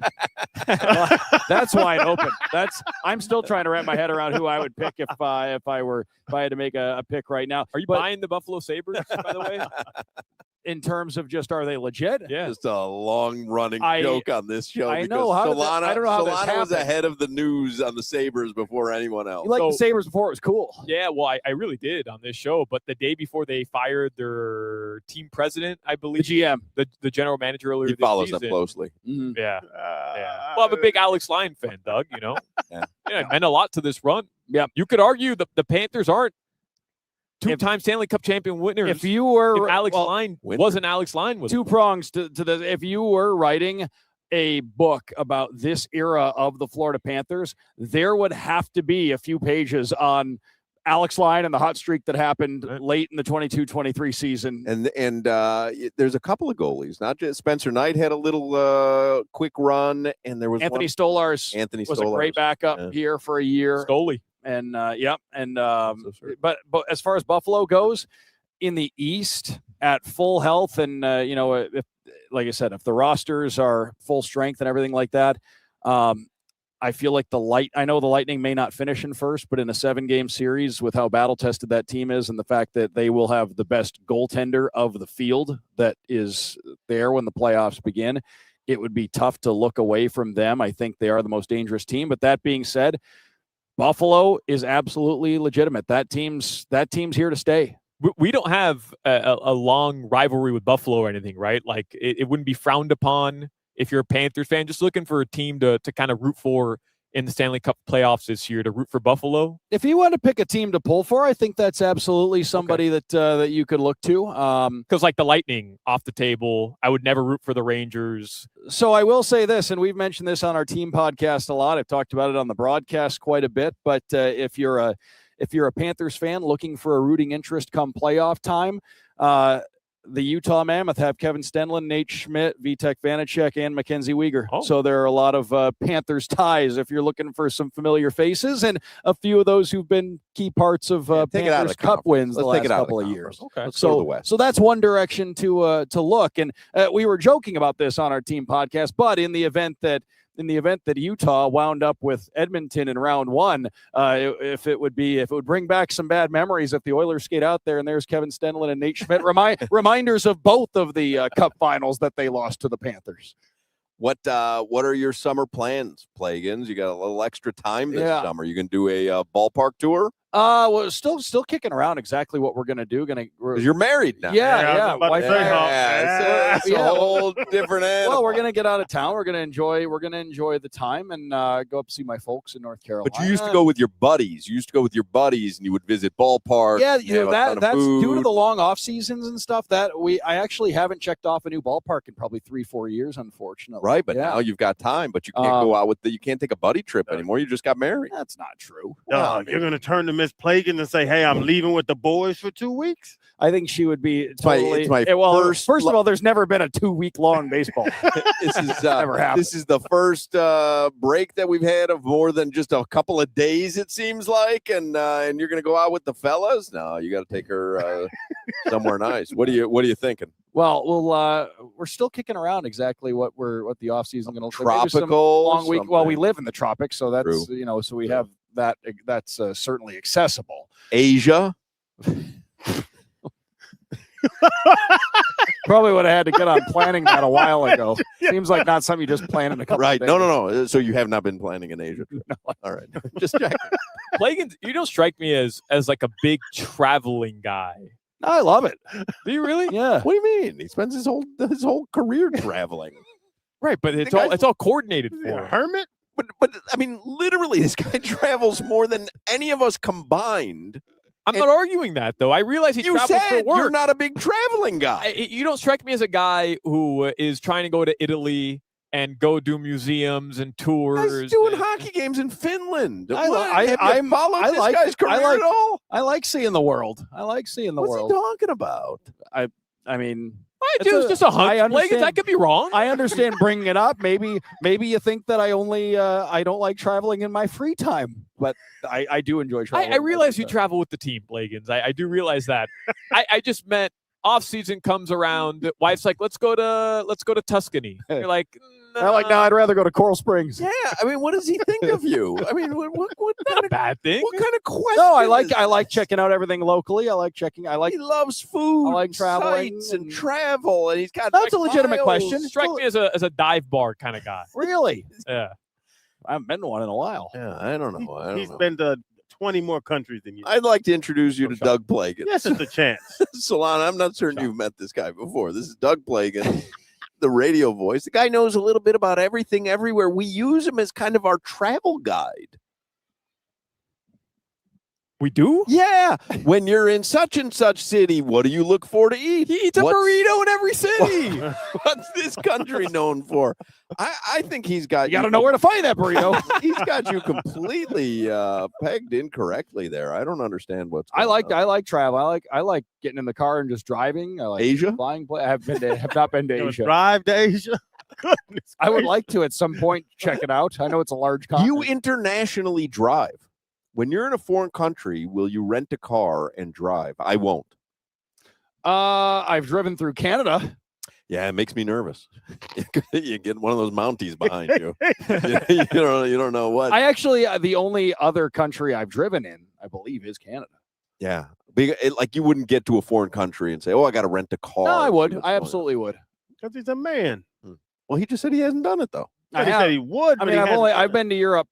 Well, that's wide open. I'm still trying to wrap my head around who I would pick if I had to make a pick right now. Are you buying the Buffalo Sabres, by the way? In terms of just, are they legit? Yeah. Just a long-running joke on this show. I because know. I don't know how this Solana was happened. ahead of the news on the Sabres before anyone else. You liked the Sabres before it was cool. Yeah, well, I really did on this show. But the day before they fired their team president, I believe. The GM. The general manager earlier He this follows season. them closely. Mm-hmm. Yeah. Well, I'm a big Alex Line fan, Doug, Yeah. It meant a lot to this run. Yeah. You could argue the Panthers aren't two-time Stanley Cup champion winners. If you were Alex Line wasn't Alex Line with two prongs to this, if you were writing a book about this era of the Florida Panthers, there would have to be a few pages on Alex Line and the hot streak that happened late in the 22-23 season. And there's a couple of goalies. Not just Spencer Knight had a little quick run, and there was Anthony Stolarz was a great backup here for a year. Stoley. And but as far as Buffalo goes, in the East at full health, and if, like I said, if the rosters are full strength and everything like that, I feel like I know the Lightning may not finish in first, but in a 7-game series with how battle tested that team is, and the fact that they will have the best goaltender of the field that is there when the playoffs begin, it would be tough to look away from them. I think they are the most dangerous team. But that being said, Buffalo is absolutely legitimate. That team's here to stay. We don't have a long rivalry with Buffalo or anything, right? Like it wouldn't be frowned upon if you're a Panthers fan, just looking for a team to kind of root for in the Stanley Cup playoffs this year, to root for Buffalo. If you want to pick a team to pull for, I think that's absolutely somebody that you could look to. Because like the Lightning off the table, I would never root for the Rangers. So I will say this, and we've mentioned this on our team podcast a lot. I've talked about it on the broadcast quite a bit. But if you're a Panthers fan looking for a rooting interest come playoff time, the Utah Mammoth have Kevin Stenlund, Nate Schmidt, Vitek Vanacek, and Mackenzie Weegar. Oh. So there are a lot of Panthers ties if you're looking for some familiar faces, and a few of those who've been key parts of Panthers Cup wins the last couple of years. Okay. Let's go to the West. So that's one direction to look. And we were joking about this on our team podcast, but in the event that in the event that Utah wound up with Edmonton in round one, if it would bring back some bad memories if the Oilers skate out there and there's Kevin Stenlund and Nate Schmidt, reminders of both of the Cup finals that they lost to the Panthers. What are your summer plans, Plagans? You got a little extra time this summer. You can do a ballpark tour? Well, still kicking around exactly what we're gonna do. 'Cause you're married now. Yeah. It's a whole different animal. Well, we're gonna get out of town. We're gonna enjoy the time and go up see my folks in North Carolina. But you used to go with your buddies. And you would visit ballparks. Yeah, that's due to the long off seasons and stuff. I actually haven't checked off a new ballpark in probably 3-4 years, unfortunately. Right, but now you've got time. But you can't go out you can't take a buddy trip anymore. You just got married. That's not true. You're gonna turn to Miss Plagen and say, "Hey, I'm leaving with the boys for 2 weeks." I think she would be totally. It's my first of all, there's never been a 2-week long baseball. This is never happened. This is the first break that we've had of more than just a couple of days. It seems like, and you're gonna go out with the fellas. No, you got to take her somewhere nice. What are you thinking? Well, we're still kicking around exactly what the off season going to look like. Tropical, long week. something. Well, we live in the tropics, so that's True. so we have that. That's certainly accessible. Asia. Probably would have had to get on planning that a while ago. Seems like not something you just plan in a couple. Right? Of days. No. So you have not been planning an Asia trip? No. All right. Just checking. Plagen, you don't strike me as like a big traveling guy. I love it. Do you really? Yeah. What do you mean? He spends his whole career traveling. Right, but it's all coordinated for him. Hermit. But I mean, literally, this guy travels more than any of us combined. I'm not arguing that, though. I realize he travels for work. You're not a big traveling guy. You don't strike me as a guy who is trying to go to Italy and go do museums and tours. He's doing hockey games in Finland. I like seeing the world. What's he talking about? I mean, I do. It's just a hunch. Plagen, I could be wrong. I understand bringing it up. Maybe you think that I don't like traveling in my free time, but I do enjoy traveling. I realize you travel with the team, Plagans. I do realize that. I just meant off season comes around. Wife's like, let's go to Tuscany. You're like, no, I'd rather go to Coral Springs. Yeah, I mean, what does he think of you? I mean, what not a bad thing. What kind of question? No, I like checking out everything locally. He loves food. I like traveling and travel, and he's got. That's a legitimate question. Strike me as a dive bar kind of guy. Really? Yeah. I haven't been to one in a while. Yeah, I don't know. He's been to 20 more countries than you. I'd like to introduce you to Doug Plagen. Yes, it's a chance. Solana, I'm not certain you've met this guy before. This is Doug Plagen, the radio voice. The guy knows a little bit about everything everywhere. We use him as kind of our travel guide. We do? Yeah. When you're in such and such city, what do you look for to eat? He eats a burrito in every city. What's this country known for? I think he's got you got to know where to find that burrito. He's got you completely pegged incorrectly there. I don't understand what's going on. I like travel. I like getting in the car and just driving. I like Asia? Flying. I have not been to Asia. Drive to Asia. Goodness I would like to at some point check it out. I know it's a large continent. You internationally drive. When you're in a foreign country, will you rent a car and drive? I won't. I've driven through Canada. Yeah, it makes me nervous. You get one of those Mounties behind you. You don't know what. I actually, the only other country I've driven in, I believe, is Canada. Yeah. Like you wouldn't get to a foreign country and say, oh, I got to rent a car. No, I would. I absolutely would. Because he's a man. Well, he just said he hasn't done it, though. He said he would. I mean, I've been to Europe.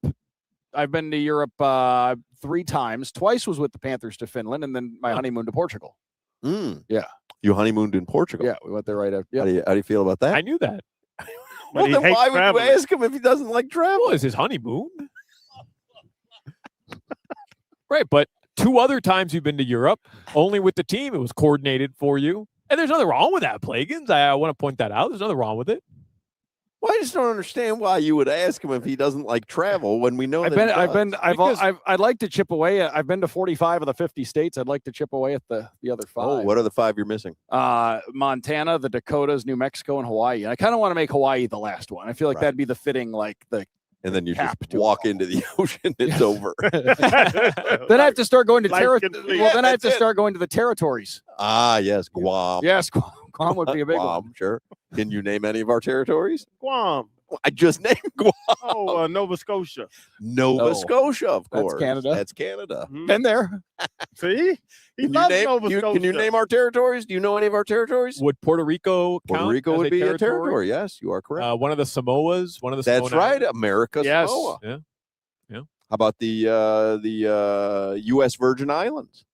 I've been to Europe 3 times. Twice was with the Panthers to Finland, and then my honeymoon to Portugal. Yeah. You honeymooned in Portugal. Yeah, we went there right after. Yeah. How do you feel about that? I knew that. Well, then why would you ask him if he doesn't like travel? Well, it's his honeymoon. Right, but 2 other times you've been to Europe, only with the team. It was coordinated for you. And there's nothing wrong with that, Plagans. I want to point that out. There's nothing wrong with it. Well, I just don't understand why you would ask him if he doesn't like travel when we know I'd like to chip away. I've been to 45 of the 50 states. I'd like to chip away at the other 5. Oh, what are the 5 you're missing? Montana, the Dakotas, New Mexico, and Hawaii. I kind of want to make Hawaii the last one. I feel like that'd be the fitting, and then you just walk into the ocean. It's over. Then I have to start going to Then I have to start going to the territories. Ah, yes, Guam. Yes, Guam would be a big Guam, one. Sure. Can you name any of our territories? Guam. I just named Guam. Oh, Nova Scotia. Nova No. Scotia, of That's course. Canada. That's Canada. Mhm. Been there. See? He Can you, loves name, Nova Scotia. can you name our territories? Do you know any of our territories? Would Puerto Rico Puerto count Rico as would be a territory. Yes, you are correct. One of the Samoas, one of the That's Samoan right, islands. America Yes. Samoa. Yeah. How about the U.S. Virgin Islands?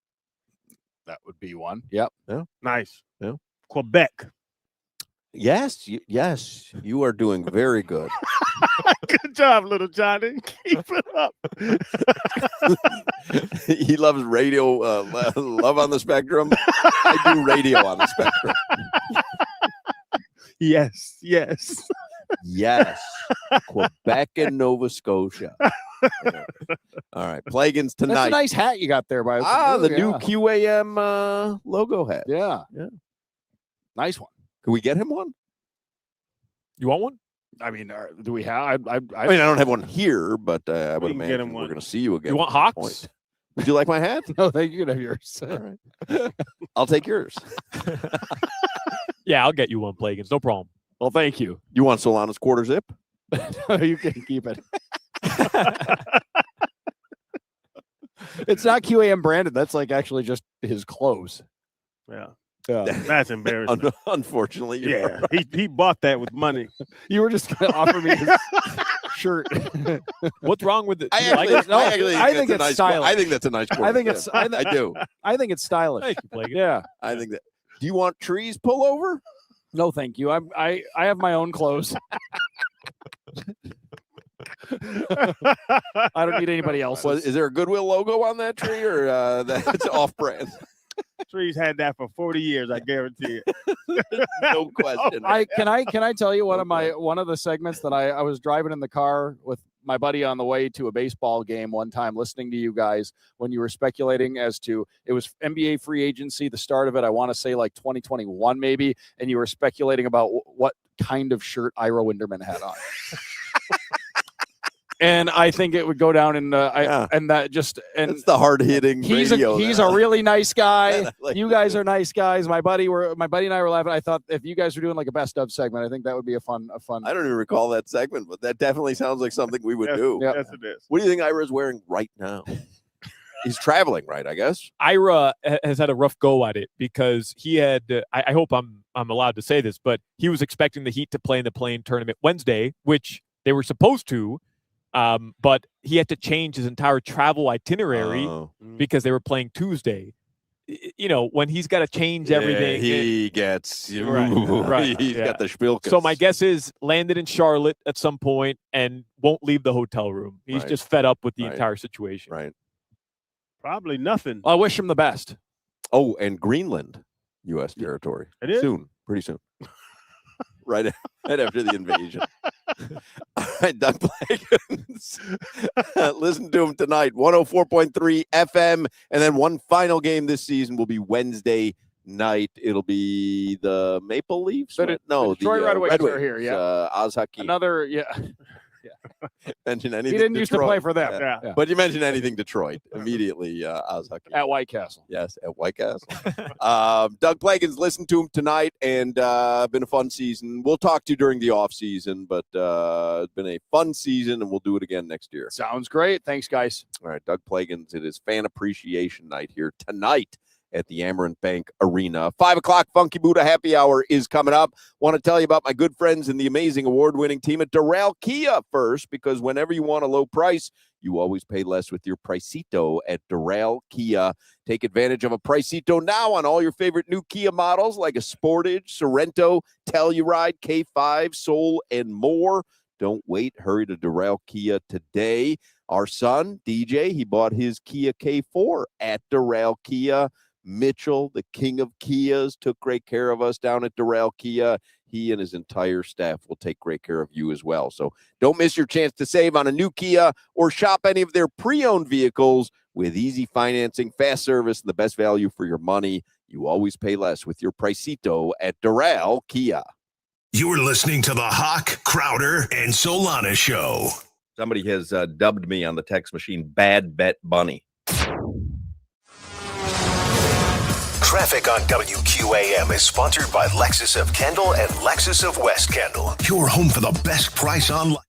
That would be one. Yep. Nice. Yeah. Quebec. Yes, you are doing very good. Good job, little Johnny. Keep it up. He loves radio. Love on the Spectrum. I do radio on the Spectrum. Yes. Yes, Quebec and Nova Scotia. Yeah. All right, Plagen's That's a tonight. nice hat you got there, by The new yeah. QAM logo hat. Yeah. Yeah. Nice one. Can we get him one? You want one? I mean, do we have? I mean, I don't have one here, but I would can get imagine him we're one. going to see you again. You want at some Hawks? point. Would you like my hat? No, thank you. You can have yours. All right. I'll take yours. Yeah, I'll get you one, Plagans. No problem. Well, thank you. You want Solana's quarter zip? You can keep it. It's not QAM branded. That's like actually just his clothes. Yeah. Yeah. That's embarrassing. Unfortunately, you're Yeah. He bought that with money. You were just going to offer me his shirt. What's wrong with it? I Do you like actually, it? No, I actually I think think that's a it's nice. stylish. I think that's a nice quarter I think zip. it's. I do. I think it's stylish. Thank you, Plagan. Yeah. I think that. Do you want trees pullover? No, thank you. I have my own clothes. I don't need anybody else's. Well, is there a Goodwill logo on that tree, or that's off-brand? Trees had that for 40 years, I guarantee it. No question. Can I tell you one of the segments that I was driving in the car with my buddy on the way to a baseball game one time, listening to you guys when you were speculating as to it was NBA free agency, the start of it. I want to say like 2021 maybe, and you were speculating about what kind of shirt Ira Winderman had on. And I think it would go down in It's the hard-hitting radio. He's a really nice guy. Like You guys are nice guys. My buddy and I were laughing. I thought if you guys were doing like a best of segment, I think that would be a fun. I don't even recall that segment, but that definitely sounds like something we would Yes, do. Yeah. Yes, it is. What do you think Ira's wearing right now? He's traveling, right? I guess. Ira has had a rough go at it because he had. I hope I'm allowed to say this, but he was expecting the Heat to play in the play-in tournament Wednesday, which they were supposed to. But he had to change his entire travel itinerary Oh. because they were playing Tuesday. You know, when he's got to change everything. He gets Right, He's yeah. got the Spielkes. So my guess is landed in Charlotte at some point and won't leave the hotel room. He's Right. just fed up with the Right. entire situation. Right. Probably nothing. I wish him the best. Oh, and Greenland, U.S. territory. It is? Soon, pretty soon. right after the invasion. All right, Doug Plagen. Listen to him tonight, 104.3 FM. And then one final game this season will be Wednesday night. It'll be the Maple Leafs? The Detroit Red Wings are here, yeah. Oz Hockey. Another, yeah. Mention He anything didn't used to Detroit. play for them. Yeah. Yeah. But you mentioned anything Detroit, immediately Oz Hockey. At White Castle. Yes, at White Castle. Doug Plagen's listened to him tonight, and been a fun season. We'll talk to you during the off season, but it's been a fun season, and we'll do it again next year. Sounds great. Thanks, guys. All right, Doug Plagen's. It is Fan Appreciation Night here tonight at the Amerant Bank Arena. 5 o'clock Funky Buddha Happy Hour is coming up. Want to tell you about my good friends and the amazing award-winning team at Doral Kia first, because whenever you want a low price, you always pay less with your Pricito at Doral Kia. Take advantage of a Pricito now on all your favorite new Kia models like a Sportage, Sorento, Telluride, K5, Soul, and more. Don't wait. Hurry to Doral Kia today. Our son, DJ, he bought his Kia K4 at Doral Kia. Mitchell, the king of Kias, took great care of us down at Doral Kia. He and his entire staff will take great care of you as well. So don't miss your chance to save on a new Kia or shop any of their pre-owned vehicles with easy financing, fast service, and the best value for your money. You always pay less with your Pricito at Doral Kia. You're listening to the Hoch, Crowder, and Solana Show. Somebody has dubbed me on the text machine Bad Bet Bunny. Traffic on WQAM is sponsored by Lexus of Kendall and Lexus of West Kendall. Your home for the best price online.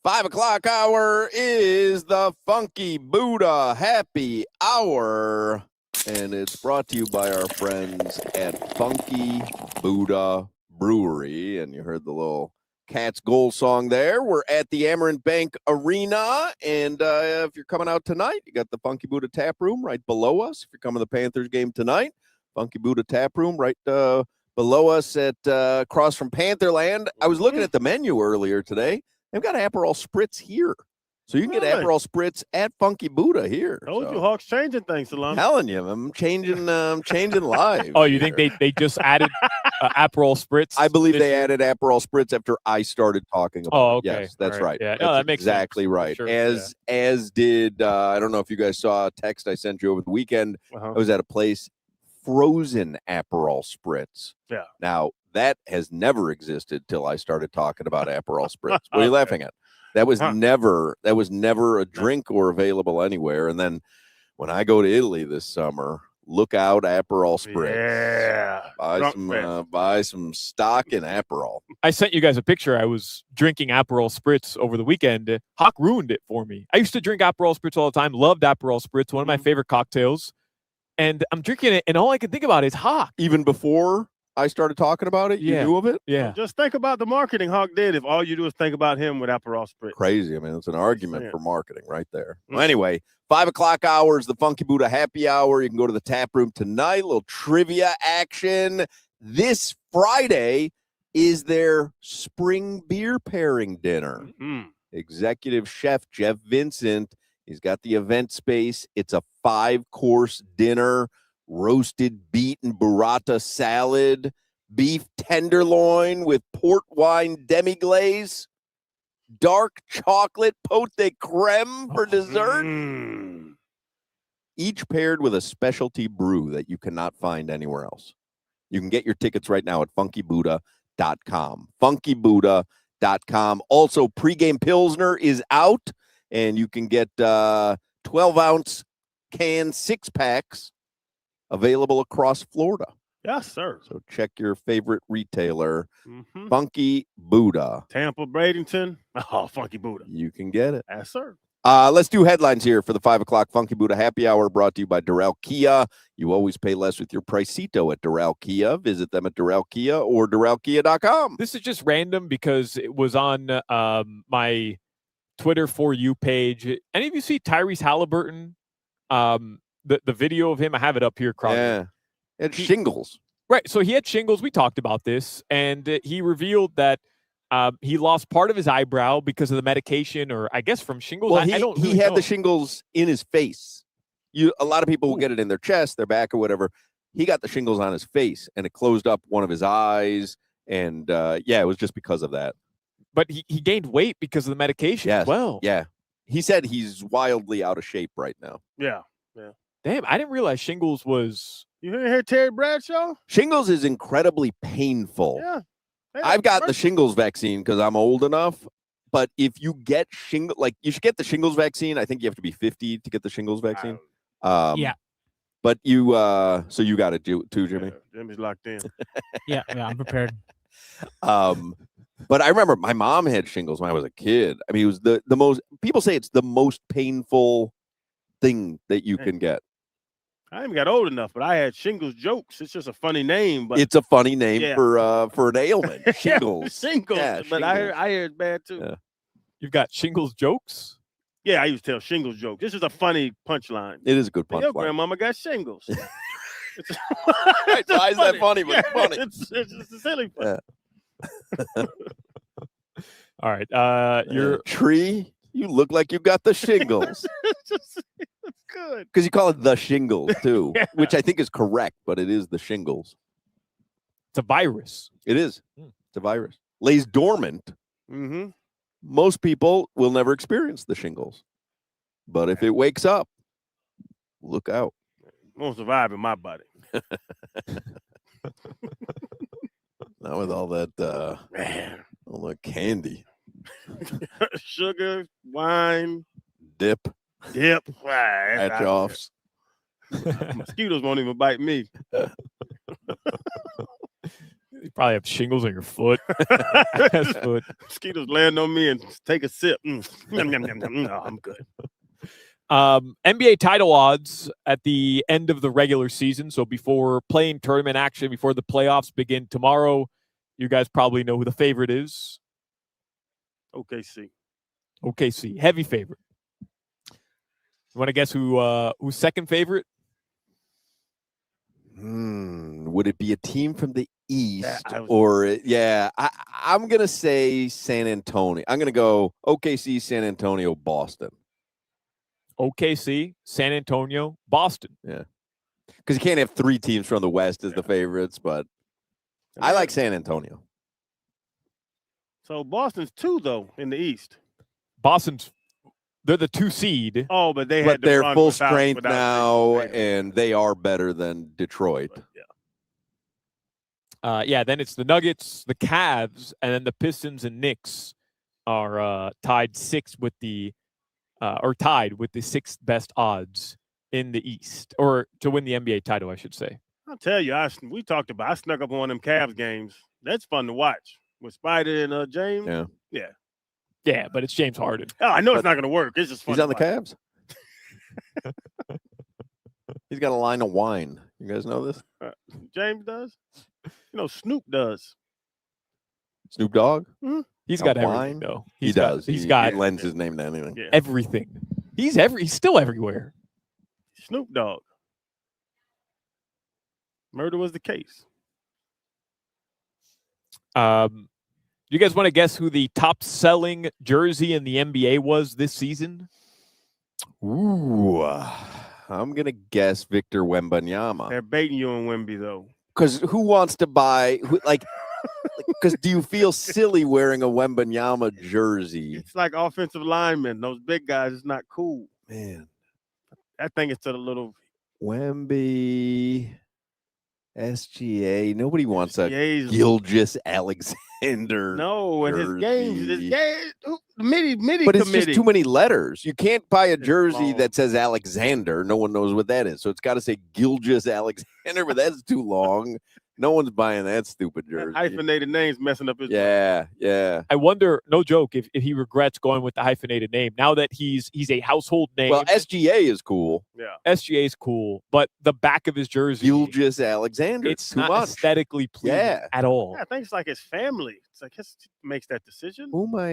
5 o'clock hour is the Funky Buddha Happy Hour, and it's brought to you by our friends at Funky Buddha Brewery. And you heard the little Cat's Goal song there. We're at the Amarant Bank Arena, and if you're coming out tonight, you got the Funky Buddha Tap Room right below us. If you're coming to the Panthers game tonight, Funky Buddha Tap Room right below us at across from Pantherland. I was looking at the menu earlier today. They've got Aperol Spritz here. So you can get Aperol Spritz at Funky Buddha here. Told you, Hawk's changing things, Solana. Telling you, I'm changing lives. Oh, you think they just added Aperol Spritz? I believe they added Aperol Spritz after I started talking about Oh, it. okay. Yes, that's All right. Yeah, that's that makes exactly sense. right. Sure. As did I don't know if you guys saw a text I sent you over the weekend. I was at a place, frozen Aperol Spritz. Yeah. Now that has never existed till I started talking about Aperol Spritz. What are you laughing at? That was never a drink or available anywhere. And then when I go to Italy this summer, look out Aperol Spritz. Yeah. Buy some stock in Aperol. I sent you guys a picture. I was drinking Aperol Spritz over the weekend. Hoch ruined it for me. I used to drink Aperol Spritz all the time. Loved Aperol Spritz, one of my favorite cocktails. And I'm drinking it, and all I can think about is Hoch. Even before I started talking about it, you knew of it? Yeah. Just think about the marketing Hawk did if all you do is think about him with Aperol Spritz. Crazy. I mean, it's an argument for marketing right there. Well, anyway, 5 o'clock hour is the Funky Buddha Happy Hour. You can go to the tap room tonight. A little trivia action. This Friday is their spring beer pairing dinner. Mm-hmm. Executive chef Jeff Vincent, he's got the event space. It's a 5-course dinner. Roasted beet and burrata salad, beef tenderloin with port wine demi-glaze, dark chocolate pote de creme for dessert. Each paired with a specialty brew that you cannot find anywhere else. You can get your tickets right now at funkybuddha.com. Funkybuddha.com. Also, pregame Pilsner is out, and you can get 12-ounce can 6-packs available across Florida. Yes, sir. So check your favorite retailer, Funky Buddha. Tampa, Bradenton. Oh, Funky Buddha. You can get it. Yes, sir. Let's do headlines here for the 5 o'clock Funky Buddha Happy Hour, brought to you by Doral Kia. You always pay less with your Pricito at Doral Kia. Visit them at Doral Kia or DoralKia.com. This is just random because it was on my Twitter For You page. Any of you see Tyrese Halliburton? The video of him, I have it up here. Yeah, it's shingles. Right, so he had shingles. We talked about this, and he revealed that he lost part of his eyebrow because of the medication, or I guess from shingles. Well, I don't really he had know. the shingles in his face. A lot of people will get it in their chest, their back, or whatever. He got the shingles on his face, and it closed up one of his eyes, and it was just because of that. But he gained weight because of the medication as well. Yeah, he said he's wildly out of shape right now. Yeah. Damn, I didn't realize shingles was... You hear Terry Bradshaw? Shingles is incredibly painful. Yeah. I've got the shingles vaccine because I'm old enough. But if you get shingles, like you should get the shingles vaccine. I think you have to be 50 to get the shingles vaccine. Yeah. But you, so you got it too, Jimmy? Yeah, Jimmy's locked in. Yeah, I'm prepared. But I remember my mom had shingles when I was a kid. I mean, it was the most, people say it's the most painful thing that you can get. I haven't got old enough, but I had shingles jokes. It's just a funny name, but it's a funny name for an ailment. Shingles. Shingles. Yeah, but shingles. I hear it's bad too. Yeah. You've got shingles jokes? Yeah, I used to tell shingles jokes. This is a funny punchline. It is a good Your punchline. grandmama got shingles. Why is that funny? But funny. It's a silly. Yeah. All right. You're Tree. You look like you got the shingles. It's good. Because you call it the shingles too, which I think is correct, but it is the shingles. It's a virus. It is. It's a virus. Lays dormant. Mm-hmm. Most people will never experience the shingles. But if it wakes up, look out. Won't survive in my body. Not with all that all that candy. Sugar, wine, Dip. Patch Offs. Mosquitoes won't even bite me. probably have shingles on your foot. Foot. Mosquitoes land on me and take a sip. Nom, nom, nom, nom. No, I'm good. NBA title odds at the end of the regular season. So before playing tournament action, before the playoffs begin tomorrow, you guys probably know who the favorite is. OKC, heavy favorite. You want to guess who's second favorite? Would it be a team from the East Yeah, I'm gonna say San Antonio. I'm gonna go OKC, San Antonio, Boston. OKC, San Antonio, Boston. Yeah, because you can't have three teams from the West as the favorites, but I like San Antonio. So Boston's 2 though in the East. They're the 2 seed. Oh, but they're full strength now, and they are better than Detroit. Then it's the Nuggets, the Cavs, and then the Pistons and Knicks are tied with the 6th best odds in the East, or to win the NBA title, I should say. I'll tell you, I snuck up on one of them Cavs games. That's fun to watch with Spider and James. Yeah, but it's James Harden. Oh, I know it's not going to work. It's just fun. He's on the Cavs. He's got a line of wine. You guys know this? James does. Snoop does. Snoop Dogg? Mm-hmm. He's got everything, though. He does. He lends his name to anything. Yeah. Everything. He's still everywhere. Snoop Dogg. Murder was the case. You guys want to guess who the top selling jersey in the NBA was this season? Ooh, I'm going to guess Victor Wembanyama. They're baiting you on Wemby, though. Because who wants to buy, because do you feel silly wearing a Wembanyama jersey? It's like offensive linemen. Those big guys, it's not cool. Man. I think it's a little. Wemby, SGA. Nobody wants a Gilgeous Alexander. No, and jersey. his game, midi but it's committee. just too many letters. You can't buy a jersey that says Alexander. No one knows what that is. So it's got to say Gilgeous Alexander, but that's too long. No one's buying that stupid jersey. Hyphenated names messing up his Yeah. I wonder, no joke, if he regrets going with the hyphenated name now that he's a household name. Well, SGA is cool. Yeah. SGA is cool, but the back of his jersey, Gilgeous Alexander, it's too not much. aesthetically pleasing at all. Yeah, I think it's like his family. It's like he makes that decision. Who am I?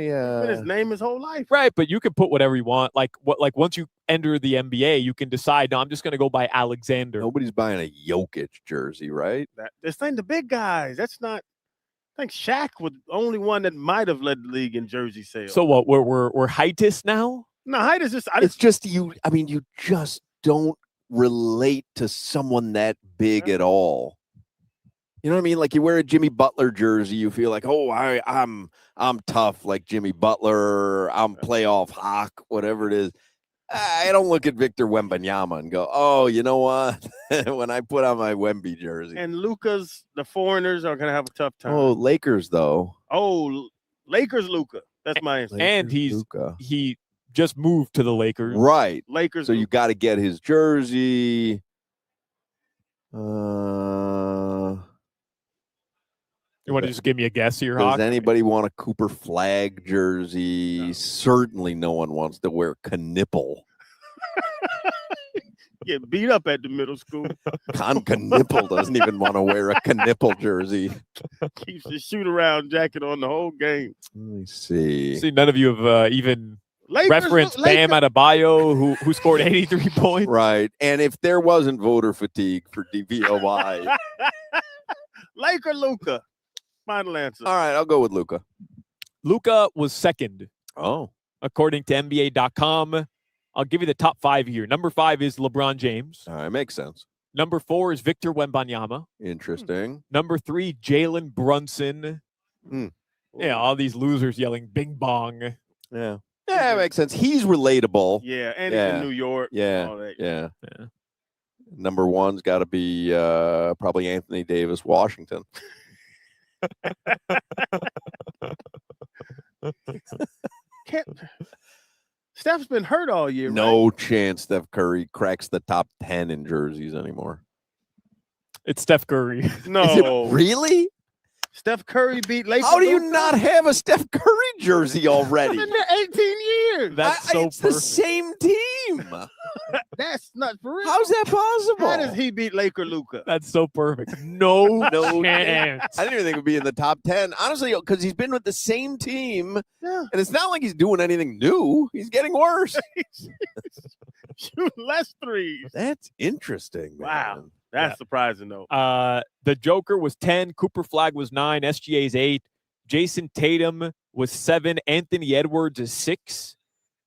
His name his whole life. Right, but you can put whatever you want. Like once you enter the NBA, you can decide, no, I'm just going to go by Alexander. Nobody's buying a Jokic jersey, right? This ain't the big guys. That's not. I think Shaq was the only one that might have led the league in jersey sales. So what? We're heightist now? No, height is just. It's just you. I mean, you just don't relate to someone that big at all. You know what I mean? Like you wear a Jimmy Butler jersey, you feel like, oh, I'm tough like Jimmy Butler. I'm playoff Hoch, whatever it is. I don't look at Victor Wembanyama and go, oh, you know what? When I put on my Wemby jersey. And the foreigners are going to have a tough time. Oh, Lakers, though. Oh, Lakers, Luka. That's my answer. And he just moved to the Lakers. Right. Lakers. So you got to get his jersey. You want to just give me a guess here, Does Hoch? anybody want a Cooper Flag jersey? No. Certainly no one wants to wear Knipple. Get beat up at the middle school. Con Knipple doesn't even want to wear a Knipple jersey. Keeps his shoot-around jacket on the whole game. Let me see. See, none of you have even referenced Bam Adebayo, who scored 83 points. Right. And if there wasn't voter fatigue for DVOI. Laker Luka. Final answer. All right, I'll go with Luka. Luka was second. Oh. According to NBA.com. I'll give you the top 5 here. Number 5 is LeBron James. All right, makes sense. Number 4 is Victor Wembanyama. Interesting. Number 3, Jalen Brunson. Yeah, all these losers yelling bing bong. Yeah. Yeah, it makes sense. He's relatable. Yeah, and he's in New York. Yeah. Number 1's got to be probably Anthony Davis, Washington. Steph's been hurt all year. No right? chance Steph Curry cracks the top 10 in jerseys anymore. It's Steph Curry. No. Is it really? Steph Curry beat Lakers. How do you not have a Steph Curry jersey already? Been there 18 years. That's so It's the perfect. same team. That's not for real. How's that possible? How does he beat Laker Luka? That's so perfect. No, No chance. I didn't even think it would be in the top 10. Honestly, because he's been with the same team, Yeah. and it's not like he's doing anything new. He's getting worse. Shoot less threes. That's interesting. Wow. Man. That's surprising though. The Joker was 10. Cooper Flag was 9. SGA's 8. Jason Tatum was 7. Anthony Edwards is 6.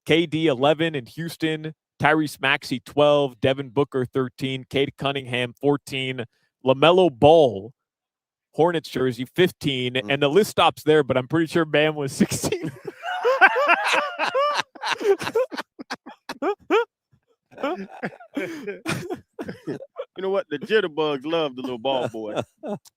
KD 11 in Houston. Tyrese Maxey 12. Devin Booker 13. Cade Cunningham 14. LaMelo Ball, Hornets jersey 15. And the list stops there, but I'm pretty sure Bam was 16. You know what? The jitterbugs love the little ball boy.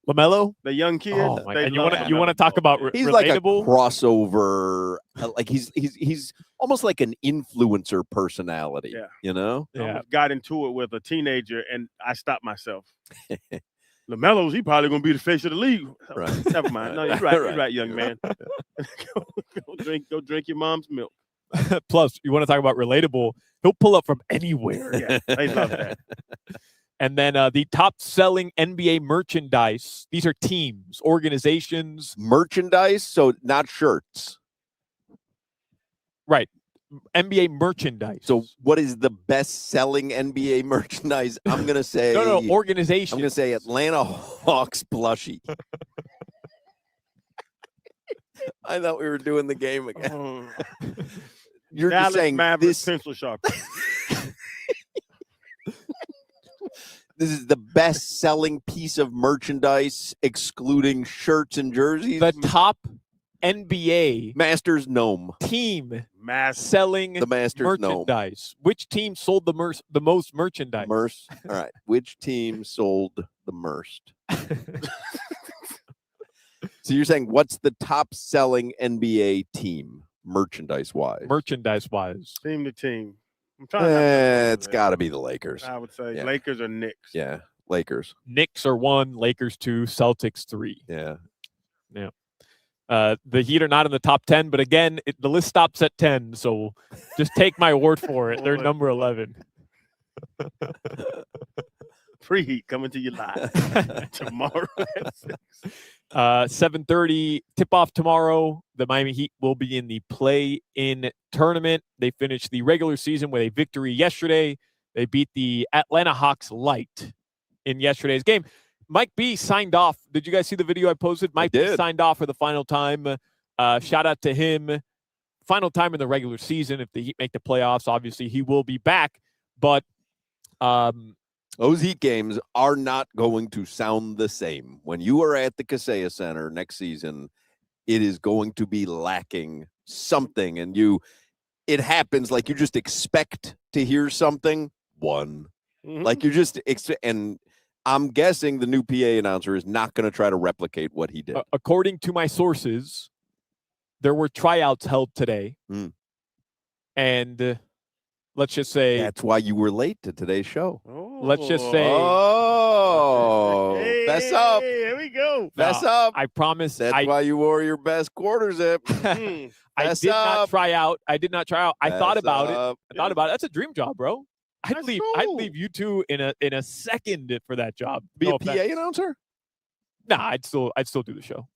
LaMelo? The young kid. Oh my! they And love you want to talk about He's like a relatable? crossover. Like he's almost like an influencer personality. Yeah. You know? I almost got into it with a teenager, and I stopped myself. LaMelo's, he probably gonna be the face of the league. Right. Never mind. No, you're right. You're right, young man. Go drink your mom's milk. Plus, you want to talk about relatable? He'll pull up from anywhere. Yeah, they love that. And then the top-selling NBA merchandise. These are teams, organizations. Merchandise, so not shirts. Right. NBA merchandise. So what is the best-selling NBA merchandise? I'm gonna say no, organization. I'm gonna say Atlanta Hawks plushie. I thought we were doing the game again. You're Dallas just saying Mavericks this. pencil sharpener. This is the best-selling piece of merchandise, excluding shirts and jerseys. The top NBA Masters Gnome. team Massive. selling The Masters Gnome. merchandise. Which team sold the most merchandise? Merce. All right. Which team sold the Merced? So you're saying what's the top-selling NBA team merchandise-wise? Merchandise-wise. Team to team. I'm trying. To It's got to be the Lakers. I would say Yeah. Lakers or Knicks. Yeah, Lakers. Knicks are 1, Lakers 2, Celtics 3. Yeah. The Heat are not in the top 10, but again, the list stops at 10, so just take my word for it. They're number 11. Preheat coming to you live tomorrow at 6. 7:30 tip-off tomorrow. The Miami Heat will be in the play-in tournament. They finished the regular season with a victory yesterday. They beat the Atlanta Hawks light in yesterday's game. Mike B signed off. Did you guys see the video I posted? Mike B signed off for the final time. Shout out to him. Final time in the regular season. If the Heat make the playoffs, obviously he will be back. But those Heat games are not going to sound the same. When you are at the Kaseya Center next season, it is going to be lacking something. And it happens like you just expect to hear something. Like you just, and I'm guessing the new PA announcer is not going to try to replicate what he did. According to my sources, there were tryouts held today. And let's just say that's why you were late to today's show. Let's just say fess up. Here we go. Fess up. I promise. That's why you wore your best quarter zip. I did not try out. I thought about it. That's a dream job, bro. I'd leave you two in a second for that job. Be a PA announcer? Nah, I'd still do the show.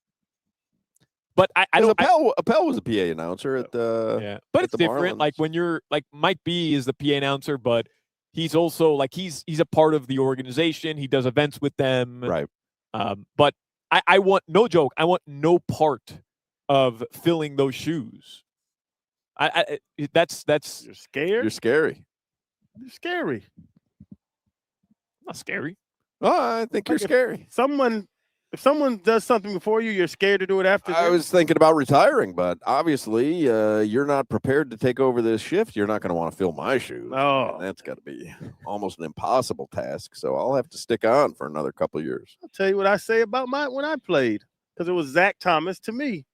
But I don't. Appel was a PA announcer at the but it's different. Marlins. Like when you're like Mike B is the PA announcer, but he's also like he's a part of the organization. He does events with them, right? But I want no joke. I want no part of filling those shoes. That's You're scared. You're scary. You're scary. Not scary. Oh, I think you're scary. If someone does something before you, you're scared to do it after. I was thinking about retiring, but obviously you're not prepared to take over this shift. You're not going to want to fill my shoes. Oh, that's got to be almost an impossible task. So I'll have to stick on for another couple of years. I'll tell you what I say about when I played, because it was Zach Thomas to me.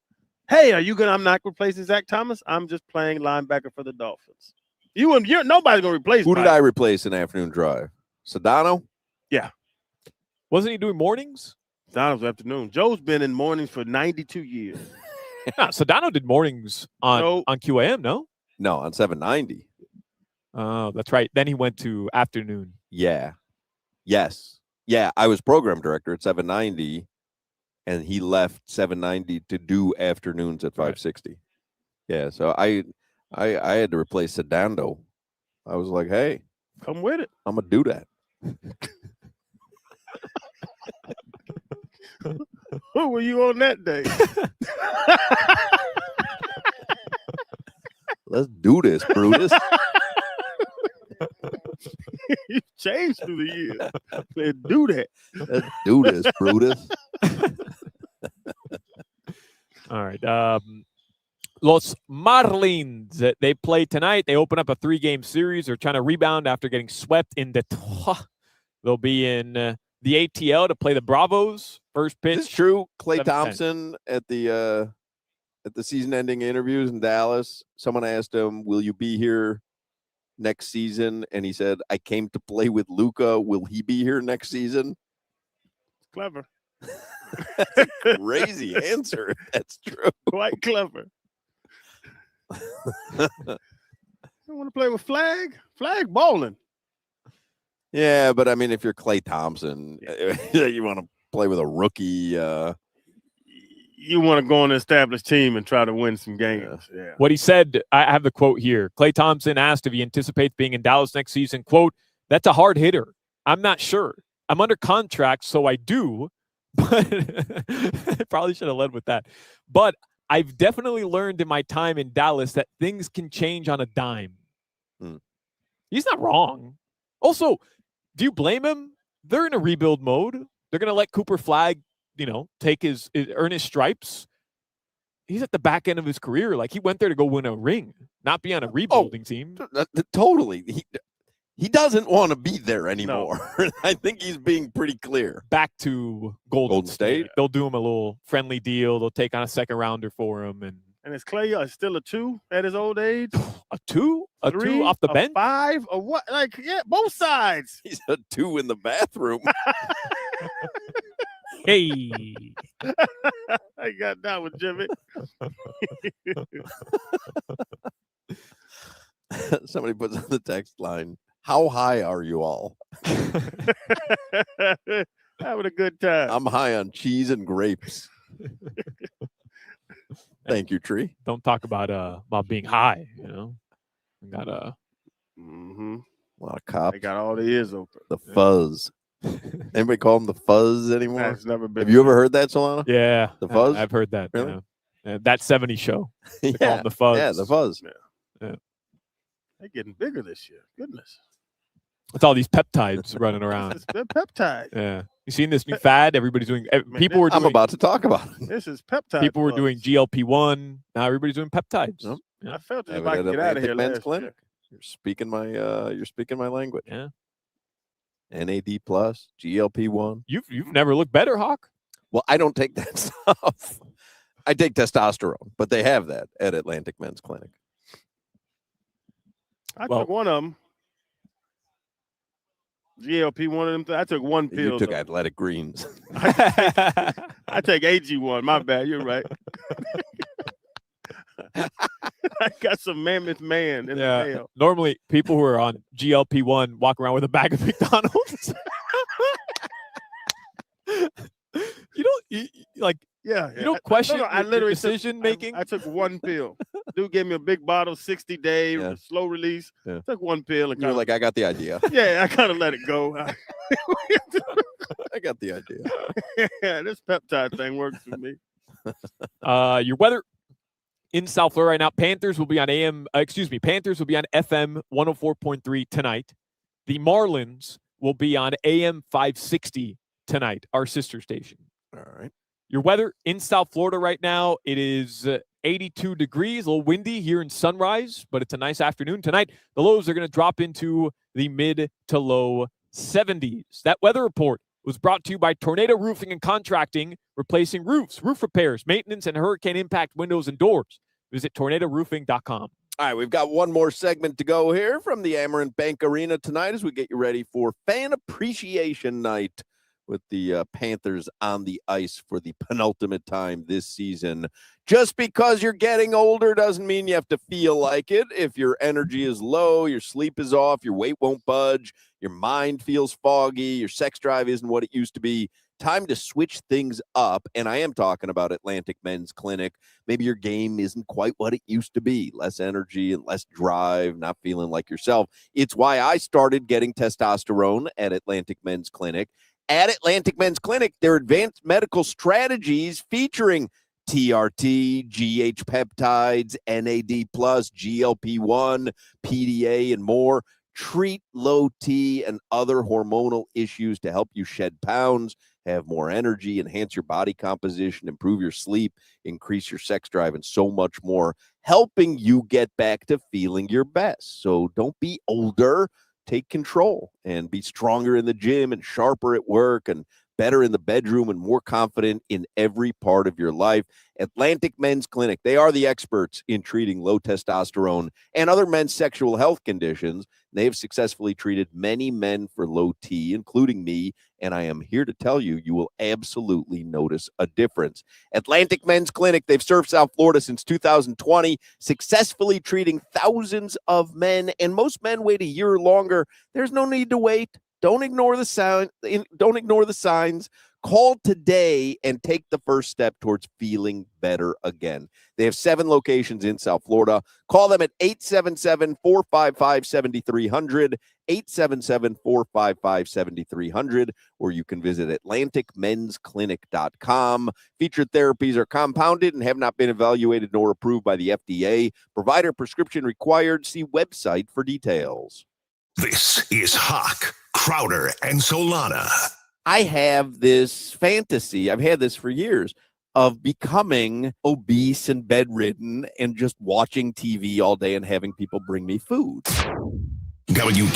Hey, I'm not replacing Zach Thomas. I'm just playing linebacker for the Dolphins. Nobody's gonna replace. Who did I replace in afternoon drive? Sedano? Yeah. Wasn't he doing mornings? Donald's afternoon. Joe's been in mornings for 92 years. Sedano did mornings on QAM, no? No, on 790. Oh, that's right. Then he went to afternoon. Yeah. Yes. Yeah, I was program director at 790, and he left 790 to do afternoons at 560. Right. Yeah, so I had to replace Sedando. I was like, hey, come with it. I'm gonna do that. Who were you on that day? Let's do this, Brutus. You changed through the years. Let's do that. Let's do this, Brutus. All right. Los Marlins, they play tonight. They open up a 3-game series. They're trying to rebound after getting swept in Detroit. They'll be in the ATL to play the Bravos. First pitch. Is this true? Clay Thompson at the season-ending interviews in Dallas, someone asked him, will you be here next season? And he said, I came to play with Luka. Will he be here next season? Clever. That's a crazy answer. That's true. Quite clever. You want to play with Flag? Flag bowling. Yeah, but I mean, if you're Clay Thompson, you want to play with a rookie. You want to go on an established team and try to win some games. Yeah. What he said, I have the quote here. Clay Thompson asked if he anticipates being in Dallas next season. Quote, that's a hard hitter. I'm not sure. I'm under contract, so I do. But I probably should have led with that. But I've definitely learned in my time in Dallas that things can change on a dime. He's not wrong. Also, do you blame him? They're in a rebuild mode. They're going to let Cooper Flag, take earn his stripes. He's at the back end of his career. Like, he went there to go win a ring, not be on a rebuilding team. Totally. He doesn't want to be there anymore. No. I think he's being pretty clear. Back to Golden State. They'll do him a little friendly deal. They'll take on a second rounder for him. And is Clay still a 2 at his old age? A 2? A 3, 2 off the bench? 5? Or what? Like, yeah, both sides. He's a 2 in the bathroom. Hey. I got down with Jimmy. Somebody puts on the text line, how high are you all? Having a good time. I'm high on cheese and grapes. Thank you, Tree. Don't talk about being high, We got a lot of cops. They got all the ears open. The fuzz. Anybody call him the fuzz anymore? That's never been. Have you ever heard that, Solana? Yeah. The fuzz? I've heard that. Really? That 70s show. They call him the fuzz. Yeah, the fuzz. Yeah. They're getting bigger this year. Goodness. It's all these peptides running around. They're peptides. Yeah. You seen this new fad? Everybody's doing. People were doing. I'm about to talk about it. This is peptide. People were doing GLP-1. Now everybody's doing peptides. Nope. Yeah. I felt as if I could get out of here. Men's clinic. You're speaking my language. Yeah. NAD plus, GLP-1. You've never looked better, Hawk. Well, I don't take that stuff. I take testosterone, but they have that at Atlantic Men's Clinic. I took one of them. GLP, one of them. I took one pill. You took Athletic Greens. I take AG1. My bad. You're right. I got some mammoth man in the mail. Normally, people who are on GLP-1 walk around with a bag of McDonald's. You don't question your decision making. I took one pill. Dude gave me a big bottle, 60-day, slow release. Yeah. Took one pill. And you're like, I got the idea. Yeah, I kind of let it go. I got the idea. Yeah, this peptide thing works for me. Your weather in South Florida right now. Panthers will be on Panthers will be on FM 104.3 tonight. The Marlins will be on AM 560 tonight, our sister station. All right. Your weather in South Florida right now, it is 82 degrees, a little windy here in Sunrise, but it's a nice afternoon. Tonight, the lows are going to drop into the mid to low 70s. That weather report was brought to you by Tornado Roofing and Contracting, replacing roofs, roof repairs, maintenance, and hurricane impact windows and doors. Visit tornadoroofing.com. All right, we've got one more segment to go here from the Amerant Bank Arena tonight as we get you ready for Fan Appreciation Night with the Panthers on the ice for the penultimate time this season. Just because you're getting older doesn't mean you have to feel like it. If your energy is low, your sleep is off, your weight won't budge, your mind feels foggy, your sex drive isn't what it used to be, time to switch things up. And I am talking about Atlantic Men's Clinic. Maybe your game isn't quite what it used to be. Less energy and less drive, not feeling like yourself. It's why I started getting testosterone at Atlantic Men's Clinic. At Atlantic Men's Clinic, their advanced medical strategies featuring TRT, GH peptides, NAD+, GLP-1, PDA, and more treat low T and other hormonal issues to help you shed pounds, have more energy, enhance your body composition, improve your sleep, increase your sex drive, and so much more, helping you get back to feeling your best. So don't be older. Take control and be stronger in the gym and sharper at work and better in the bedroom and more confident in every part of your life. Atlantic Men's Clinic, they are the experts in treating low testosterone and other men's sexual health conditions. They have successfully treated many men for low T, including me, and I am here to tell you, you will absolutely notice a difference. Atlantic Men's Clinic, they've served South Florida since 2020, successfully treating thousands of men, and most men wait a year or longer. There's no need to wait. Don't ignore the sound. Don't ignore the signs. Call today and take the first step towards feeling better again. They have 7 locations in South Florida. Call them at 877-455-7300, 877-455-7300, or you can visit atlanticmensclinic.com. Featured therapies are compounded and have not been evaluated nor approved by the FDA. Provider prescription required. See website for details. This is Hoch, Crowder, and Solana. I have this fantasy, I've had this for years, of becoming obese and bedridden and just watching TV all day and having people bring me food. W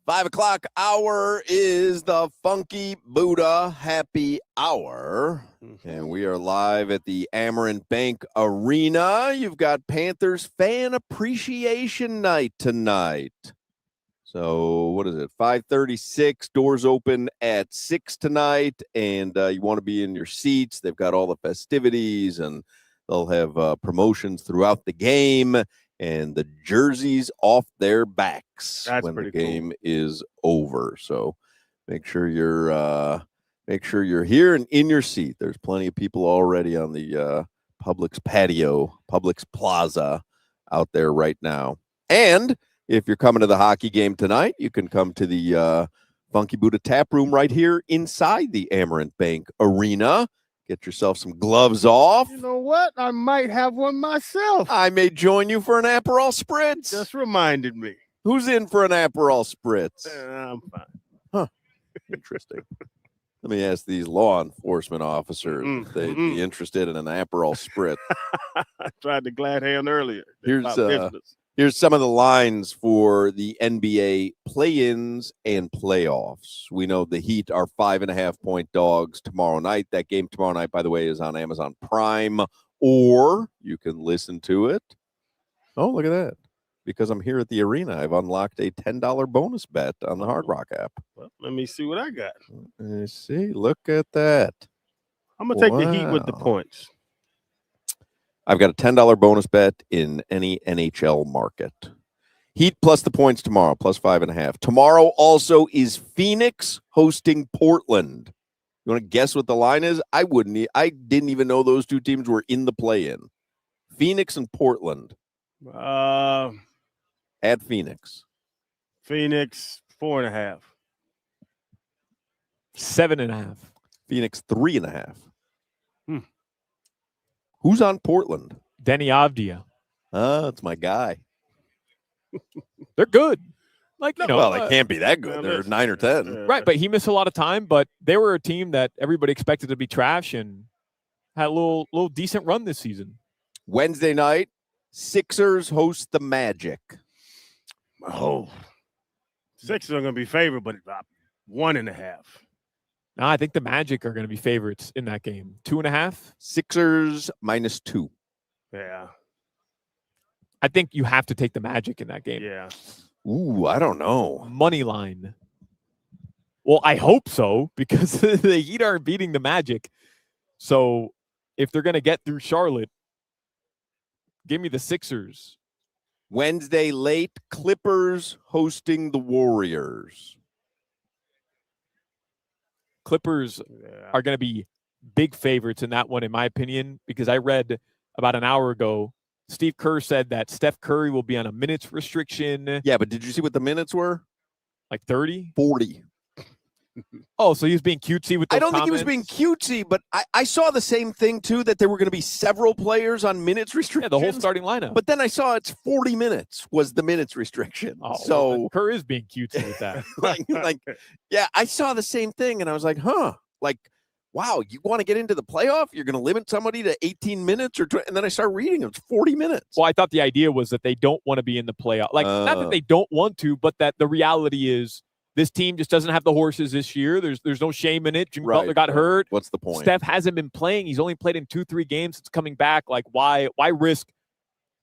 5 o'clock hour is the Funky Buddha Happy Hour. And we are live at the Amerant Bank Arena. You've got Panthers Fan Appreciation Night tonight. So what is it? 5:36. Doors open at 6 tonight, and you want to be in your seats. They've got all the festivities, and they'll have promotions throughout the game, and the jerseys off their backs when the game is over. So make sure you're here and in your seat. There's plenty of people already on the Publix patio, Publix Plaza out there right now. And if you're coming to the hockey game tonight, you can come to the Funky Buddha Tap Room right here inside the Amerant Bank Arena. Get yourself some gloves off. You know what? I might have one myself. I may join you for an Aperol Spritz. Just reminded me. Who's in for an Aperol Spritz? I'm fine. Huh. Interesting. Let me ask these law enforcement officers if they'd be interested in an Aperol Spritz. I tried the glad hand earlier. Here's some of the lines for the NBA play-ins and playoffs. We know the Heat are 5.5-point dogs tomorrow night. That game tomorrow night, by the way, is on Amazon Prime, or you can listen to it. Oh, look at that. Because I'm here at the arena, I've unlocked a $10 bonus bet on the Hard Rock app. Well, let me see what I got. Let me see. Look at that. I'm going to take the Heat with the points. I've got a $10 bonus bet in any NHL market. Heat plus the points tomorrow, plus 5.5. Tomorrow also is Phoenix hosting Portland. You want to guess what the line is? I wouldn't. I didn't even know those two teams were in the play-in. Phoenix and Portland. At Phoenix. Phoenix 4.5. 7.5. Phoenix 3.5. Who's on Portland? Denny Avdia. That's my guy. They're good. Like, you know, well, they can't be that good. They're 9 or 10. Right, but he missed a lot of time, but they were a team that everybody expected to be trash and had a little decent run this season. Wednesday night, Sixers host the Magic. Oh, Sixers are going to be favored, but 1.5. No, I think the Magic are going to be favorites in that game. 2.5. Sixers -2. Yeah. I think you have to take the Magic in that game. Yeah. Ooh, I don't know. Money line. Well, I hope so, because the Heat aren't beating the Magic. So if they're going to get through Charlotte, give me the Sixers. Wednesday late, Clippers hosting the Warriors. Clippers are going to be big favorites in that one, in my opinion, because I read about an hour ago, Steve Kerr said that Steph Curry will be on a minutes restriction. Yeah, but did you see what the minutes were? Like 30? 40. Oh, so he was being cutesy with those I don't think he comments? was being cutesy, but I saw the same thing, too, that there were going to be several players on minutes restrictions. Yeah, the whole starting lineup. But then I saw it's 40 minutes was the minutes restriction. Oh, so well, Kerr is being cutesy with that. yeah, I saw the same thing, and I was like, huh, like, wow, you want to get into the playoff? You're going to limit somebody to 18 minutes or 20, and then I start reading it's 40 minutes. Well, I thought the idea was that they don't want to be in the playoff. Like, not that they don't want to, but that the reality is this team just doesn't have the horses this year. There's no shame in it. Jimmy Butler got hurt. What's the point? Steph hasn't been playing. He's only played in 2-3 games since coming back. Like, why risk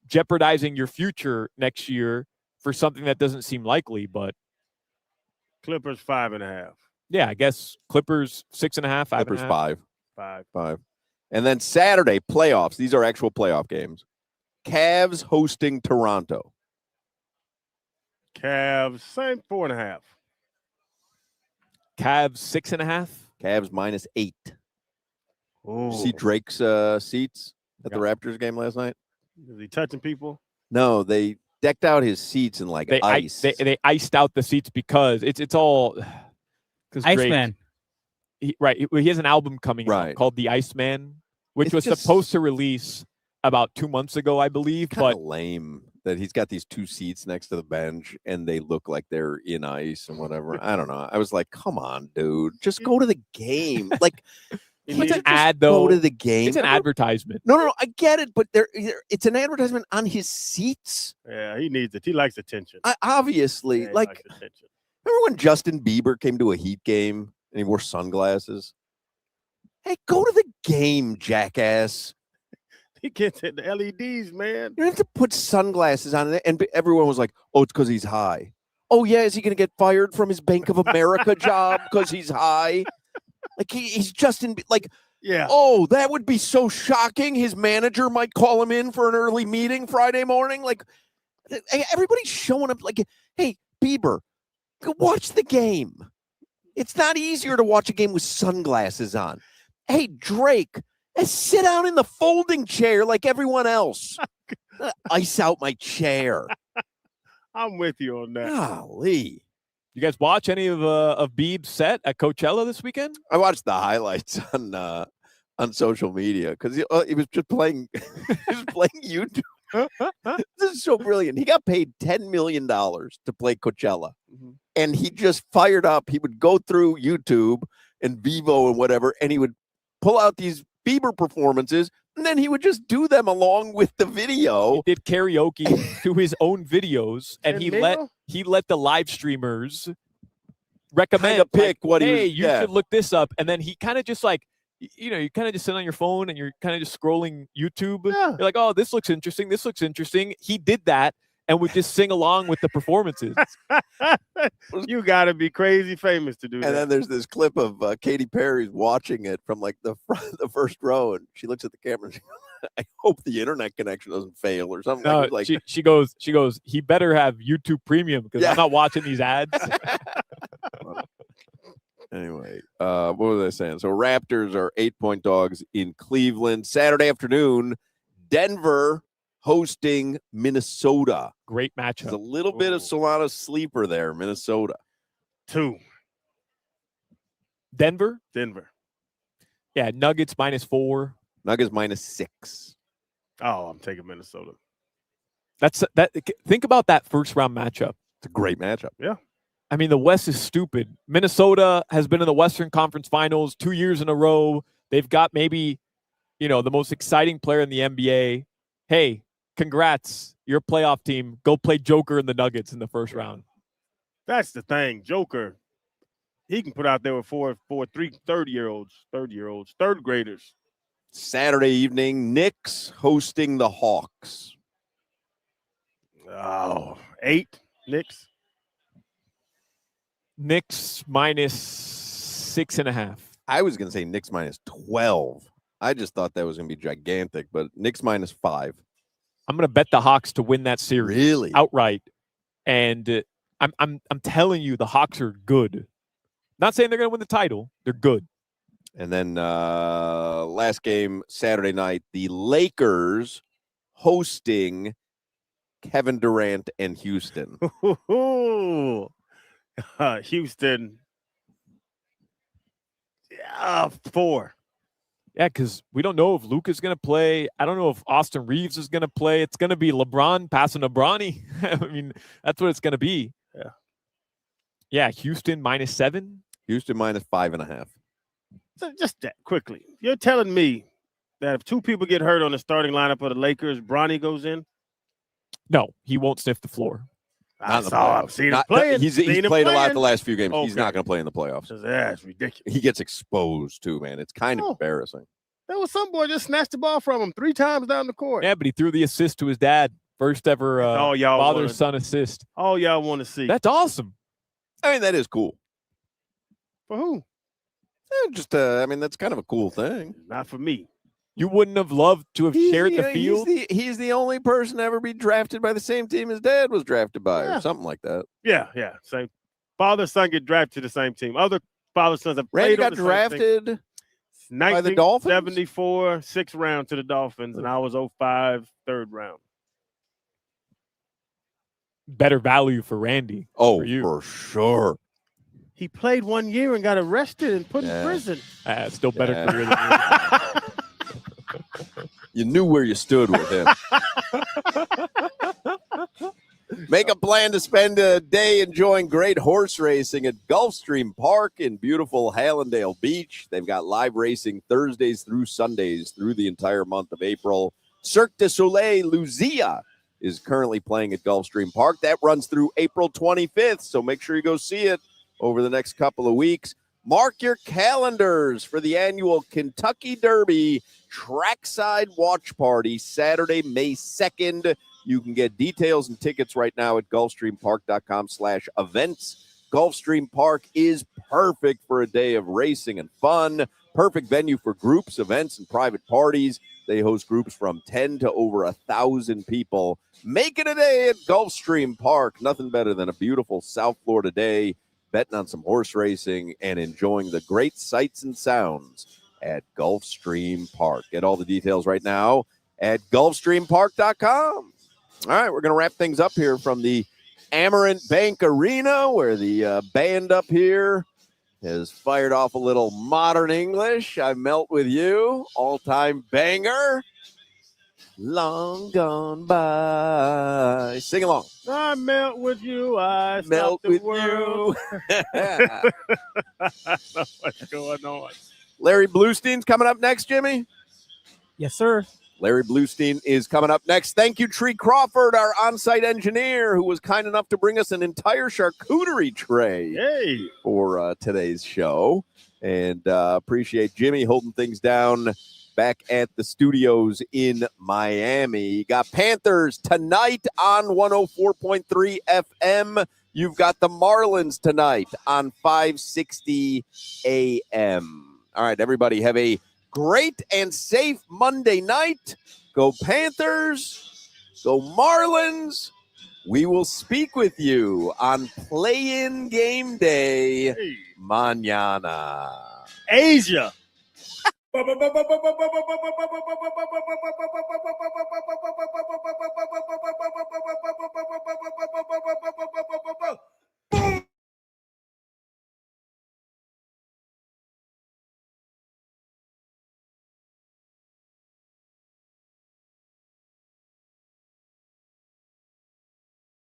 jeopardizing your future next year for something that doesn't seem likely? But Clippers 5.5. Yeah, I guess Clippers 6.5. Clippers 5. 5. And then Saturday, playoffs. These are actual playoff games. Cavs hosting Toronto. Cavs, same 4.5. Cavs 6.5. Cavs -8. Oh. See Drake's seats at the Raptors game last night? Is he touching people? No, they decked out his seats in like ice. They iced out the seats because it's all because Iceman. He has an album coming out called The Iceman, which was supposed to release about 2 months ago, I believe. Kind but of lame that he's got these two seats next to the bench and they look like they're in ice and whatever. I don't know. I was like, come on, dude, just go to the game. Like, it's an ad, though. Go to the game. It's an advertisement. No, I get it, but it's an advertisement on his seats. Yeah, he needs it. He likes attention. Obviously, yeah, like, Remember when Justin Bieber came to a Heat game and he wore sunglasses? Hey, go to the game, jackass. He gets the LEDs, man. You don't have to put sunglasses on it. And everyone was like, oh, it's because he's high. Oh, yeah, is he going to get fired from his Bank of America job because he's high? Like, he's Justin, like, Yeah. oh, that would be so shocking. His manager might call him in for an early meeting Friday morning. Like, everybody's showing up like, hey, Bieber, go watch the game. It's not easier to watch a game with sunglasses on. Hey, Drake, sit down in the folding chair like everyone else. Ice out my chair. I'm with you on that. Golly. You guys watch any of Beeb's set at Coachella this weekend? I watched the highlights on social media because he was just playing. He was playing YouTube. This is so brilliant. He got paid $10 million to play Coachella, and he just fired up. He would go through YouTube and Vivo and whatever, and he would pull out these Bieber performances, and then he would just do them along with the video. He did karaoke to his own videos, and he let the live streamers recommend, pick like, what hey, he was. you should look this up, and then he kind of just like, you know, you kind of just sit on your phone and you're kind of just scrolling YouTube. Yeah. You're like, oh, this looks interesting. This looks interesting. He did that and would just sing along with the performances. You got to be crazy famous to do that. And then there's this clip of Katy Perry's watching it from like the first row, and she looks at the camera and she goes, I hope the internet connection doesn't fail or something. No, like she goes, he better have YouTube Premium because I'm not watching these ads. Anyway, what was I saying? So Raptors are 8-point dogs in Cleveland. Saturday afternoon, Denver hosting Minnesota. Great There's matchup. a little bit of Solana sleeper there, Minnesota. 2. Denver? Yeah, Nuggets -4. Nuggets -6. Oh, I'm taking Minnesota. Think about that first round matchup. It's a great matchup. Yeah. I mean, the West is stupid. Minnesota has been in the Western Conference Finals 2 years in a row. They've got maybe, the most exciting player in the NBA. Hey, congrats. You're a playoff team. Go play Joker and the Nuggets in the first round. That's the thing. Joker, he can put out there with third graders. Saturday evening, Knicks hosting the Hawks. Oh, 8 Knicks. Knicks -6.5. I was going to say Knicks -12. I just thought that was going to be gigantic, but Knicks -5. I'm going to bet the Hawks to win that series. Really? Outright. And I'm telling you, the Hawks are good. Not saying they're going to win the title. They're good. And then last game, Saturday night, the Lakers hosting Kevin Durant and Houston. Houston, 4. Yeah, because we don't know if Luke is going to play. I don't know if Austin Reeves is going to play. It's going to be LeBron passing to Bronny. I mean, that's what it's going to be. Yeah. Yeah, Houston -7. Houston -5.5. So just that quickly, you're telling me that if 2 people get hurt on the starting lineup of the Lakers, Bronny goes in? No, he won't sniff the floor. I've seen him playing. He's played a lot the last few games. Okay. He's not going to play in the playoffs. That's ridiculous. He gets exposed too, man. It's kind of embarrassing. There was some boy just snatched the ball from him 3 times down the court. Yeah, but he threw the assist to his dad. First ever father-son assist. All y'all want to see. That's awesome. I mean, that is cool. For who? That's kind of a cool thing. Not for me. You wouldn't have loved to have shared the field? He's the only person to ever be drafted by the same team his dad was drafted by, or something like that. Yeah. Same. Father, son get drafted to the same team. Other father, sons have Randy played on got the drafted by the Dolphins? 1974, 6th round to the Dolphins, and I was 05, 3rd round. Better value for Randy. Oh, for you. For sure. He played 1 year and got arrested and put in prison. Still better career than you. You knew where you stood with him. Make a plan to spend a day enjoying great horse racing at Gulfstream Park in beautiful Hallandale Beach. They've got live racing Thursdays through Sundays through the entire month of April. Cirque du Soleil Lucia is currently playing at Gulfstream Park. That runs through April 25th, so make sure you go see it over the next couple of weeks. Mark your calendars for the annual Kentucky Derby Trackside Watch Party, Saturday, May 2nd. You can get details and tickets right now at gulfstreampark.com/events. Gulfstream Park is perfect for a day of racing and fun. Perfect venue for groups, events, and private parties. They host groups from 10 to over 1,000 people. Make it a day at Gulfstream Park. Nothing better than a beautiful South Florida day, betting on some horse racing and enjoying the great sights and sounds at Gulfstream Park. Get all the details right now at gulfstreampark.com. All right, we're going to wrap things up here from the Amerant Bank Arena, where the band up here has fired off a little modern English. I Melt With You, all-time banger. Long gone by. Sing along. I melt with you. I Melt stop the with world. you. I don't know what's going on. Larry Bluestein's coming up next, Jimmy. Yes, sir. Larry Bluestein is coming up next. Thank you, Tree Crawford, our on-site engineer, who was kind enough to bring us an entire charcuterie tray for today's show. And appreciate Jimmy holding things down back at the studios in Miami. You got Panthers tonight on 104.3 FM. You've got the Marlins tonight on 560 AM. All right, everybody, have a great and safe Monday night. Go Panthers. Go Marlins. We will speak with you on Play-In Game Day mañana. Asia.